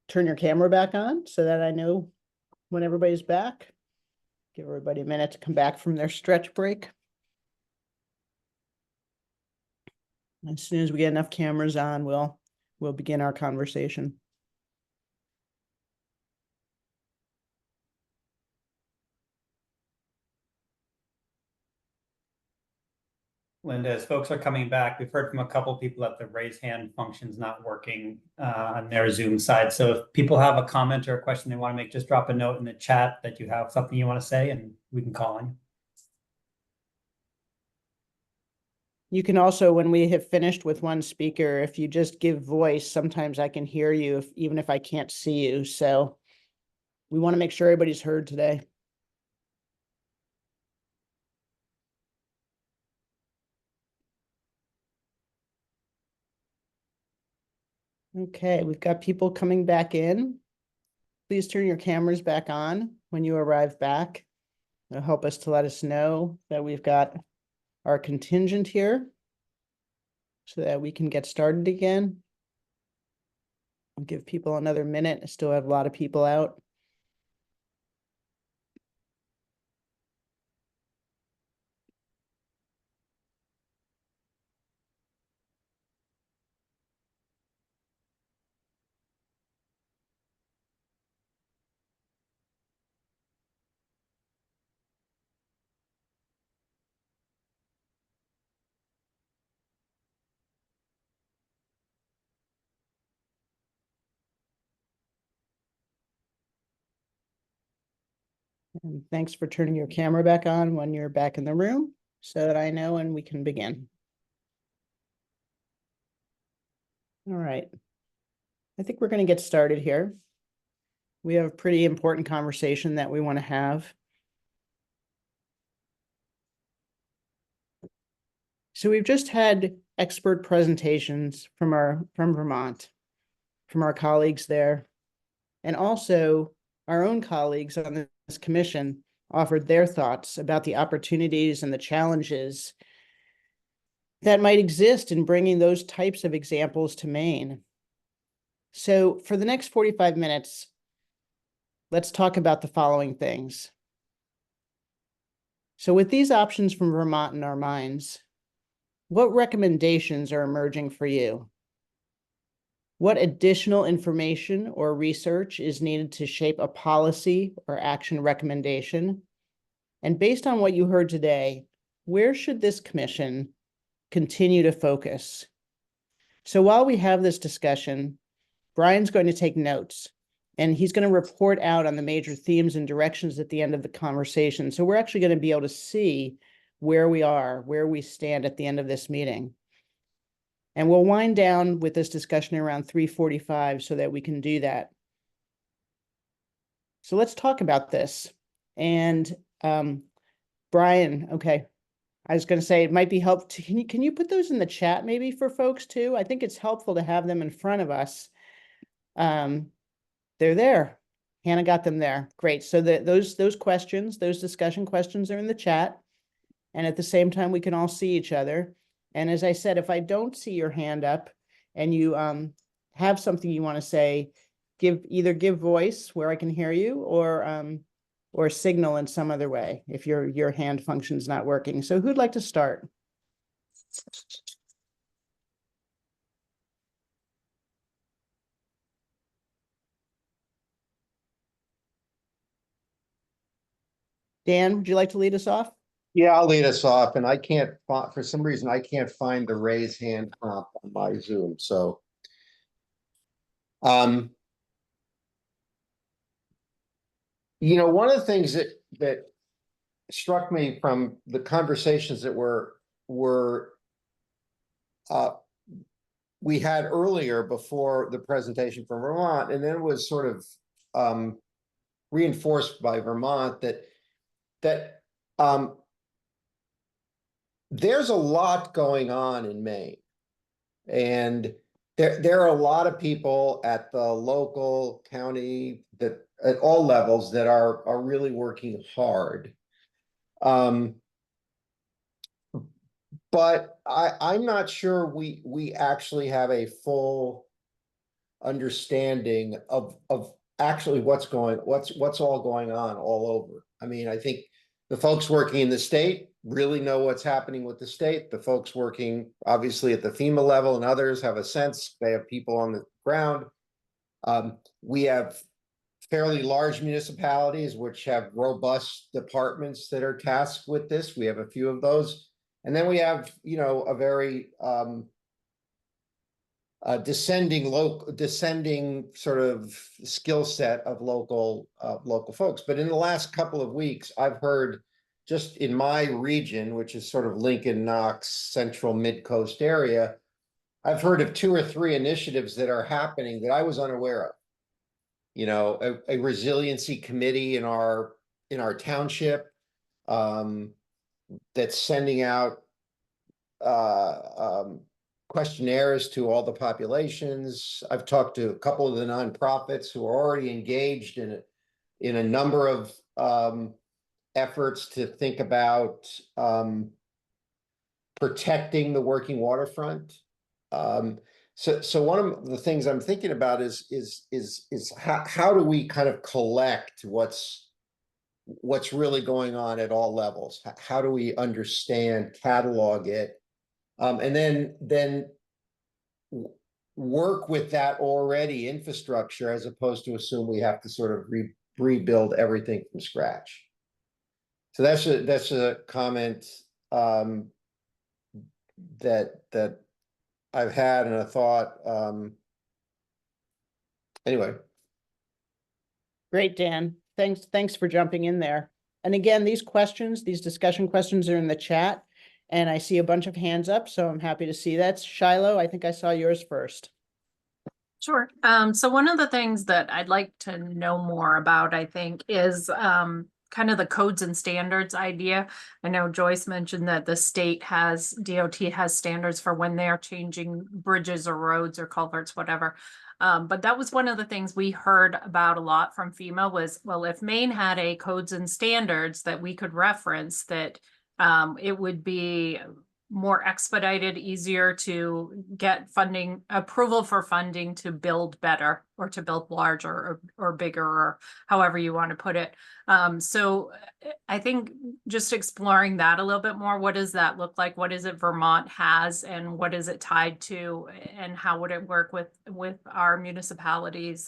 turn your camera back on so that I know when everybody's back. Give everybody a minute to come back from their stretch break. As soon as we get enough cameras on, we'll begin our conversation. Linda, as folks are coming back, we've heard from a couple people that the raise hand function's not working on their Zoom side. So if people have a comment or a question they want to make, just drop a note in the chat that you have something you want to say and we can call on you. You can also, when we have finished with one speaker, if you just give voice, sometimes I can hear you even if I can't see you. So we want to make sure everybody's heard today. Okay, we've got people coming back in. Please turn your cameras back on when you arrive back. It'll help us to let us know that we've got our contingent here so that we can get started again. I'll give people another minute. I still have a lot of people out. And thanks for turning your camera back on when you're back in the room so that I know and we can begin. All right. I think we're going to get started here. We have a pretty important conversation that we want to have. So we've just had expert presentations from Vermont, from our colleagues there, and also our own colleagues on this commission offered their thoughts about the opportunities and the challenges that might exist in bringing those types of examples to Maine. So for the next 45 minutes, let's talk about the following things. So with these options from Vermont in our minds, what recommendations are emerging for you? What additional information or research is needed to shape a policy or action recommendation? And based on what you heard today, where should this commission continue to focus? So while we have this discussion, Brian's going to take notes and he's going to report out on the major themes and directions at the end of the conversation. So we're actually going to be able to see where we are, where we stand at the end of this meeting. And we'll wind down with this discussion around 3:45 so that we can do that. So let's talk about this. And Brian, okay, I was going to say it might be helpful. Can you put those in the chat maybe for folks too? I think it's helpful to have them in front of us. They're there. Hannah got them there. Great. So those questions, those discussion questions are in the chat. And at the same time, we can all see each other. And as I said, if I don't see your hand up and you have something you want to say, either give voice where I can hear you or signal in some other way if your hand function's not working. So who'd like to start? Dan, would you like to lead us off? Yeah, I'll lead us off, and I can't, for some reason, I can't find the raise hand prompt on my Zoom, so. You know, one of the things that struck me from the conversations that we had earlier before the presentation from Vermont, and then was sort of reinforced by Vermont that there's a lot going on in Maine, and there are a lot of people at the local, county, that at all levels that are really working hard. But I'm not sure we actually have a full understanding of actually what's all going on all over. I mean, I think the folks working in the state really know what's happening with the state. The folks working obviously at the FEMA level and others have a sense. They have people on the ground. We have fairly large municipalities which have robust departments that are tasked with this. We have a few of those. And then we have, you know, a very descending sort of skill set of local folks. But in the last couple of weeks, I've heard just in my region, which is sort of Lincoln, Knox, Central Mid-Coast area, I've heard of 2 or 3 initiatives that are happening that I was unaware of. You know, a resiliency committee in our township that's sending out questionnaires to all the populations. I've talked to a couple of the nonprofits who are already engaged in a number of efforts to think about protecting the working waterfront. So one of the things I'm thinking about is how do we kind of collect what's really going on at all levels? How do we understand, catalog it, and then work with that already infrastructure as opposed to assume we have to sort of rebuild everything from scratch. So that's a comment that I've had and a thought. Anyway. Great, Dan. Thanks for jumping in there. And again, these discussion questions are in the chat, and I see a bunch of hands up, so I'm happy to see that. Shiloh, I think I saw yours first. Sure. So one of the things that I'd like to know more about, I think, is kind of the codes and standards idea. I know Joyce mentioned that the state DOT has standards for when they are changing bridges or roads or culverts, whatever. But that was one of the things we heard about a lot from FEMA was, well, if Maine had a codes and standards that we could reference, that it would be more expedited, easier to get approval for funding to build better or to build larger or bigger, or however you want to put it. So I think just exploring that a little bit more, what does that look like? What is it Vermont has, and what is it tied to, and how would it work with our municipalities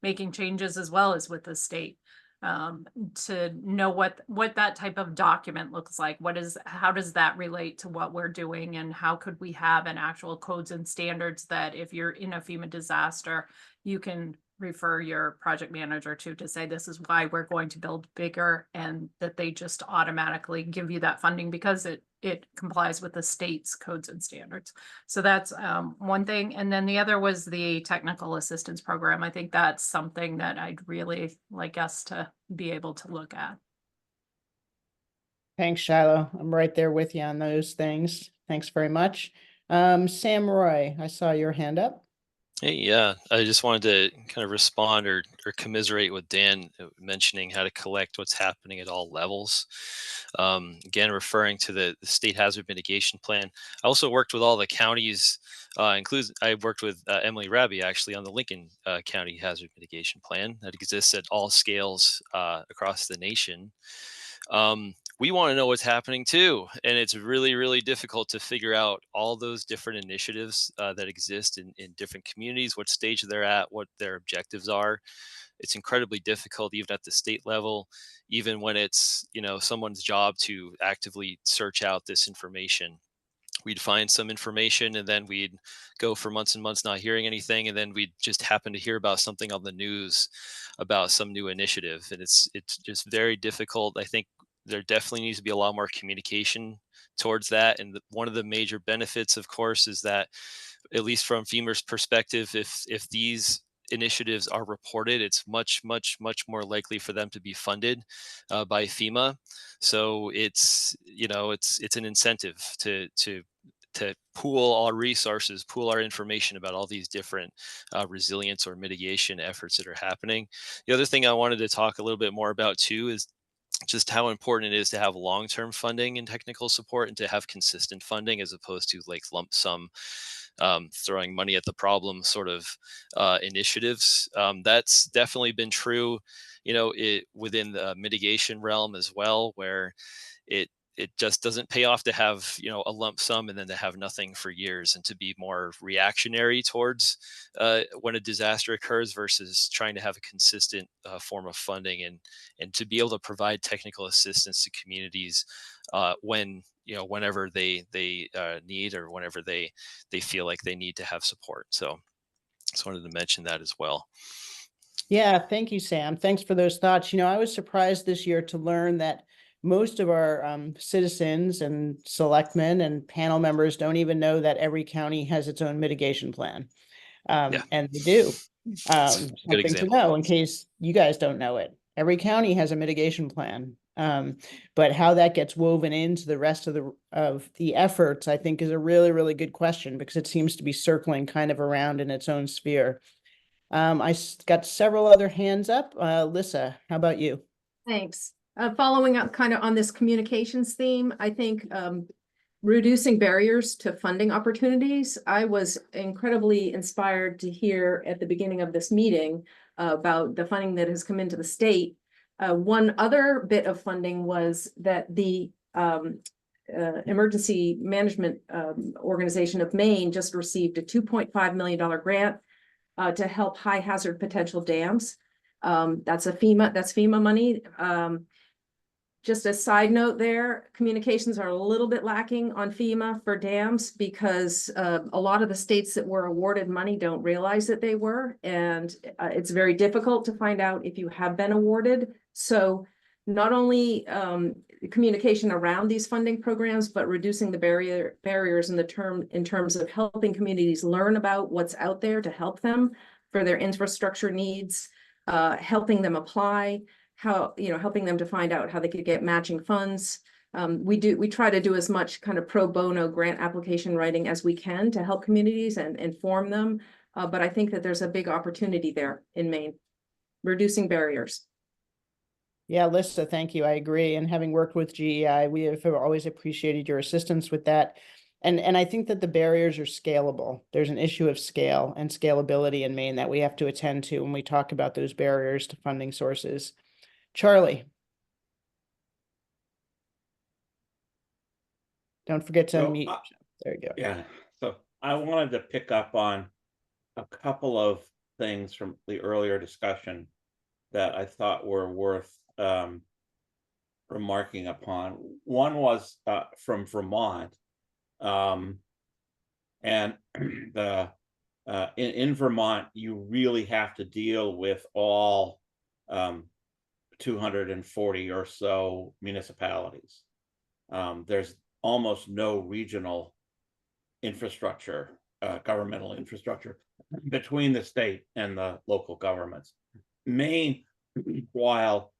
making changes as well as with the state? To know what that type of document looks like. How does that relate to what we're doing, and how could we have an actual codes and standards that if you're in a FEMA disaster, you can refer your project manager to say this is why we're going to build bigger, and that they just automatically give you that funding because it complies with the state's codes and standards. So that's one thing. And then the other was the technical assistance program. I think that's something that I'd really like us to be able to look at. Thanks, Shiloh. I'm right there with you on those things. Thanks very much. Sam Roy, I saw your hand up. Hey, yeah, I just wanted to kind of respond or commiserate with Dan mentioning how to collect what's happening at all levels. Again, referring to the state hazard mitigation plan. I also worked with all the counties, I worked with Emily Raby actually on the Lincoln County hazard mitigation plan that exists at all scales across the nation. We want to know what's happening too. And it's really, really difficult to figure out all those different initiatives that exist in different communities, what stage they're at, what their objectives are. It's incredibly difficult even at the state level, even when it's, you know, someone's job to actively search out this information. We'd find some information and then we'd go for months and months not hearing anything, and then we'd just happen to hear about something on the news about some new initiative, and it's just very difficult. I think there definitely needs to be a lot more communication towards that, and one of the major benefits, of course, is that at least from FEMA's perspective, if these initiatives are reported, it's much more likely for them to be funded by FEMA. So it's, you know, it's an incentive to pool our resources, pool our information about all these different resilience or mitigation efforts that are happening. The other thing I wanted to talk a little bit more about too is just how important it is to have long-term funding and technical support, and to have consistent funding as opposed to like lump sum throwing money at the problem sort of initiatives. That's definitely been true, within the mitigation realm as well, where it just doesn't pay off to have a lump sum and then to have nothing for years, and to be more reactionary towards when a disaster occurs versus trying to have a consistent form of funding, and to be able to provide technical assistance to communities whenever they need, or whenever they feel like they need to have support. So just wanted to mention that as well. Yeah, thank you, Sam. Thanks for those thoughts. I was surprised this year to learn that most of our citizens and selectmen and panel members don't even know that every county has its own mitigation plan. And they do. Something to know in case you guys don't know it. Every county has a mitigation plan. But how that gets woven into the rest of the efforts, I think, is a really, really good question, because it seems to be circling kind of around in its own sphere. I got several other hands up. Lissa, how about you? Thanks. Following up kind of on this communications theme, I think reducing barriers to funding opportunities. I was incredibly inspired to hear at the beginning of this meeting about the funding that has come into the state. One other bit of funding was that the Emergency Management Organization of Maine just received a $2.5 million grant to help high hazard potential dams. That's FEMA money. Just a side note there, communications are a little bit lacking on FEMA for dams, because a lot of the states that were awarded money don't realize that they were, and it's very difficult to find out if you have been awarded. So not only communication around these funding programs, but reducing the barriers in terms of helping communities learn about what's out there to help them for their infrastructure needs, helping them apply, helping them to find out how they could get matching funds. We try to do as much kind of pro bono grant application writing as we can to help communities and inform them. But I think that there's a big opportunity there in Maine, reducing barriers. Yeah, Lissa, thank you. I agree. And having worked with GEI, we have always appreciated your assistance with that. And I think that the barriers are scalable. There's an issue of scale and scalability in Maine that we have to attend to when we talk about those barriers to funding sources. Charlie. Don't forget to unmute. There you go. Yeah. So I wanted to pick up on a couple of things from the earlier discussion that I thought were worth remarking upon. One was from Vermont, and in Vermont, you really have to deal with all 240 or so municipalities. There's almost no regional infrastructure, governmental infrastructure between the state and the local governments. Maine, while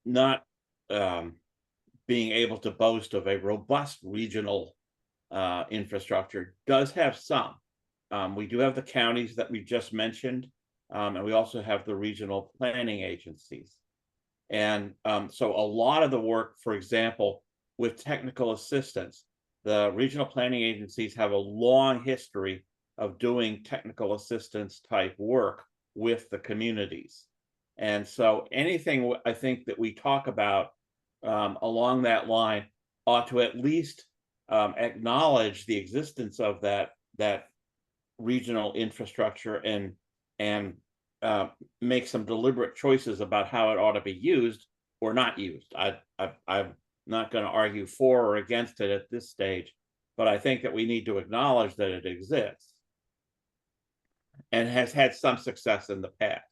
not being able to boast of a robust regional infrastructure, does have some. We do have the counties that we just mentioned, and we also have the regional planning agencies. And so a lot of the work, for example, with technical assistance, the regional planning agencies have a long history of doing technical assistance type work with the communities. And so anything I think that we talk about along that line ought to at least acknowledge the existence of that regional infrastructure and make some deliberate choices about how it ought to be used or not used. I'm not going to argue for or against it at this stage, but I think that we need to acknowledge that it exists and has had some success in the past.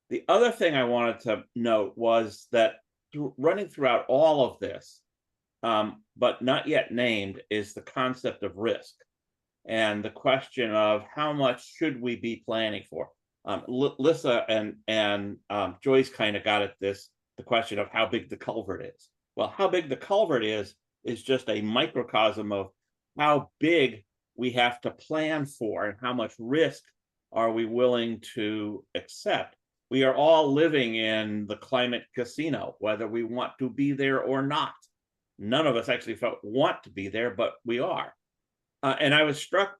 The other thing I wanted to note was that running throughout all of this, but not yet named, is the concept of risk and the question of how much should we be planning for. Lissa and Joyce kind of got at this, the question of how big the culvert is. Well, how big the culvert is just a microcosm of how big we have to plan for and how much risk are we willing to accept. we are all living in the climate casino, whether we want to be there or not. None of us actually want to be there, but we are. And I was struck,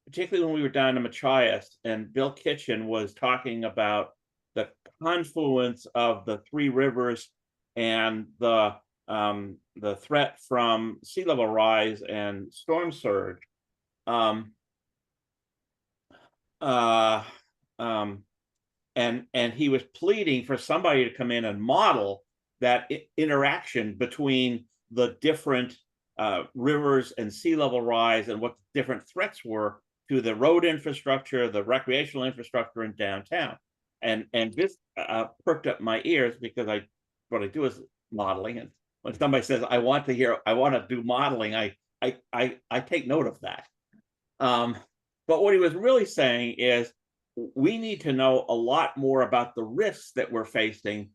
particularly when we were down in Machias, and Bill Kitchen was talking about the confluence of the three rivers and the threat from sea level rise and storm surge. And he was pleading for somebody to come in and model that interaction between the different rivers and sea level rise and what the different threats were to the road infrastructure, the recreational infrastructure in downtown. And this perked up my ears, because what I do is modeling. And when somebody says, I want to do modeling, I take note of that. But what he was really saying is, we need to know a lot more about the risks that we're facing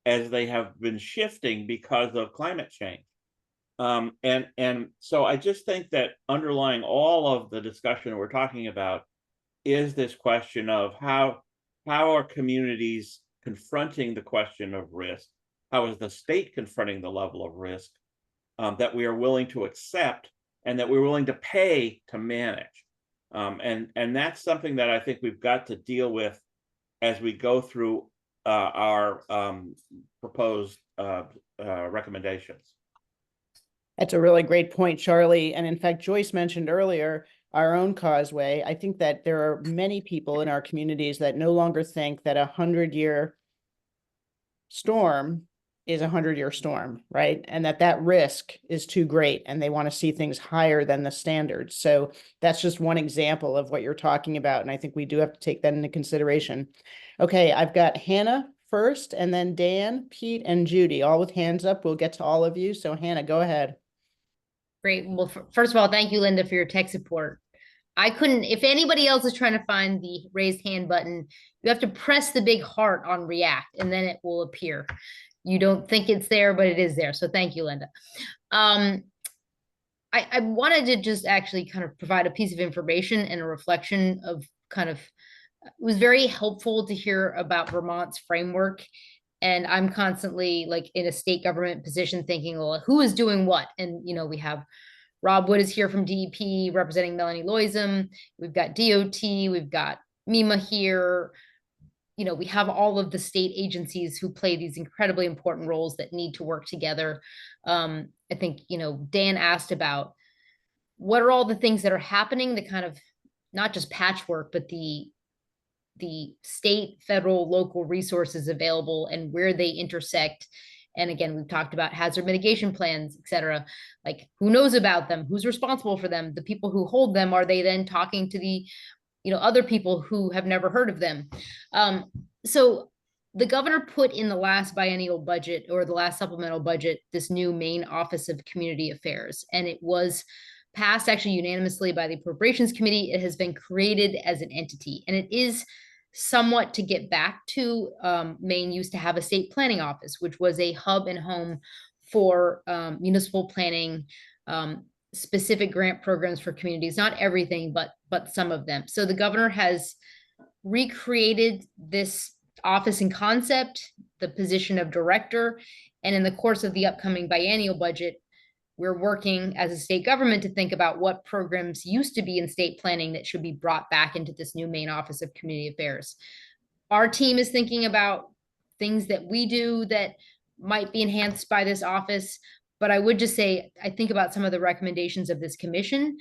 as they have been shifting because of climate change. And so I just think that underlying all of the discussion we're talking about is this question of how are communities confronting the question of risk? How is the state confronting the level of risk that we are willing to accept and that we're willing to pay to manage? And that's something that I think we've got to deal with as we go through our proposed recommendations. That's a really great point, Charlie. And in fact, Joyce mentioned earlier our own causeway. I think that there are many people in our communities that no longer think that 100-year storm is 100-year storm, right? And that risk is too great, and they want to see things higher than the standards. So that's just one example of what you're talking about. And I think we do have to take that into consideration. Okay, I've got Hannah first, and then Dan, Pete, and Judy, all with hands up. We'll get to all of you. So Hannah, go ahead. Great. Well, first of all, thank you, Linda, for your tech support. I couldn't, if anybody else is trying to find the raised hand button, you have to press the big heart on React, and then it will appear. You don't think it's there, but it is there. So thank you, Linda. I wanted to just actually kind of provide a piece of information and a reflection of kind of, it was very helpful to hear about Vermont's framework. And I'm constantly like in a state government position thinking, well, who is doing what? And, you know, we have Rob Wood is here from DEP representing Melanie Loism. We've got DOT, we've got MEMA here. You know, we have all of the state agencies who play these incredibly important roles that need to work together. I think, you know, Dan asked about what are all the things that are happening, the kind of not just patchwork, but the state, federal, local resources available and where they intersect. And again, we've talked about hazard mitigation plans, et cetera. Like, who knows about them? Who's responsible for them? The people who hold them, are they then talking to the, you know, other people who have never heard of them? So the governor put in the last biennial budget, or the last supplemental budget, this new Maine Office of Community Affairs. And it was passed actually unanimously by the Appropriations Committee. It has been created as an entity, and it is somewhat to get back to Maine used to have a state planning office, which was a hub and home for municipal planning, specific grant programs for communities, not everything, but some of them. So the governor has recreated this office in concept, the position of director, and in the course of the upcoming biennial budget, we're working as a state government to think about what programs used to be in state planning that should be brought back into this new Maine Office of Community Affairs. Our team is thinking about things that we do that might be enhanced by this office. But I would just say, I think about some of the recommendations of this commission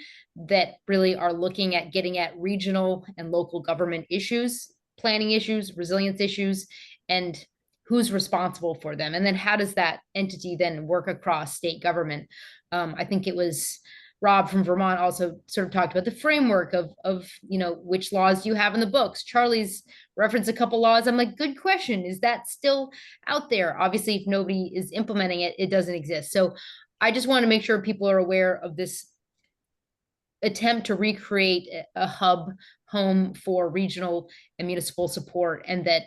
that really are looking at getting at regional and local government issues, planning issues, resilience issues, and who's responsible for them. And then how does that entity then work across state government? I think it was Rob from Vermont also sort of talked about the framework of you know, which laws do you have in the books? Charlie's referenced a couple laws. I'm like, good question. Is that still out there? Obviously, if nobody is implementing it, it doesn't exist. So I just want to make sure people are aware of this attempt to recreate a hub home for regional and municipal support, and that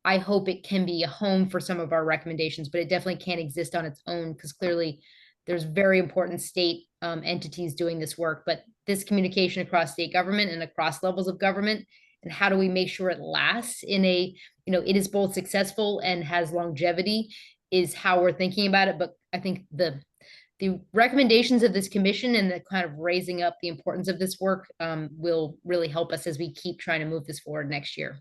I hope it can be a home for some of our recommendations, but it definitely can't exist on its own, because clearly there's very important state entities doing this work. But this communication across state government and across levels of government and how do we make sure it lasts in a, it is both successful and has longevity, is how we're thinking about it. But I think the recommendations of this commission and the kind of raising up the importance of this work will really help us as we keep trying to move this forward next year.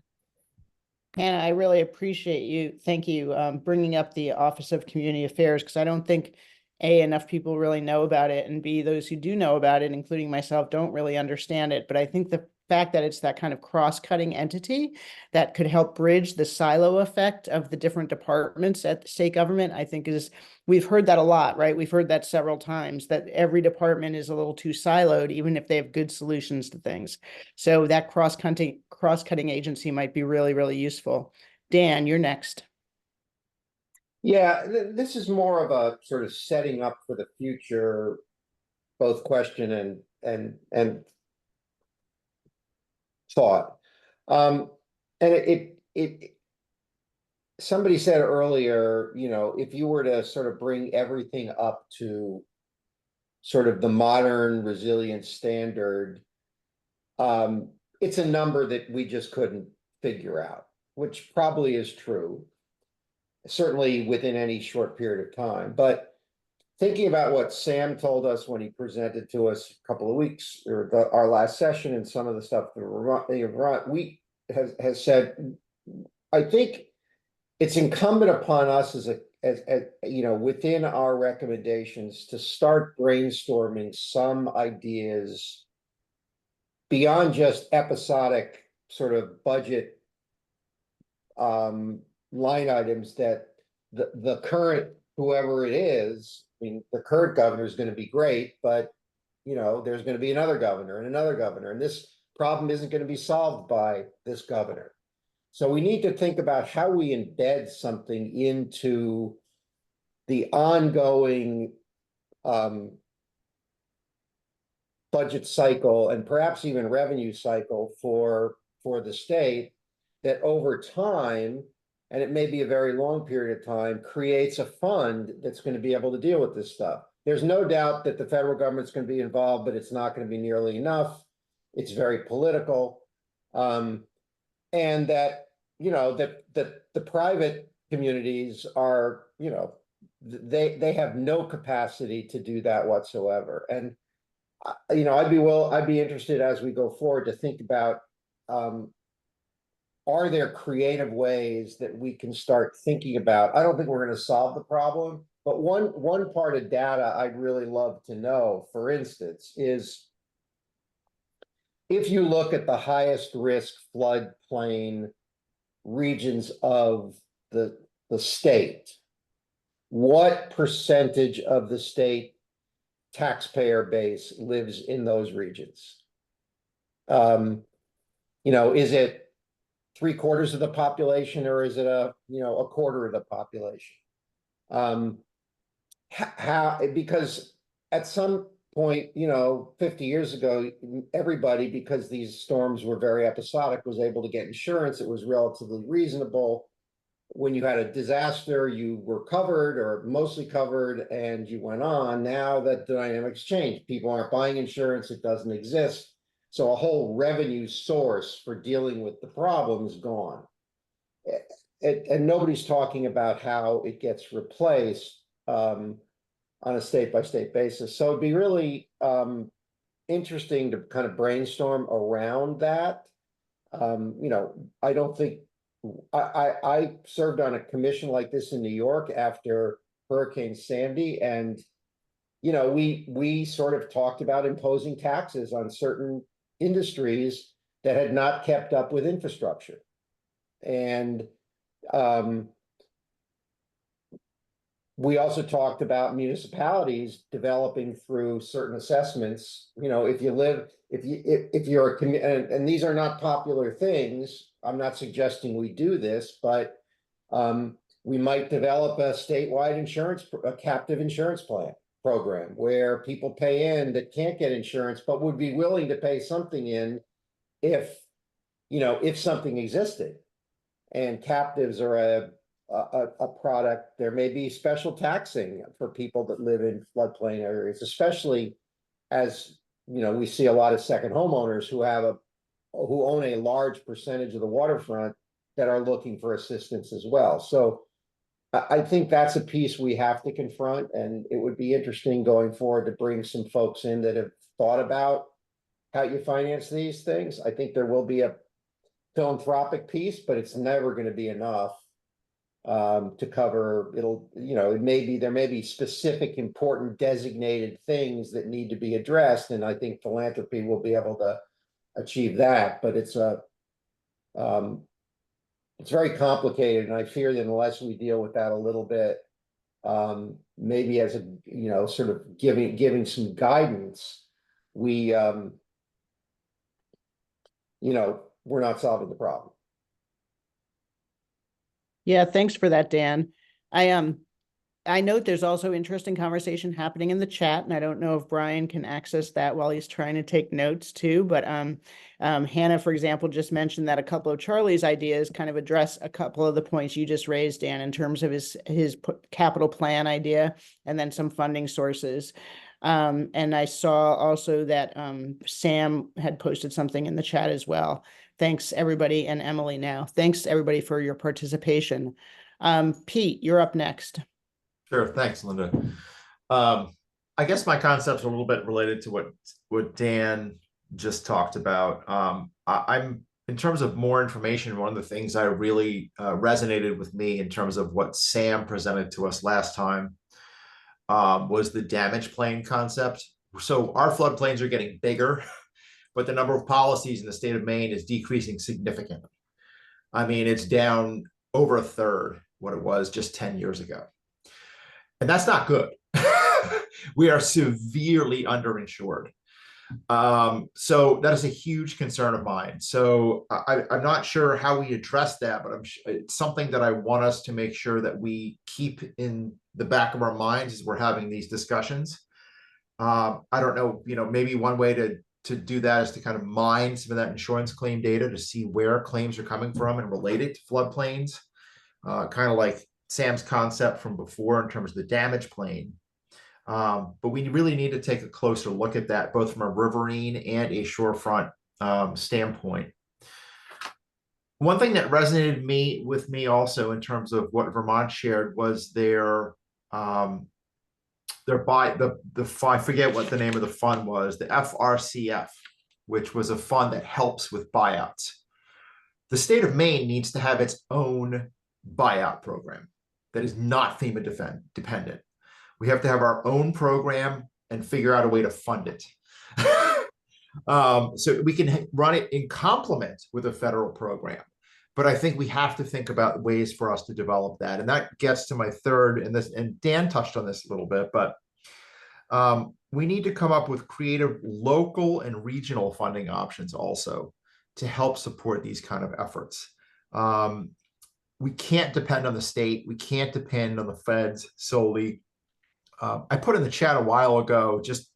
Hannah, I really appreciate you. Thank you, bringing up the Office of Community Affairs, because I don't think A, enough people really know about it, and B, those who do know about it, including myself, don't really understand it. But I think the fact that it's that kind of cross-cutting entity that could help bridge the silo effect of the different departments at the state government, I think we've heard that a lot, right? We've heard that several times, that every department is a little too siloed, even if they have good solutions to things. So that cross-cutting agency might be really, really useful. Dan, you're next. Yeah, this is more of a sort of setting up for the future, both question and thought. And somebody said earlier, if you were to sort of bring everything up to sort of the modern resilience standard, it's a number that we just couldn't figure out, which probably is true, certainly within any short period of time. But thinking about what Sam told us when he presented to us a couple of weeks, or our last session, and some of the stuff that has said, I think it's incumbent upon us as within our recommendations to start brainstorming some ideas beyond just episodic sort of budget line items that the current, whoever it is, I mean, the current governor is going to be great, but there's going to be another governor and another governor, and this problem isn't going to be solved by this governor. So we need to think about how we embed something into the ongoing budget cycle, and perhaps even revenue cycle for the state, that over time, and it may be a very long period of time, creates a fund that's going to be able to deal with this stuff. There's no doubt that the federal government's going to be involved, but it's not going to be nearly enough. It's very political. And that, that the private communities are, they have no capacity to do that whatsoever. And, I'd be interested as we go forward to think about, are there creative ways that we can start thinking about? I don't think we're going to solve the problem, but one part of data I'd really love to know, for instance, is if you look at the highest risk floodplain regions of the state, what percentage of the state taxpayer base lives in those regions? Is it 3/4 of the population, or is it a quarter of the population? Because at some point, 50 years ago, everybody, because these storms were very episodic, was able to get insurance. It was relatively reasonable. When you had a disaster, you were covered or mostly covered, and you went on. Now that the dynamics changed, people aren't buying insurance, it doesn't exist. So a whole revenue source for dealing with the problem is gone. And nobody's talking about how it gets replaced on a state-by-state basis. So it'd be really interesting to kind of brainstorm around that. I don't think, I served on a commission like this in New York after Hurricane Sandy, and we sort of talked about imposing taxes on certain industries that had not kept up with infrastructure. And we also talked about municipalities developing through certain assessments. If you're and these are not popular things, I'm not suggesting we do this, but we might develop a statewide a captive insurance program where people pay in that can't get insurance, but would be willing to pay something in if something existed. And captives are a product. There may be special taxing for people that live in floodplain areas, especially as we see a lot of second homeowners who have who own a large percentage of the waterfront that are looking for assistance as well. So I think that's a piece we have to confront, and it would be interesting going forward to bring some folks in that have thought about how you finance these things. I think there will be a philanthropic piece, but it's never going to be enough to cover. There may be specific important designated things that need to be addressed, and I think philanthropy will be able to achieve that. But it's very complicated, and I fear that unless we deal with that a little bit, maybe as a sort of giving some guidance, we're not solving the problem. Yeah, thanks for that, Dan. I note there's also interesting conversation happening in the chat, and I don't know if Brian can access that while he's trying to take notes too. But Hannah, for example, just mentioned that a couple of Charlie's ideas kind of address a couple of the points you just raised, Dan, in terms of his capital plan idea and then some funding sources. And I saw also that Sam had posted something in the chat as well. Thanks, everybody, and Emily now. Thanks, everybody, for your participation. Pete, you're up next. Sure. Thanks, Linda. I guess my concept's a little bit related to what Dan just talked about. I'm in terms of more information, one of the things that really resonated with me in terms of what Sam presented to us last time was the damage plane concept. So our floodplains are getting bigger, but the number of policies in the state of Maine is decreasing significantly. I mean, it's down over a third what it was just 10 years ago. And that's not good. We are severely underinsured. So that is a huge concern of mine. So I'm not sure how we address that, but it's something that I want us to make sure that we keep in the back of our minds as we're having these discussions. I don't know, maybe one way to do that is to kind of mine some of that insurance claim data to see where claims are coming from and relate it to floodplains, kind of like Sam's concept from before in terms of the damage plane. But we really need to take a closer look at that, both from a riverine and a shorefront standpoint. One thing that resonated with me also in terms of what Vermont shared was I forget what the name of the fund was, the FRCF, which was a fund that helps with buyouts. The state of Maine needs to have its own buyout program that is not FEMA dependent. We have to have our own program and figure out a way to fund it. So we can run it in complement with a federal program. But I think we have to think about ways for us to develop that. And that gets to my third, and Dan touched on this a little bit, but we need to come up with creative local and regional funding options also to help support these kind of efforts. We can't depend on the state. We can't depend on the feds solely. I put in the chat a while ago, just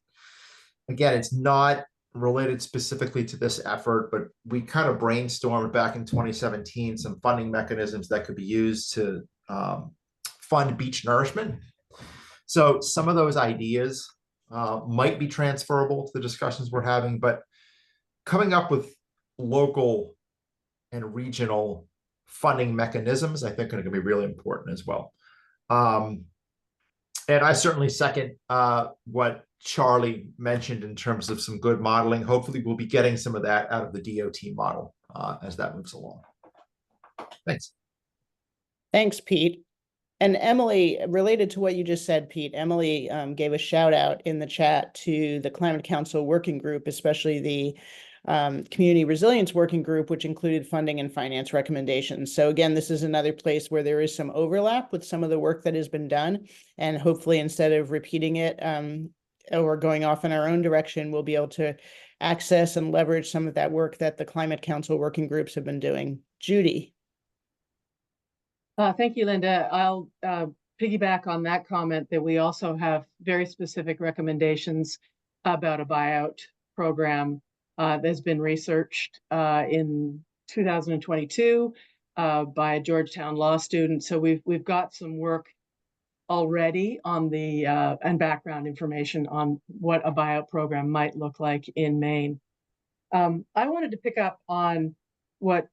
again, it's not related specifically to this effort, but we kind of brainstormed back in 2017 some funding mechanisms that could be used to fund beach nourishment. So some of those ideas might be transferable to the discussions we're having, but coming up with local and regional funding mechanisms, I think, are going to be really important as well. And I certainly second what Charlie mentioned in terms of some good modeling. Hopefully, we'll be getting some of that out of the DOT model as that moves along. Thanks. Thanks, Pete. And Emily, related to what you just said, Pete, Emily gave a shout out in the chat to the Climate Council Working Group, especially the Community Resilience Working Group, which included funding and finance recommendations. So again, this is another place where there is some overlap with some of the work that has been done. And hopefully, instead of repeating it or going off in our own direction, we'll be able to access and leverage some of that work that the Climate Council Working Groups have been doing. Judy. Thank you, Linda. I'll piggyback on that comment that we also have very specific recommendations about a buyout program that's been researched in 2022 by a Georgetown law student. So we've got some work already on the and background information on what a buyout program might look like in Maine. I wanted to pick up on what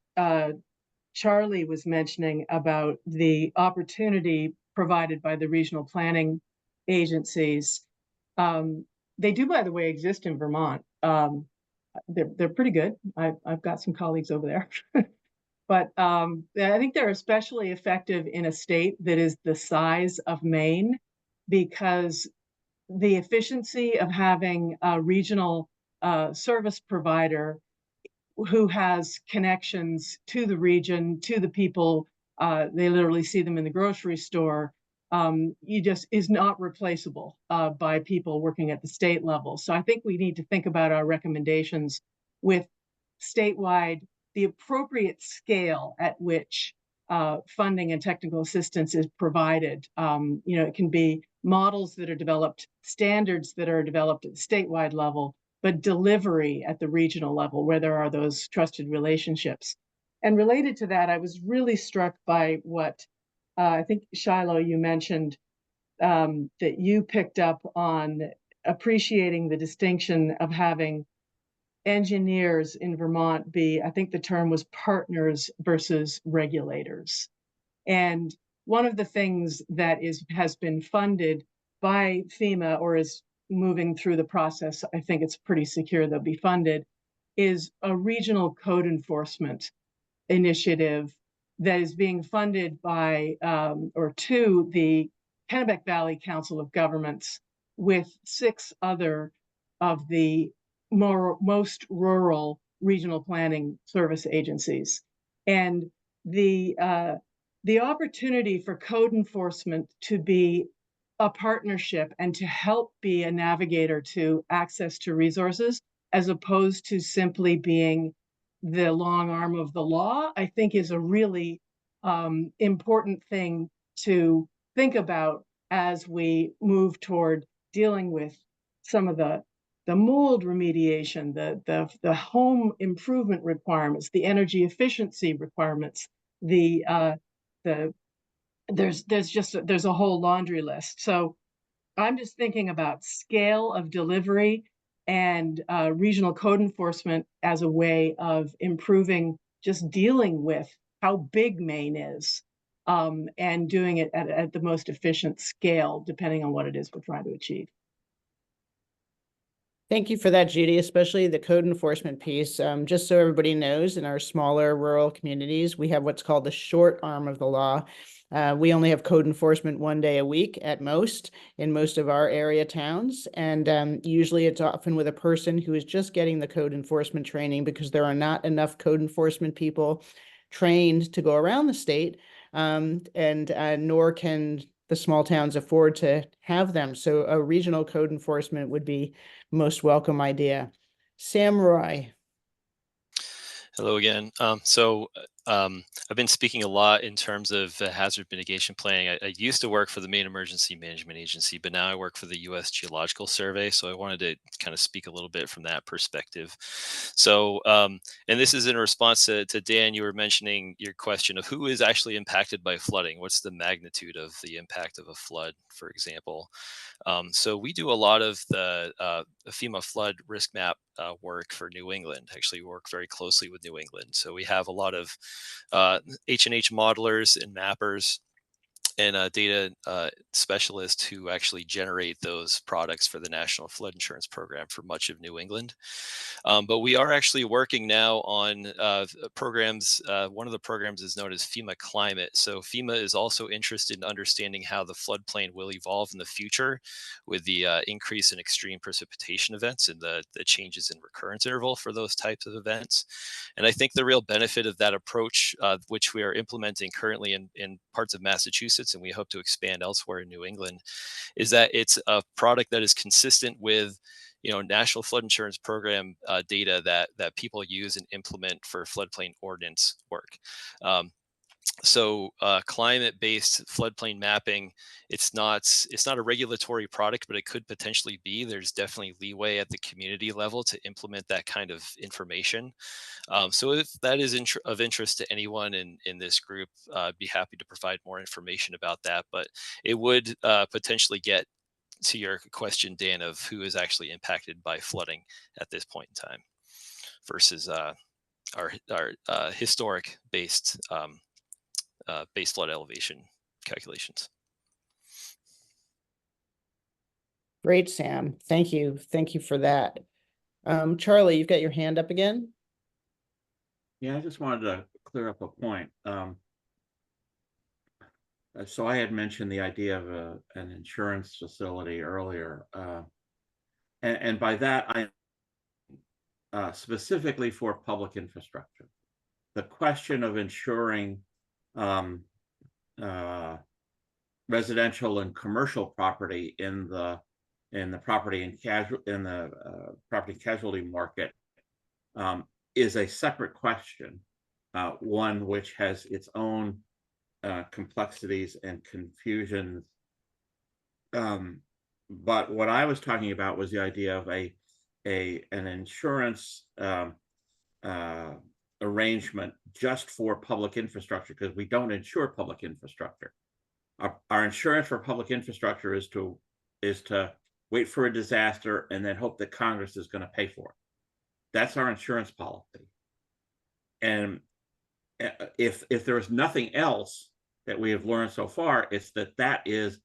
Charlie was mentioning about the opportunity provided by the regional planning agencies. They do, by the way, exist in Vermont. They're pretty good. I've got some colleagues over there. But I think they're especially effective in a state that is the size of Maine, because the efficiency of having a regional service provider who has connections to the region, to the people. They literally see them in the grocery store. You just is not replaceable by people working at the state level. So I think we need to think about our recommendations with statewide, the appropriate scale at which funding and technical assistance is provided. It can be models that are developed, standards that are developed at the statewide level, but delivery at the regional level where there are those trusted relationships. And related to that, I was really struck by what I think, Shiloh, you mentioned, that you picked up on appreciating the distinction of having engineers in Vermont be, I think the term was partners versus regulators. And one of the things that has been funded by FEMA, or is moving through the process, I think it's pretty secure they'll be funded, is a regional code enforcement initiative that is being funded by or to the Kennebec Valley Council of Governments, with 6 other of the most rural regional planning service agencies. And the opportunity for code enforcement to be a partnership and to help be a navigator to access to resources, as opposed to simply being the long arm of the law, I think is a really important thing to think about as we move toward dealing with some of the mold remediation, the home improvement requirements, the energy efficiency requirements, there's a whole laundry list. So I'm just thinking about scale of delivery and regional code enforcement as a way of improving just dealing with how big Maine is, and doing it at the most efficient scale, depending on what it is we're trying to achieve. Thank you for that, Judy, especially the code enforcement piece. Just so everybody knows, in our smaller rural communities, we have what's called the short arm of the law. We only have code enforcement 1 day a week at most in most of our area towns. And usually it's often with a person who is just getting the code enforcement training, because there are not enough code enforcement people trained to go around the state, nor can the small towns afford to have them. So a regional code enforcement would be most welcome idea. Sam Roy. Hello again. I've been speaking a lot in terms of hazard mitigation planning. I used to work for the Maine Emergency Management Agency, but now I work for the U.S. Geological Survey. So I wanted to kind of speak a little bit from that perspective. So, and this is in response to Dan, you were mentioning your question of who is actually impacted by flooding. What's the magnitude of the impact of a flood, for example? So we do a lot of the FEMA flood risk map work for New England. Actually, we work very closely with New England. So we have a lot of H&H modelers and mappers and data specialists who actually generate those products for the National Flood Insurance Program for much of New England. But we are actually working now on programs. One of the programs is known as FEMA Climate. So FEMA is also interested in understanding how the floodplain will evolve in the future with the increase in extreme precipitation events and the changes in recurrence interval for those types of events. And I think the real benefit of that approach, which we are implementing currently in parts of Massachusetts, and we hope to expand elsewhere in New England, is that it's a product that is consistent with National Flood Insurance Program data that people use and implement for floodplain ordinance work. So climate-based floodplain mapping, it's not a regulatory product, but it could potentially be. There's definitely leeway at the community level to implement that kind of information. So if that is of interest to anyone in this group, I'd be happy to provide more information about that. But it would potentially get to your question, Dan, of who is actually impacted by flooding at this point in time. versus our historic based base flood elevation calculations. Great, Sam. Thank you. Thank you for that. Charlie, you've got your hand up again. Yeah, I just wanted to clear up a point. So I had mentioned the idea of an insurance facility earlier. And by that, I specifically for public infrastructure. The question of insuring residential and commercial property in the property casualty market is a separate question, one which has its own complexities and confusions. But what I was talking about was the idea of an insurance arrangement just for public infrastructure, because we don't insure public infrastructure. Our insurance for public infrastructure is to wait for a disaster and then hope that Congress is going to pay for it. That's our insurance policy. And if there is nothing else that we have learned so far, it's that is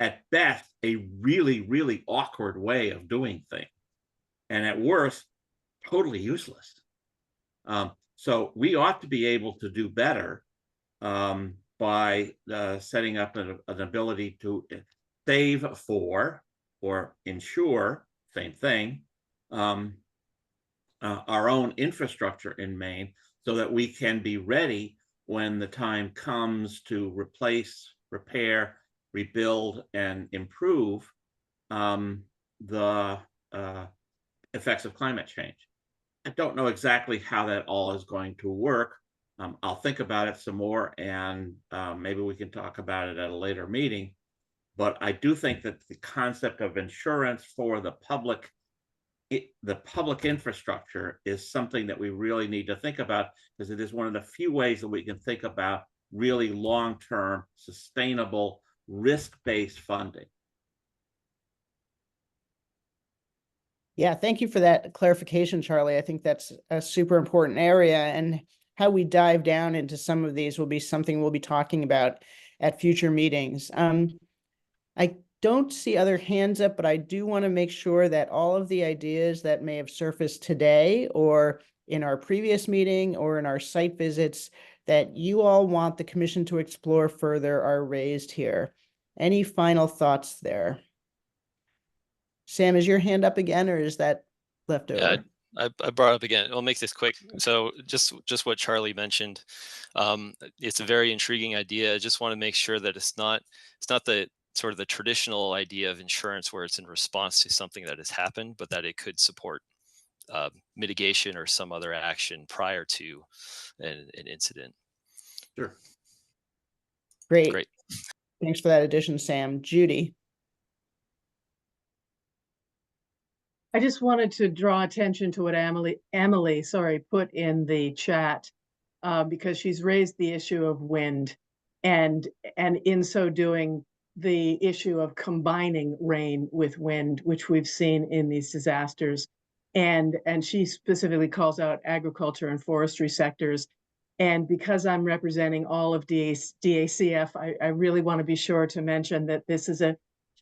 at best a really, really awkward way of doing things, and at worst, totally useless. So we ought to be able to do better by setting up an ability to save for or insure, same thing, our own infrastructure in Maine, so that we can be ready when the time comes to replace, repair, rebuild, and improve the effects of climate change. I don't know exactly how that all is going to work. I'll think about it some more, and maybe we can talk about it at a later meeting. But I do think that the concept of insurance for the public infrastructure is something that we really need to think about, because it is one of the few ways that we can think about really long-term, sustainable, risk-based funding. Yeah, thank you for that clarification, Charlie. I think that's a super important area, and how we dive down into some of these will be something we'll be talking about at future meetings. I don't see other hands up, but I do want to make sure that all of the ideas that may have surfaced today or in our previous meeting or in our site visits that you all want the commission to explore further are raised here. Any final thoughts there? Sam, is your hand up again, or is that left over? Yeah, I brought it up again. I'll make this quick. So just what Charlie mentioned, it's a very intriguing idea. I just want to make sure that it's not the sort of the traditional idea of insurance where it's in response to something that has happened, but that it could support mitigation or some other action prior to an incident. Sure. Great. Thanks for that addition, Sam. Judy. I just wanted to draw attention to what Emily, put in the chat, because she's raised the issue of wind, and in so doing, the issue of combining rain with wind, which we've seen in these disasters. And she specifically calls out agriculture and forestry sectors. And because I'm representing all of DACF, I really want to be sure to mention that this is a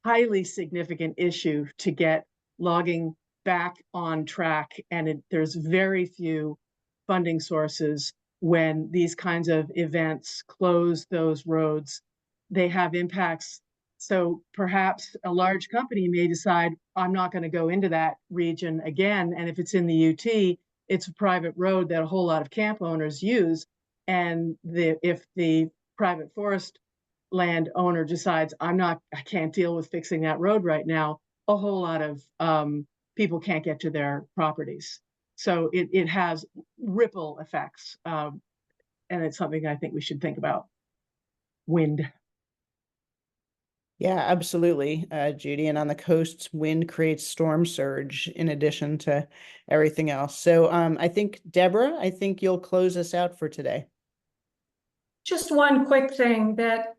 highly significant issue to get logging back on track. And there's very few funding sources when these kinds of events close those roads. They have impacts. So perhaps a large company may decide, I'm not going to go into that region again. And if it's in the UT, it's a private road that a whole lot of camp owners use. And if the private forest land owner decides, I can't deal with fixing that road right now, a whole lot of people can't get to their properties. So it has ripple effects. And it's something I think we should think about. Wind. Yeah, absolutely, Judy. And on the coasts, wind creates storm surge in addition to everything else. So I think, Deborah, you'll close us out for today. Just one quick thing that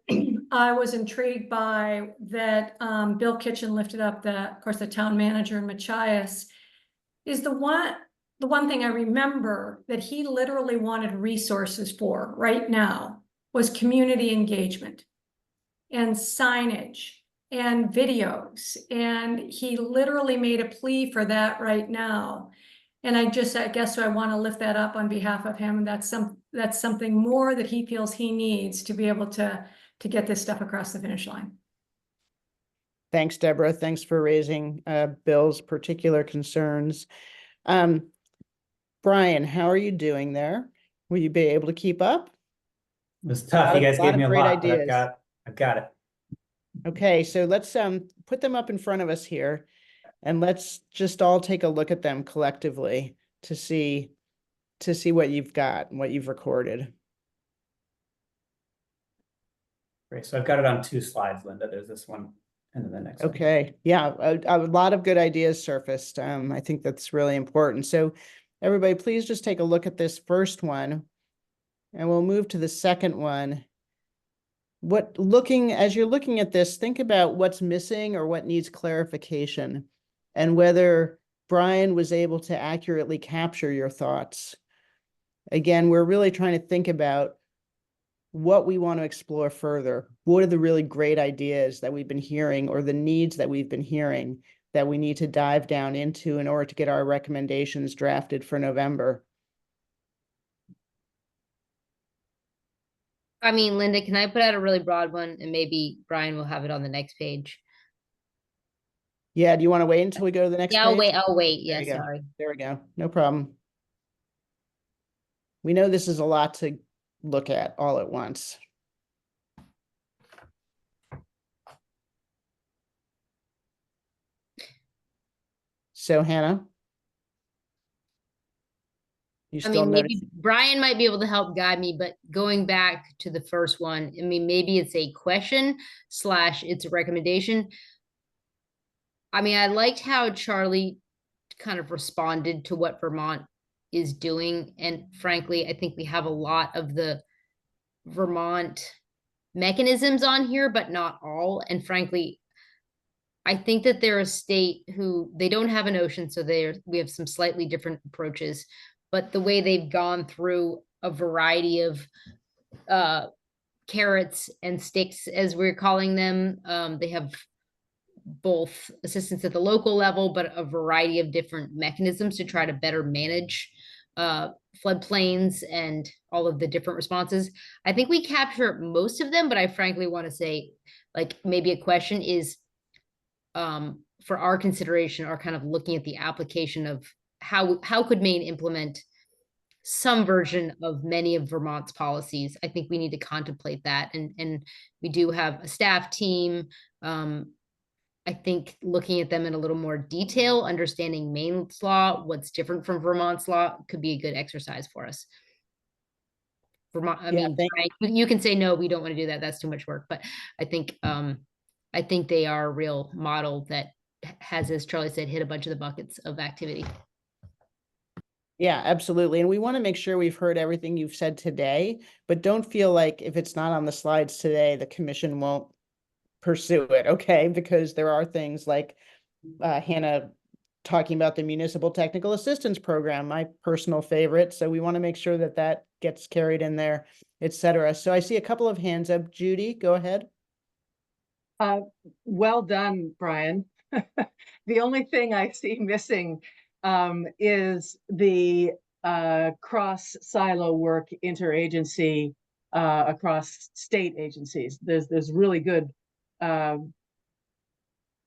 I was intrigued by that Bill Kitchen lifted up, of course, the town manager in Machias, is the one the one thing I remember that he literally wanted resources for right now was community engagement and signage and videos. And he literally made a plea for that right now. And I guess I want to lift that up on behalf of him. That's something more that he feels he needs to be able to get this stuff across the finish line. Thanks, Deborah. Thanks for raising Bill's particular concerns. Brian, how are you doing there? Will you be able to keep up? It was tough. You guys gave me a great lot, but ideas. I've got it. Okay, so let's put them up in front of us here, and let's just all take a look at them collectively to see what you've got and what you've recorded. Great. So I've got it on 2 slides, Linda. There's this one and then the next one. Okay, yeah, a lot of good ideas surfaced. I think that's really important. So everybody, please just take a look at this first one, and we'll move to the second one. As you're looking at this, think about what's missing or what needs clarification, and whether Brian was able to accurately capture your thoughts. Again, we're really trying to think about what we want to explore further. What are the really great ideas that we've been hearing, or the needs that we've been hearing that we need to dive down into in order to get our recommendations drafted for November? I mean, Linda, can I put out a really broad one, and maybe Brian will have it on the next page? Yeah, do you want to wait until we go to the next Yeah, page? I'll wait. There Yeah, you go. sorry. There we go. No problem. We know this is a lot to look at all at once. So, Hannah? I mean, maybe Brian might be able to help guide me, but going back to the first one, I mean, maybe it's a question / it's a recommendation. I mean, I liked how Charlie kind of responded to what Vermont is doing. And frankly, I think we have a lot of the Vermont mechanisms on here, but not all. And frankly, I think that they're a state who they don't have an ocean, so we have some slightly different approaches. But the way they've gone through a variety of carrots and sticks, as we're calling them, they have both assistance at the local level, but a variety of different mechanisms to try to better manage floodplains and all of the different responses. I think we capture most of them, but I frankly want to say, like, maybe a question is for our consideration, are kind of looking at the application of how could Maine implement some version of many of Vermont's policies. I think we need to contemplate that. And we do have a staff team. I think looking at them in a little more detail, understanding Maine's law, what's different from Vermont's law, could be a good exercise for us. Vermont, I mean, you can say, no, we don't want to do that. That's too much work. But I think they are a real model that has, as Charlie said, hit a bunch of the buckets of activity. Yeah, absolutely. And we want to make sure we've heard everything you've said today, but don't feel like if it's not on the slides today, the commission won't pursue it, okay? Because there are things like Hannah talking about the Municipal Technical Assistance Program, my personal favorite. So we want to make sure that that gets carried in there, et cetera. So I see a couple of hands up. Judy, go ahead. Well done, Brian. The only thing I see missing is the cross-silo work interagency across state agencies. There's really good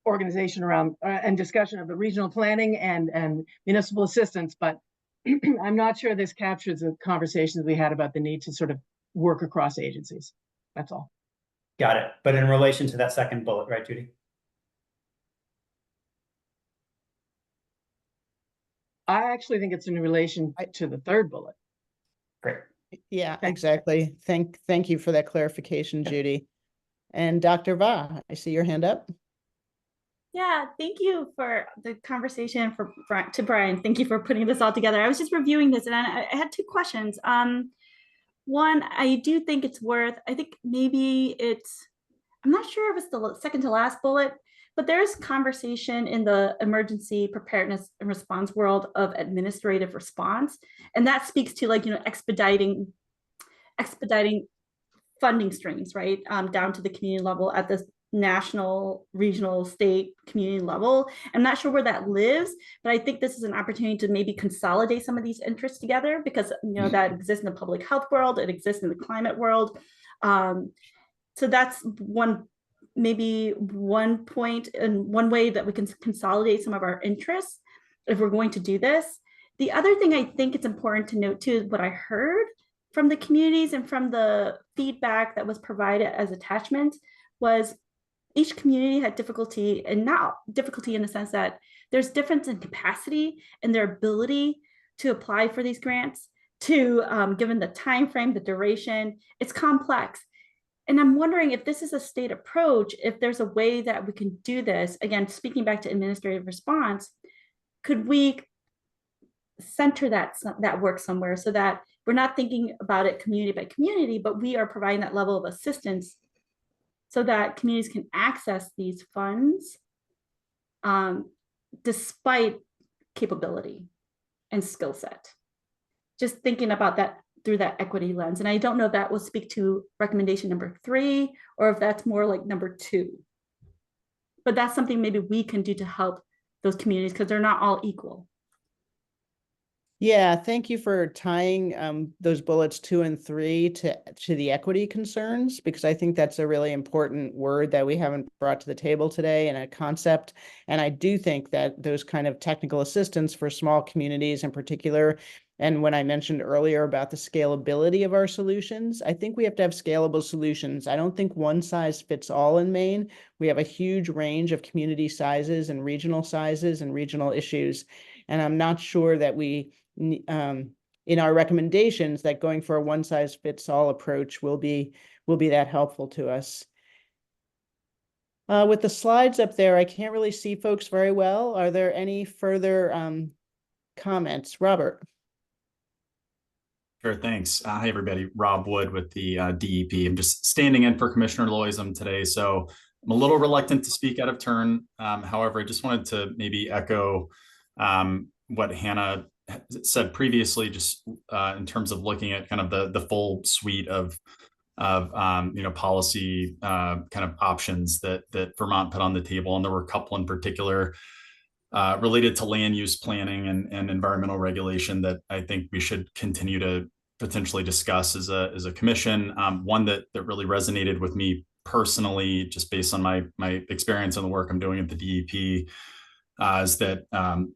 organization around and discussion of the regional planning and municipal assistance, but I'm not sure this captures the conversations we had about the need to sort of work across agencies. That's all. Got it. But in relation to that second bullet, right, Judy? I actually think it's in relation to the third bullet. Great. Yeah, exactly. Thank you for that clarification, Judy. And Dr. Va, I see your hand up. Yeah, thank you for the conversation to Brian. Thank you for putting this all together. I was just reviewing this and I had 2 questions. One, I do think it's worth, I think maybe I'm not sure if it's the second to last bullet, but there's conversation in the emergency preparedness and response world of administrative response. And that speaks to, like, expediting funding streams, right? Down to the community level at the national, regional, state, community level. I'm not sure where that lives, but I think this is an opportunity to maybe consolidate some of these interests together, because that exists in the public health world, it exists in the climate world. So that's maybe one point and one way that we can consolidate some of our interests if we're going to do this. The other thing I think it's important to note too is what I heard from the communities and from the feedback that was provided as attachment was each community had difficulty, and not difficulty in the sense that there's difference in capacity and their ability to apply for these grants, to given the time frame, the duration, it's complex. And I'm wondering if this is a state approach, if there's a way that we can do this. Again, speaking back to administrative response, could we center that work somewhere so that we're not thinking about it community by community, but we are providing that level of assistance so that communities can access these funds despite capability and skill set. Just thinking about that through that equity lens. And I don't know if that will speak to recommendation number 3 or if that's more like number 2. But that's something maybe we can do to help those communities, because they're not all equal. Yeah, thank you for tying those bullets 2 and 3 to the equity concerns, because I think that's a really important word that we haven't brought to the table today, and a concept. And I do think that those kind of technical assistance for small communities in particular, and when I mentioned earlier about the scalability of our solutions, I think we have to have scalable solutions. I don't think one size fits all in Maine. We have a huge range of community sizes and regional issues. And I'm not sure that we in our recommendations that going for a one size fits all approach will be that helpful to us. With the slides up there, I can't really see folks very well. Are there any further comments? Robert. Sure, thanks. Hi, everybody. Rob Wood with the DEP. I'm just standing in for Commissioner Loism today, so I'm a little reluctant to speak out of turn. However, I just wanted to maybe echo what Hannah said previously, just in terms of looking at kind of the full suite of policy kind of options that Vermont put on the table. And there were a couple in particular related to land use planning and environmental regulation that I think we should continue to potentially discuss as a commission. One that really resonated with me personally, just based on my experience and the work I'm doing at the DEP, is that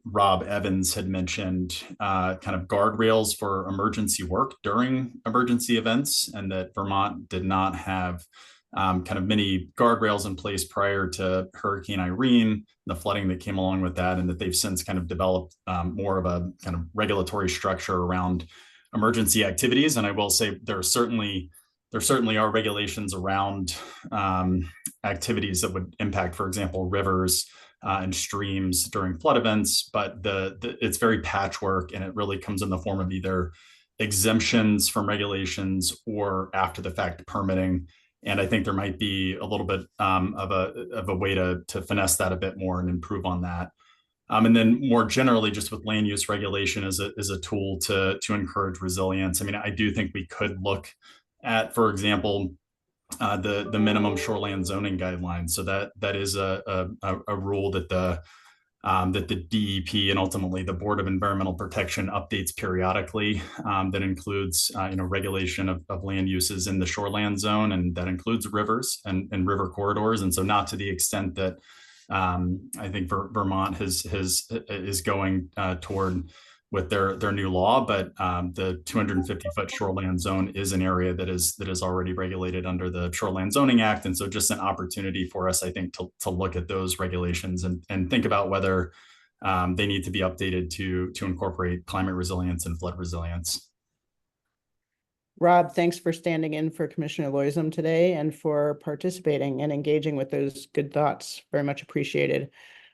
Rob Evans had mentioned kind of guardrails for emergency work during emergency events, and that Vermont did not have kind of many guardrails in place prior to Hurricane Irene, the flooding that came along with that, and that they've since kind of developed more of a kind of regulatory structure around emergency activities. And I will say there certainly are regulations around activities that would impact, for example, rivers and streams during flood events, but it's very patchwork, and it really comes in the form of either exemptions from regulations or after the fact permitting. And I think there might be a little bit of a way to finesse that a bit more and improve on that. And then more generally, just with land use regulation as a tool to encourage resilience. I mean, I do think we could look at, for example, the minimum shoreland zoning guidelines. So that is a rule that the DEP and ultimately the Board of Environmental Protection updates periodically. That includes regulation of land uses in the shoreland zone, and that includes rivers and river corridors. And so not to the extent that I think Vermont is going toward with their new law, but the 250-foot shoreland zone is an area that is already regulated under the Shoreland Zoning Act. And so just an opportunity for us, I think, to look at those regulations and think about whether they need to be updated to incorporate climate resilience and flood resilience. Rob, thanks for standing in for Commissioner Loism today and for participating and engaging with those good thoughts. Very much appreciated.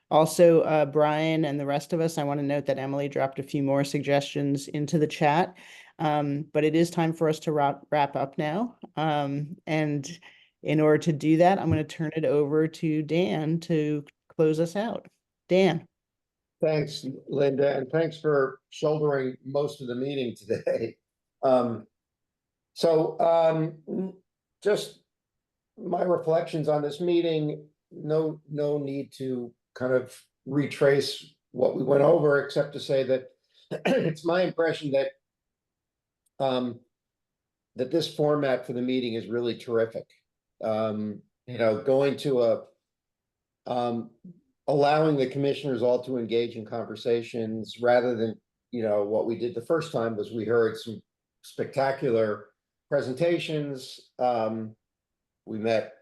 Also, Brian and the rest of us, I want to note that Emily dropped a few more suggestions into the chat, but it is time for us to wrap up now. And in order to do that, I'm going to turn it over to Dan to close us out. Dan. Thanks, Linda, and thanks for shouldering most of the meeting today. Just my reflections on this meeting, no need to kind of retrace what we went over, except to say that it's my impression that that this format for the meeting is really terrific. Going to allowing the commissioners all to engage in conversations rather than, what we did the first time was we heard some spectacular presentations. We met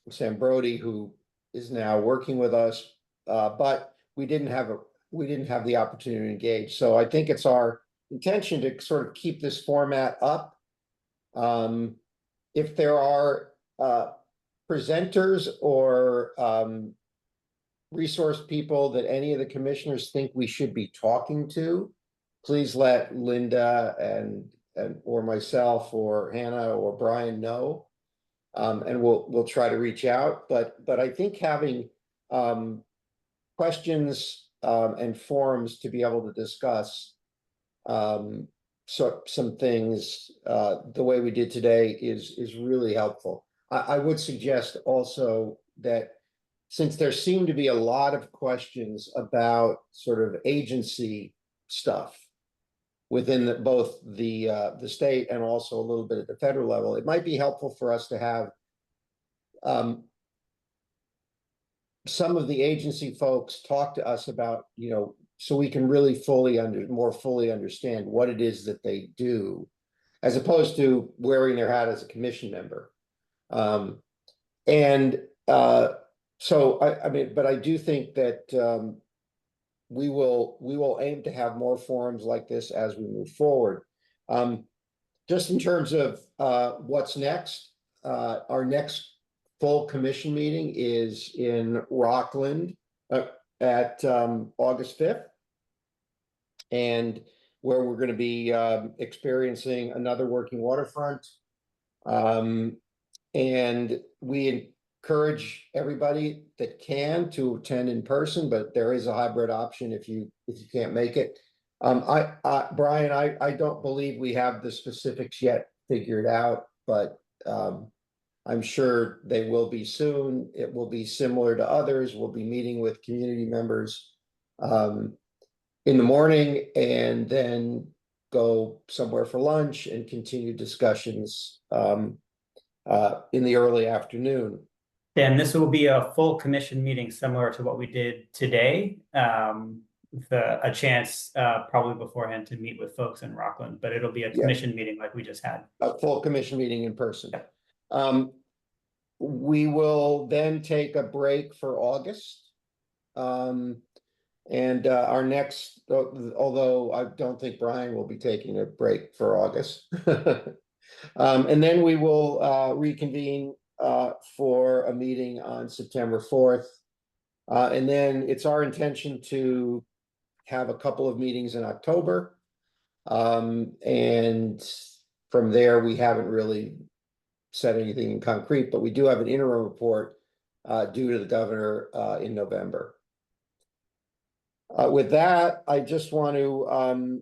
Sam Brody, who is now working with us, but we didn't have the opportunity to engage. So I think it's our intention to sort of keep this format up. If there are presenters or resource people that any of the commissioners think we should be talking to, please let Linda and or myself or Hannah or Brian know, and we'll try to reach out. But I think having questions and forums to be able to discuss some things the way we did today is really helpful. I would suggest also that since there seem to be a lot of questions about sort of agency stuff within both the state and also a little bit at the federal level, it might be helpful for us to have some of the agency folks talk to us about, so we can really more fully understand what it is that they do, as opposed to wearing their hat as a commission member. So but I do think that we will aim to have more forums like this as we move forward. Just in terms of what's next, our next full commission meeting is in Rockland at August 5th, and where we're going to be experiencing another working waterfront. And we encourage everybody that can to attend in person, but there is a hybrid option if you can't make it. Brian, I don't believe we have the specifics yet figured out, but I'm sure they will be soon. It will be similar to others. We'll be meeting with community members in the morning, and then go somewhere for lunch and continue discussions in the early afternoon. Dan, this will be a full commission meeting similar to what we did today. A chance probably beforehand to meet with folks in Rockland, but it'll be a commission meeting like we just had. A full commission meeting in person. We will then take a break for August. And our next, although I don't think Brian will be taking a break for August. And then we will reconvene for a meeting on September 4th. And then it's our intention to have a couple of meetings in October. And from there, we haven't really said anything in concrete, but we do have an interim report due to the governor in November. With that, I just want to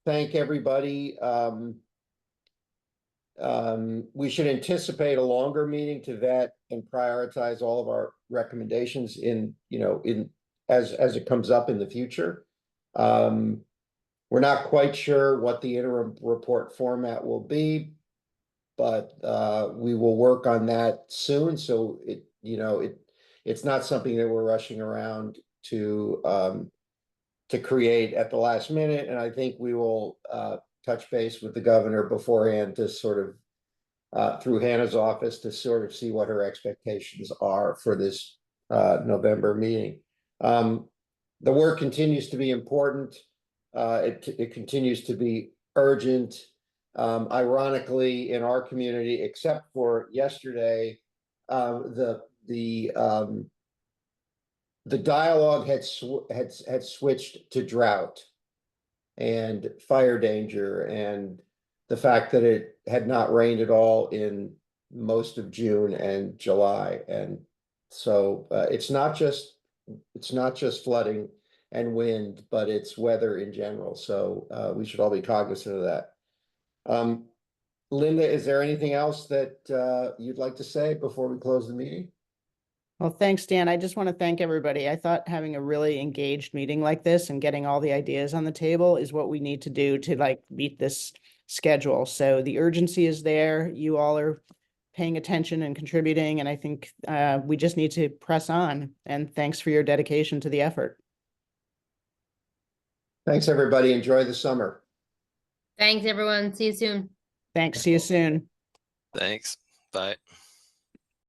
thank everybody. We should anticipate a longer meeting to vet and prioritize all of our recommendations as it comes up in the future. We're not quite sure what the interim report format will be, but we will work on that soon. So it's not something that we're rushing around to create at the last minute. And I think we will touch base with the governor beforehand to sort of through Hannah's office to sort of see what her expectations are for this November meeting. The work continues to be important. It continues to be urgent. Ironically, in our community, except for yesterday, the dialogue had switched to drought and fire danger, and the fact that it had not rained at all in most of June and July, and So it's not just flooding and wind, but it's weather in general. So we should all be cognizant of that. Linda, is there anything else that you'd like to say before we close the meeting? Well, thanks, Dan. I just want to thank everybody. I thought having a really engaged meeting like this and getting all the ideas on the table is what we need to do to like meet this schedule. So the urgency is there. You all are paying attention and contributing, and I think we just need to press on. And thanks for your dedication to the effort. Thanks, everybody. Enjoy the summer. Thanks, everyone. See you soon. Thanks. See you soon. Thanks. Bye.